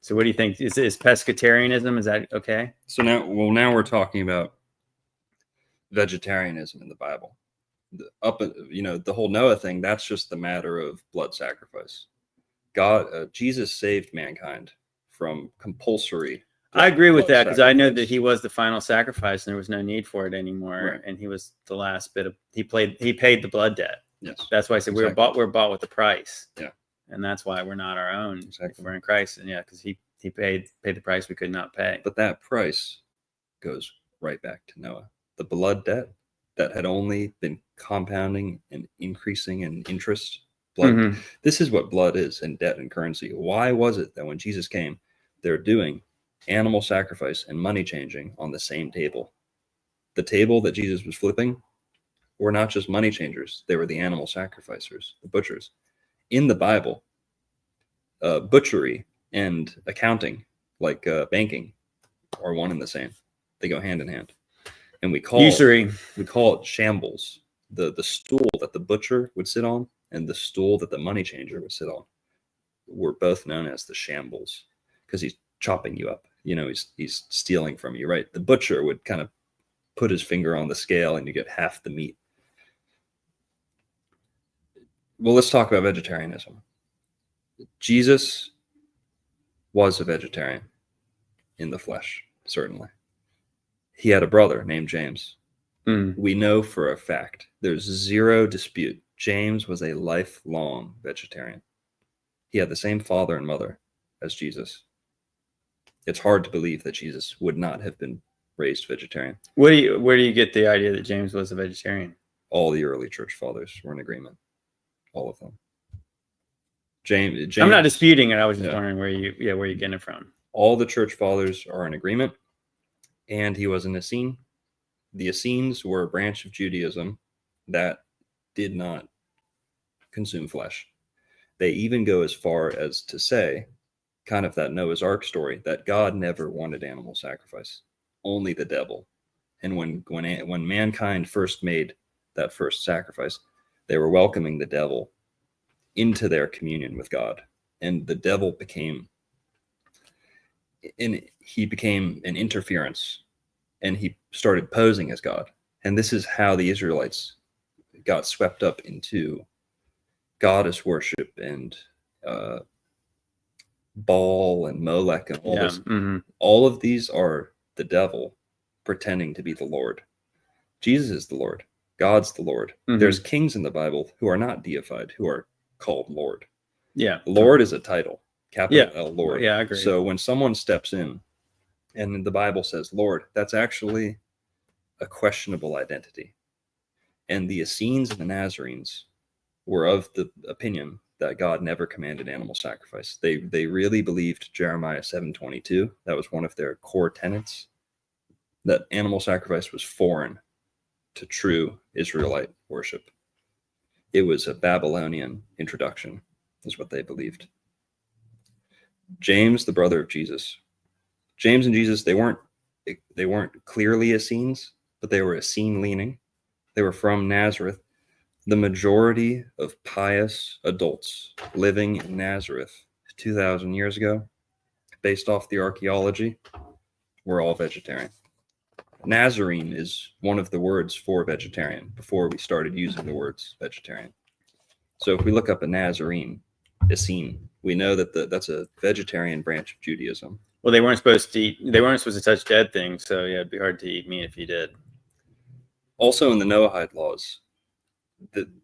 So what do you think? Is pescatarianism, is that okay? So now we're talking about vegetarianism in the Bible. The whole Noah thing, that's just the matter of blood sacrifice. Jesus saved mankind from compulsory. I agree with that, because I know that sacrifice. he was the final sacrifice and there was no need for it anymore. Right. And he was the last bit of, he paid the blood debt. Yes. That's why I said Exactly. we're bought with the price. Yeah. And that's why we're not our own. Exactly. If we're in Christ. And yeah, because he paid the price we could not pay. But that price goes right back to Noah. The blood debt that had only been compounding and increasing in interest. Blood. Mm-hmm. This is what blood is, and debt and currency. Why was it that when Jesus came, they're doing animal sacrifice and money changing on the same table? The table that Jesus was flipping were not just money changers. They were the animal sacrificers, the butchers. In the Bible, butchery and accounting, like banking, are one and the same. They go hand in hand. And we call usury. We call it shambles. The stool that the butcher would sit on and the stool that the money changer would sit on were both known as the shambles, because he's chopping you up. He's stealing from you, right? The butcher would kind of put his finger on the scale and you get half the meat. Well, let's talk about vegetarianism. Jesus was a vegetarian in the flesh, certainly. He had a brother named James. We know for a fact, there's zero dispute, James was a lifelong vegetarian. He had the same father and mother as Jesus. It's hard to believe that Jesus would not have been raised vegetarian. Where do you get the idea that James was a vegetarian? All the early church fathers were in agreement. All of them. James, I'm not disputing it. I was just wondering where you getting it from. All the church fathers are in agreement. And he was an Essene. The Essenes were a branch of Judaism that did not consume flesh. They even go as far as to say, kind of that Noah's Ark story, that God never wanted animal sacrifice, only the devil. And when mankind first made that first sacrifice, they were welcoming the devil into their communion with God. And the devil became an interference, and he started posing as God. And this is how the Israelites got swept up into goddess worship and Baal and Molech and all this. Mm-hmm. All of these are the devil pretending to be the Lord. Jesus is the Lord. God's the Lord. Mm-hmm. There's kings in the Bible who are not deified, who are called Lord. Yeah. Lord is a title. Capital L, Lord. Yeah, I agree. So when someone steps in and the Bible says Lord, that's actually a questionable identity. And the Essenes and the Nazarenes were of the opinion that God never commanded animal sacrifice. They really believed Jeremiah 7:22. That was one of their core tenets, that animal sacrifice was foreign to true Israelite worship. It was a Babylonian introduction, is what they believed. James, the brother of Jesus. James and Jesus, they weren't clearly Essenes, but they were Essene leaning. They were from Nazareth. The majority of pious adults living in Nazareth 2,000 years ago, based off the archaeology, were all vegetarian. Nazarene is one of the words for vegetarian before we started using the words vegetarian. So if we look up a Nazarene, Essene, we know that that's a vegetarian branch of Judaism. Well, they weren't supposed to touch dead things, so yeah, it'd be hard to eat meat if you did. Also in the Noahide laws,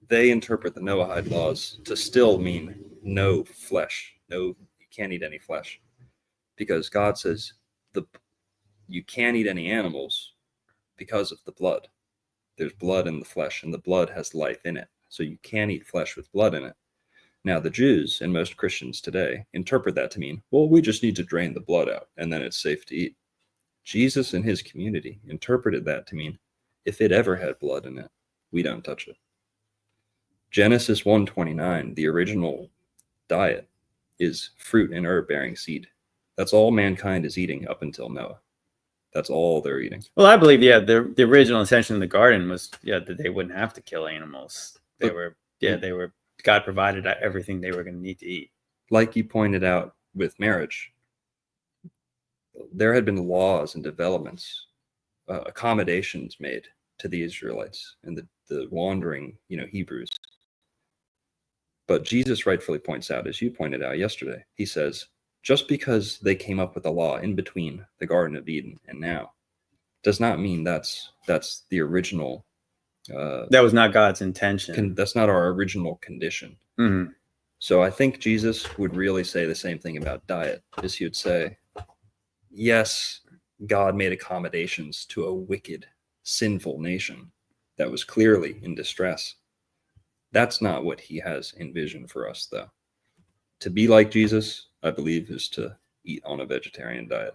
they interpret the Noahide laws to still mean no flesh. No, you can't eat any flesh. Because God says you can't eat any animals because of the blood. There's blood in the flesh, and the blood has life in it. So you can't eat flesh with blood in it. Now, the Jews and most Christians today interpret that to mean, well, we just need to drain the blood out, and then it's safe to eat. Jesus and his community interpreted that to mean, if it ever had blood in it, we don't touch it. Genesis 1:29, the original diet, is fruit and herb bearing seed. That's all mankind is eating up until Noah. That's all they're eating. Well, I believe, the original intention of the garden was, that they wouldn't have to kill animals. They were God provided everything they were going to need to eat. Like you pointed out with marriage, there had been laws and developments, accommodations made to the Israelites and the wandering, Hebrews. But Jesus rightfully points out, as you pointed out yesterday, he says, just because they came up with a law in between the Garden of Eden and now does not mean that's the original. That was not God's intention. That's not our original condition. Mm-hmm. So I think Jesus would really say the same thing about diet, as he would say, yes, God made accommodations to a wicked, sinful nation that was clearly in distress. That's not what he has envisioned for us, though. To be like Jesus, I believe, is to eat on a vegetarian diet.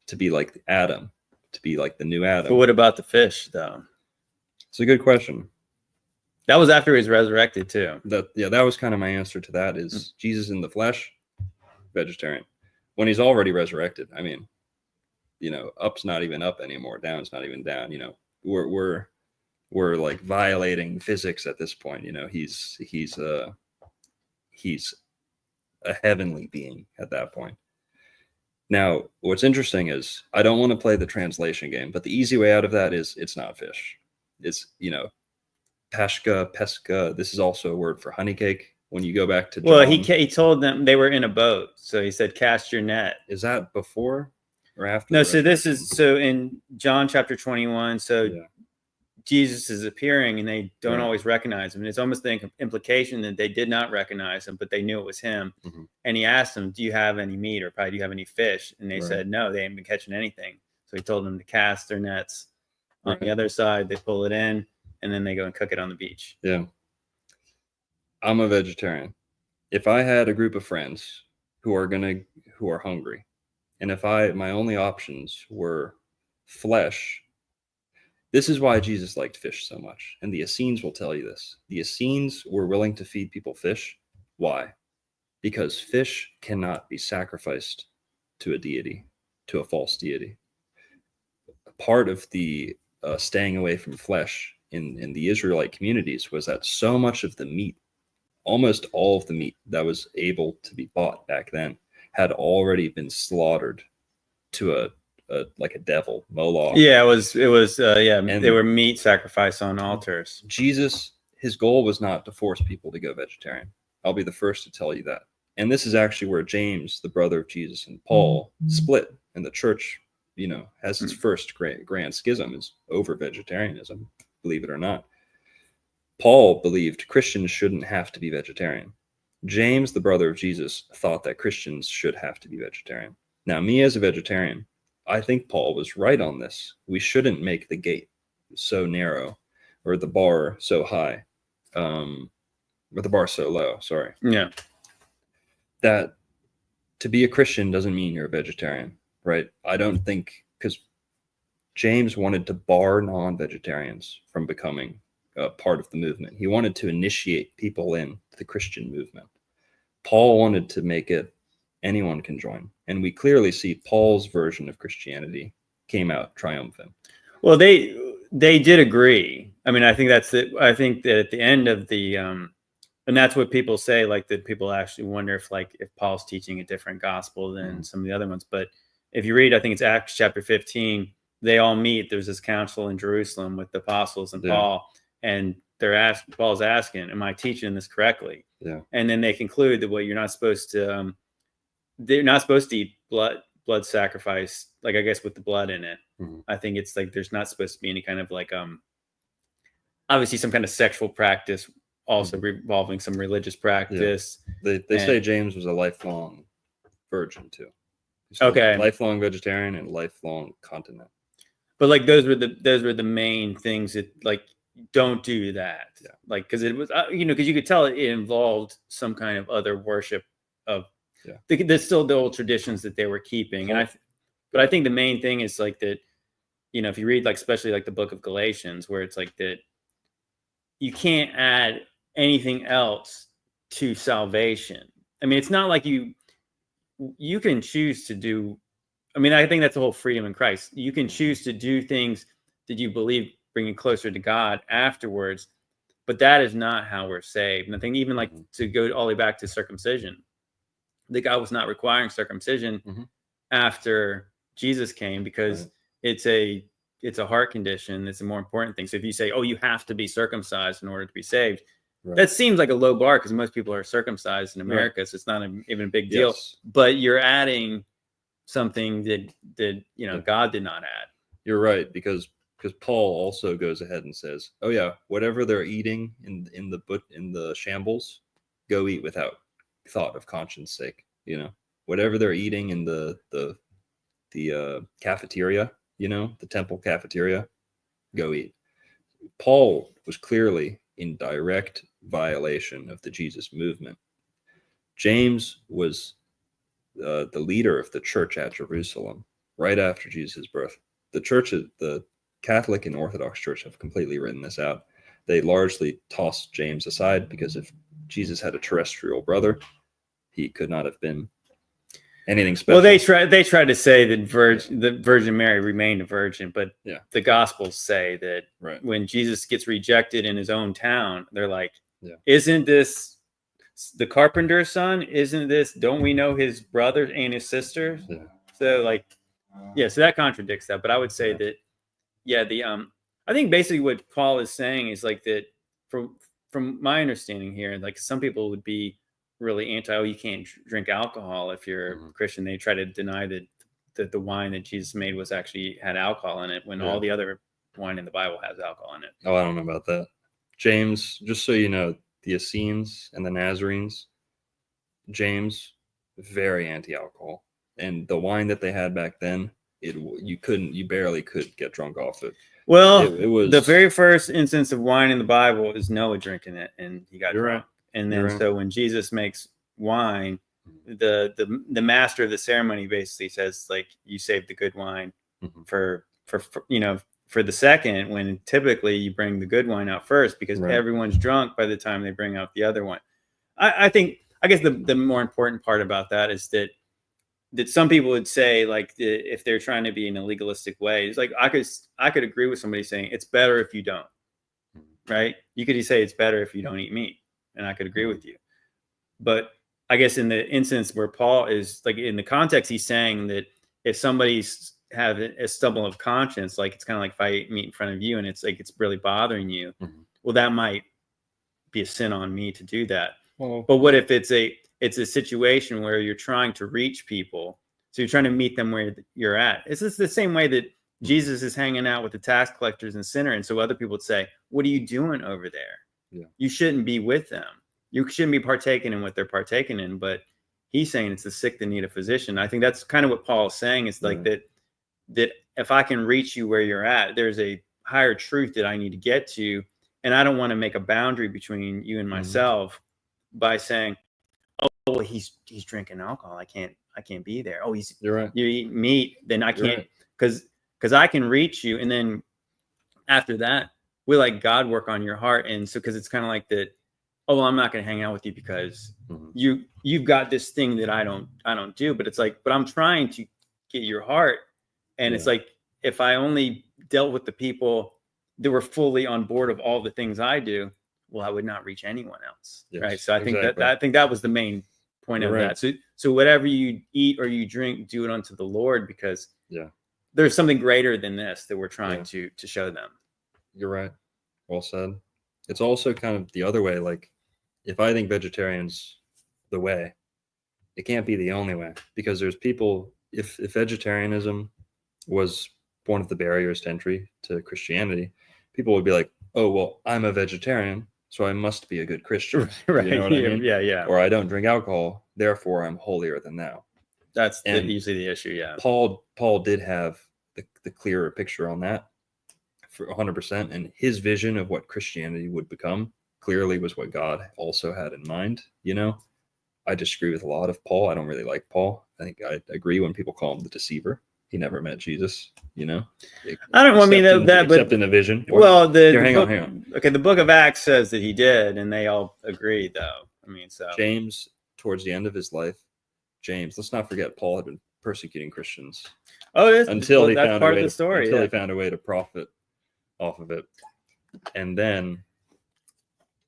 To be like Adam, to be like the new Adam. But what about the fish, though? It's a good question. That was after he was resurrected, too. That was kind of my answer to that is Jesus in the flesh, vegetarian. When he's already resurrected, I mean, up's not even up anymore. Down's not even down. We're like violating physics at this point. He's a heavenly being at that point. Now, what's interesting is I don't want to play the translation game, but the easy way out of that is it's not fish. It's, pesca. This is also a word for honey cake. When you go back to John, well, he told them they were in a boat, so he said, "Cast your net." Is that before or after? No, so in John chapter 21. Jesus is appearing, and they don't always recognize him. And it's almost the implication that they did not recognize him, but they knew it was him. Mm-hmm. And he asked them, "Do you have any meat, or probably do you have any fish?" And they said, "No, they ain't been catching anything." So he told them to cast their nets on the other side. They pull it in, and then they go and cook it on the beach. Yeah. I'm a vegetarian. If I had a group of friends who are hungry, and if my only options were flesh, this is why Jesus liked fish so much. And the Essenes will tell you this. The Essenes were willing to feed people fish. Why? Because fish cannot be sacrificed to a deity, to a false deity. Part of the staying away from flesh in the Israelite communities was that so much of the meat, almost all of the meat that was able to be bought back then, had already been slaughtered to a devil, Moloch. Yeah, it was. And they were meat sacrificed on altars. Jesus, his goal was not to force people to go vegetarian. I'll be the first to tell you that. And this is actually where James, the brother of Jesus, and Paul split, and the church, has its first grand schism is over vegetarianism, believe it or not. Paul believed Christians shouldn't have to be vegetarian. James, the brother of Jesus, thought that Christians should have to be vegetarian. Now, me as a vegetarian, I think Paul was right on this. We shouldn't make the gate so narrow, or the bar so high, or the bar so low. Sorry. Yeah. That to be a Christian doesn't mean you're a vegetarian, right? I don't think, because James wanted to bar non-vegetarians from becoming part of the movement. He wanted to initiate people in the Christian movement. Paul wanted to make it anyone can join. And we clearly see Paul's version of Christianity came out triumphant. Well, they did agree. I mean, I think that's it. I think that at the end of the, and that's what people say, like that people actually wonder if Paul's teaching a different gospel than some of the other ones. But if you read, I think it's Acts chapter 15, they all meet. There's this council in Jerusalem with the apostles and Paul, and Paul's asking, "Am I teaching this correctly?" Yeah. And then they conclude that you're not supposed to. They're not supposed to eat blood sacrifice, I guess with the blood in it. Mm-hmm. I think it's there's not supposed to be any kind of obviously some kind of sexual practice, also involving some religious practice. Yeah. They say James was a lifelong virgin too. Okay. Lifelong vegetarian and lifelong continent. But those were the main things that don't do that. Yeah. Because it was because you could tell it involved some kind of other worship of. Yeah. There's still the old traditions that they were keeping. But I think the main thing is that, if you read especially the book of Galatians, where it's that you can't add anything else to salvation. I mean, it's not like you can choose to do. I mean, I think that's the whole freedom in Christ. You can choose to do things that you believe bring you closer to God afterwards, but that is not how we're saved. And I think even like to go all the way back to circumcision, that God was not requiring circumcision after Jesus came because it's a heart condition. It's a more important thing. So if you say, oh, you have to be circumcised in order to be saved, that seems like a low bar because most people are circumcised in America, so it's not even a big deal. But you're adding something that God did not add. You're right, because Paul also goes ahead and says, oh yeah, whatever they're eating in the shambles, go eat without thought of conscience sake. Whatever they're eating in the cafeteria, the temple cafeteria, go eat. Paul was clearly in direct violation of the Jesus movement. James was the leader of the church at Jerusalem right after Jesus' birth. The Catholic and Orthodox Church have completely written this out. They largely tossed James aside because if Jesus had a terrestrial brother, he could not have been anything special. Well, they tried to say that the Virgin Mary remained a virgin, but the Gospels say that when Jesus gets rejected in his own town, they're like, isn't this the carpenter's son? Don't we know his brothers and his sisters? So so that contradicts that. But I would say that, I think basically what Paul is saying is like that from my understanding here, like some people would be really you can't drink alcohol if you're a Christian. They try to deny that the wine that Jesus made had alcohol in it when all the other wine in the Bible has alcohol in it. Oh, I don't know about that. James, just so you know, the Essenes and the Nazarenes, James, very anti-alcohol. And the wine that they had back then, you barely could get drunk off it. Well, it was the very first instance of wine in the Bible is Noah drinking it and he got drunk. And then so when Jesus makes wine, the master of the ceremony basically says, like, you save the good wine for the second, when typically you bring the good wine out first because everyone's drunk by the time they bring out the other one. I guess the more important part about that is that some people would say, like, if they're trying to be in a legalistic way, it's like I could agree with somebody saying it's better if you don't, right? You could say it's better if you don't eat meat. And I could agree with you. But I guess in the instance where Paul is, like, in the context, he's saying that if somebody's have a stumble of conscience, like it's kind of like if I eat meat in front of you and it's like it's really bothering you, well, that might be a sin on me to do that. But what if it's a situation where you're trying to reach people, so you're trying to meet them where you're at? It's just the same way that Jesus is hanging out with the tax collectors and sinner, and so other people would say, what are you doing over there? You shouldn't be with them. You shouldn't be partaking in what they're partaking in. But he's saying it's the sick that need a physician. I think that's kind of what Paul is saying. It's like that if I can reach you where you're at, there's a higher truth that I need to get to. And I don't want to make a boundary between you and myself by saying, oh, well, he's drinking alcohol. I can't be there. Oh, you eat meat, then I can't, because I can reach you. And then after that, we let God work on your heart. And so, because it's kind of like that, oh, well, I'm not going to hang out with you because you've got this thing that I don't do. But it's like, but I'm trying to get your heart. And it's like, if I only dealt with the people that were fully on board of all the things I do, well, I would not reach anyone else. Right. So I think that was the main point of that. So whatever you eat or you drink, do it unto the Lord, because there's something greater than this that we're trying to show them. You're right. Well said. It's also kind of the other way. Like, if I think vegetarian's the way, it can't be the only way, because there's people, if vegetarianism was one of the barriers to entry to Christianity, people would be like, oh, well, I'm a vegetarian, so I must be a good Christian. Right. You know what I mean? Yeah. Or I don't drink alcohol, therefore I'm holier than thou. That's usually the issue. Yeah. Paul did have the clearer picture on that for 100%. And his vision of what Christianity would become clearly was what God also had in mind. I disagree with a lot of Paul. I don't really like Paul. I think I agree when people call him the deceiver. He never met Jesus, I don't want me that, except in a vision. Well, hang on. Okay, the book of Acts says that he did, and they all agree, though. I mean, so James, towards the end of his life, James, let's not forget Paul had been persecuting Christians that's until he that's found part a way of the story. until he found a way to profit off of it. And then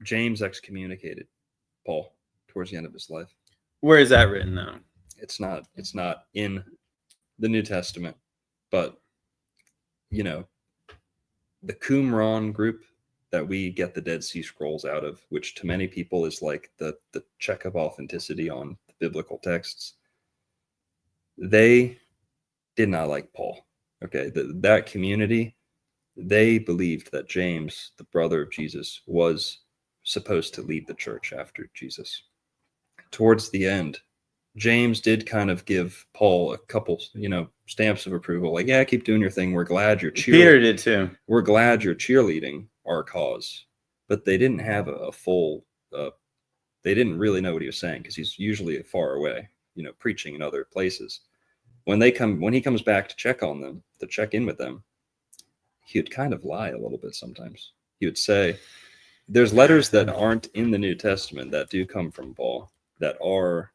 James excommunicated Paul towards the end of his life. Where is that written though? It's not in the New Testament, but you know, the Qumran group that we get the Dead Sea Scrolls out of, which to many people is like the check of authenticity on the biblical texts, they did not like Paul. Okay, that community, they believed that James, the brother of Jesus, was supposed to lead the church after Jesus. Towards the end, James did kind of give Paul a couple, stamps of approval. Like, yeah, keep doing your thing. We're glad you're cheerleading. Peter did too. We're glad you're cheerleading our cause. But they didn't have a full, they didn't really know what he was saying because he's usually far away, preaching in other places. When he comes back to check on them, to check in with them, he would kind of lie a little bit sometimes. He would say, there's letters that aren't in the New Testament that do come from Paul that are,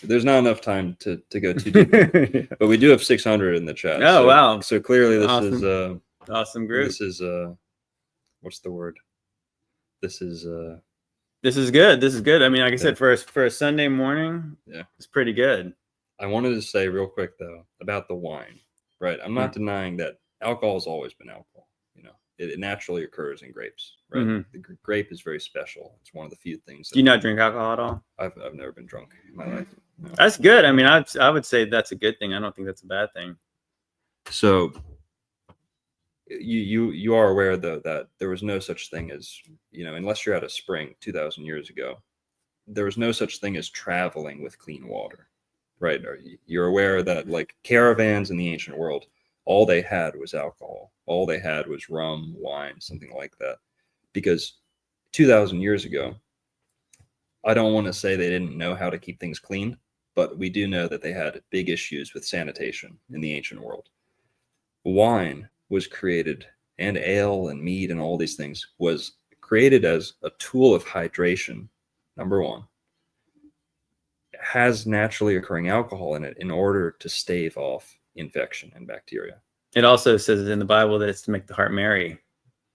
there's not enough time to go too deep, but we do have 600 in the chat. Oh, wow. So clearly this Awesome. is Awesome group. This is what's the word? This is good. This is good. I mean, like I said, for a Sunday morning, it's pretty good. I wanted to say real quick though about the wine, right? I'm not denying that alcohol has always been alcohol. It naturally occurs in grapes, right? Mm-hmm. The grape is very special. It's one of the few things. Do you not drink alcohol at all? I've never been drunk in my life. No. That's good. I mean, I would say that's a good thing. I don't think that's a bad thing. So you are aware though that there was no such thing as, unless you're at a spring 2,000 years ago, there was no such thing as traveling with clean water, right? You're aware that like caravans in the ancient world, all they had was alcohol. All they had was rum, wine, something like that. Because 2,000 years ago, I don't want to say they didn't know how to keep things clean, but we do know that they had big issues with sanitation in the ancient world. Wine was created, and ale and mead and all these things was created as a tool of hydration, number one. It has naturally occurring alcohol in it in order to stave off infection and bacteria. It also says in the Bible that it's to make the heart merry.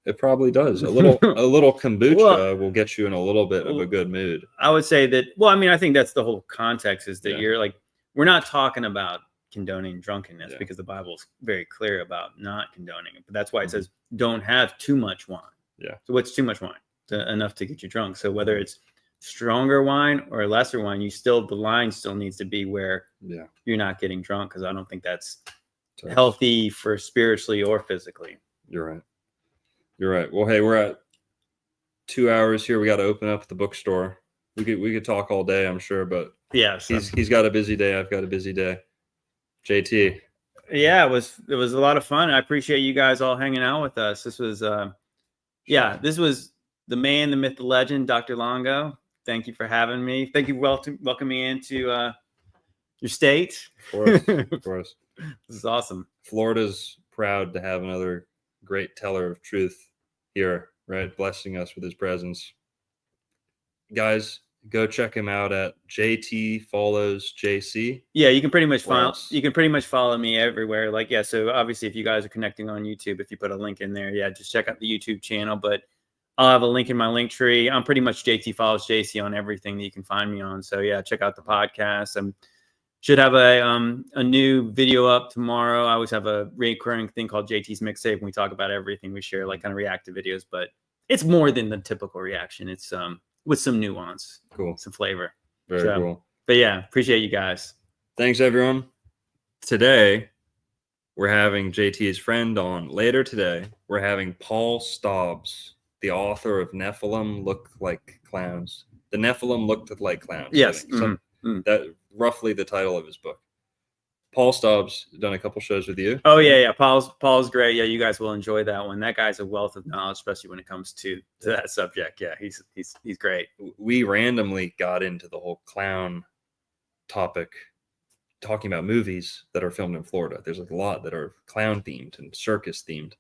It probably does. A little kombucha will get you in a little bit of a good mood. I would say that. Well, I mean, I think that's the whole context is that you're like, we're not talking about condoning drunkenness because the Bible is very clear about not condoning it. But that's why it says don't have too much wine. Yeah. So what's too much wine? Enough to get you drunk. So whether it's stronger wine or lesser wine, the line still needs to be where you're not getting drunk, because I don't think that's healthy for spiritually or physically. You're right. Well, hey, we're at 2 hours here. We got to open up the bookstore. We could talk all day, I'm sure, but he's got a busy day. I've got a busy day. JT. Yeah, it was a lot of fun. I appreciate you guys all hanging out with us. This was this was the man, the myth, the legend, Dr. Longo. Thank you for having me. Thank you welcome me into your state. Of course. This is awesome. Florida's proud to have another great teller of truth here, right? Blessing us with his presence. Guys, go check him out at JT Follows JC. Yeah, you can pretty much follow me everywhere. Like, so obviously if you guys are connecting on YouTube, if you put a link in there, just check out the YouTube channel. But I'll have a link in my link tree. I'm pretty much JT Follows JC on everything that you can find me on. So check out the podcast. Should have a new video up tomorrow. I always have a recurring thing called JT's Mixtape, and we talk about everything. We share like kind of reactive videos, but it's more than the typical reaction. It's with some nuance, some flavor. Very cool. But appreciate you guys. Thanks, everyone. Today we're having JT's friend on. Later today we're having Paul Stobbs, the author of Nephilim Look Like Clowns. The Nephilim Looked Like Clowns. Yes. That roughly the title of his book. Paul Stobbs done a couple shows with you. Oh yeah. Paul's great. Yeah, you guys will enjoy that one. That guy's a wealth of knowledge, especially when it comes to that subject. Yeah, he's great. We randomly got into the whole clown topic, talking about movies that are filmed in Florida. There's a lot that are clown themed and circus themed.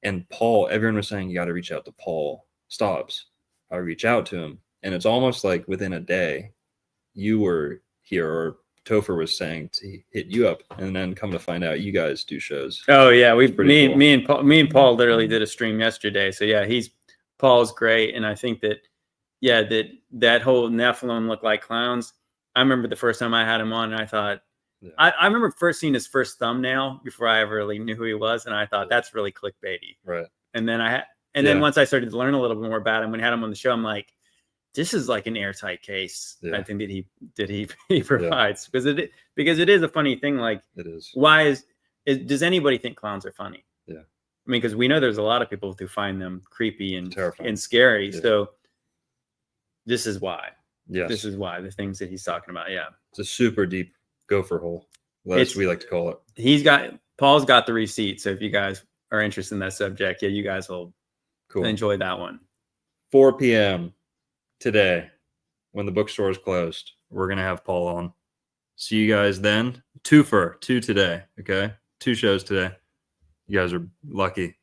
And Paul, everyone was saying you got to reach out to Paul Stobbs. I reach out to him, and it's almost like within a day, you were here, or Topher was saying to hit you up, and then come to find out you guys do shows. Oh yeah, pretty cool. me and Paul literally did a stream yesterday. So yeah, Paul's great, and I think that that whole Nephilim look like clowns. I remember the first time I had him on, and I thought, I remember first seeing his first thumbnail before I ever really knew who he was, and I thought that's really clickbaity. Right. And then then once I started to learn a little bit more about him, when I had him on the show, I'm like, this is like an airtight case. I think that he provides, because it is a funny thing. Like, it is. Why does anybody think clowns are funny? Yeah. I mean, because we know there's a lot of people who find them creepy and terrifying and scary. Yeah. So this is why. Yes. This is why, the things that he's talking about. Yeah. It's a super deep gopher hole, as we like to call it. Paul's got the receipt. So if you guys are interested in that subject, you guys will enjoy that one. 4 p.m. today, when the bookstore is closed, we're going to have Paul on. See you guys then. 2 today. Okay. 2 shows today. You guys are lucky.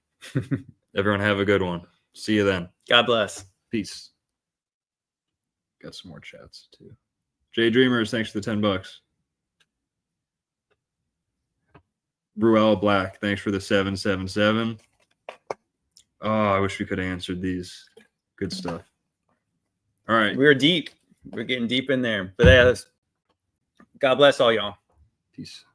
Everyone have a good one. See you then. God bless. Peace. Got some more chats too. Jay Dreamers, thanks for the $10. Bruel Black, thanks for the 777. Oh, I wish we could have answered these. Good stuff. All right. We're deep. We're getting deep in there. But yeah, God bless all y'all. Peace.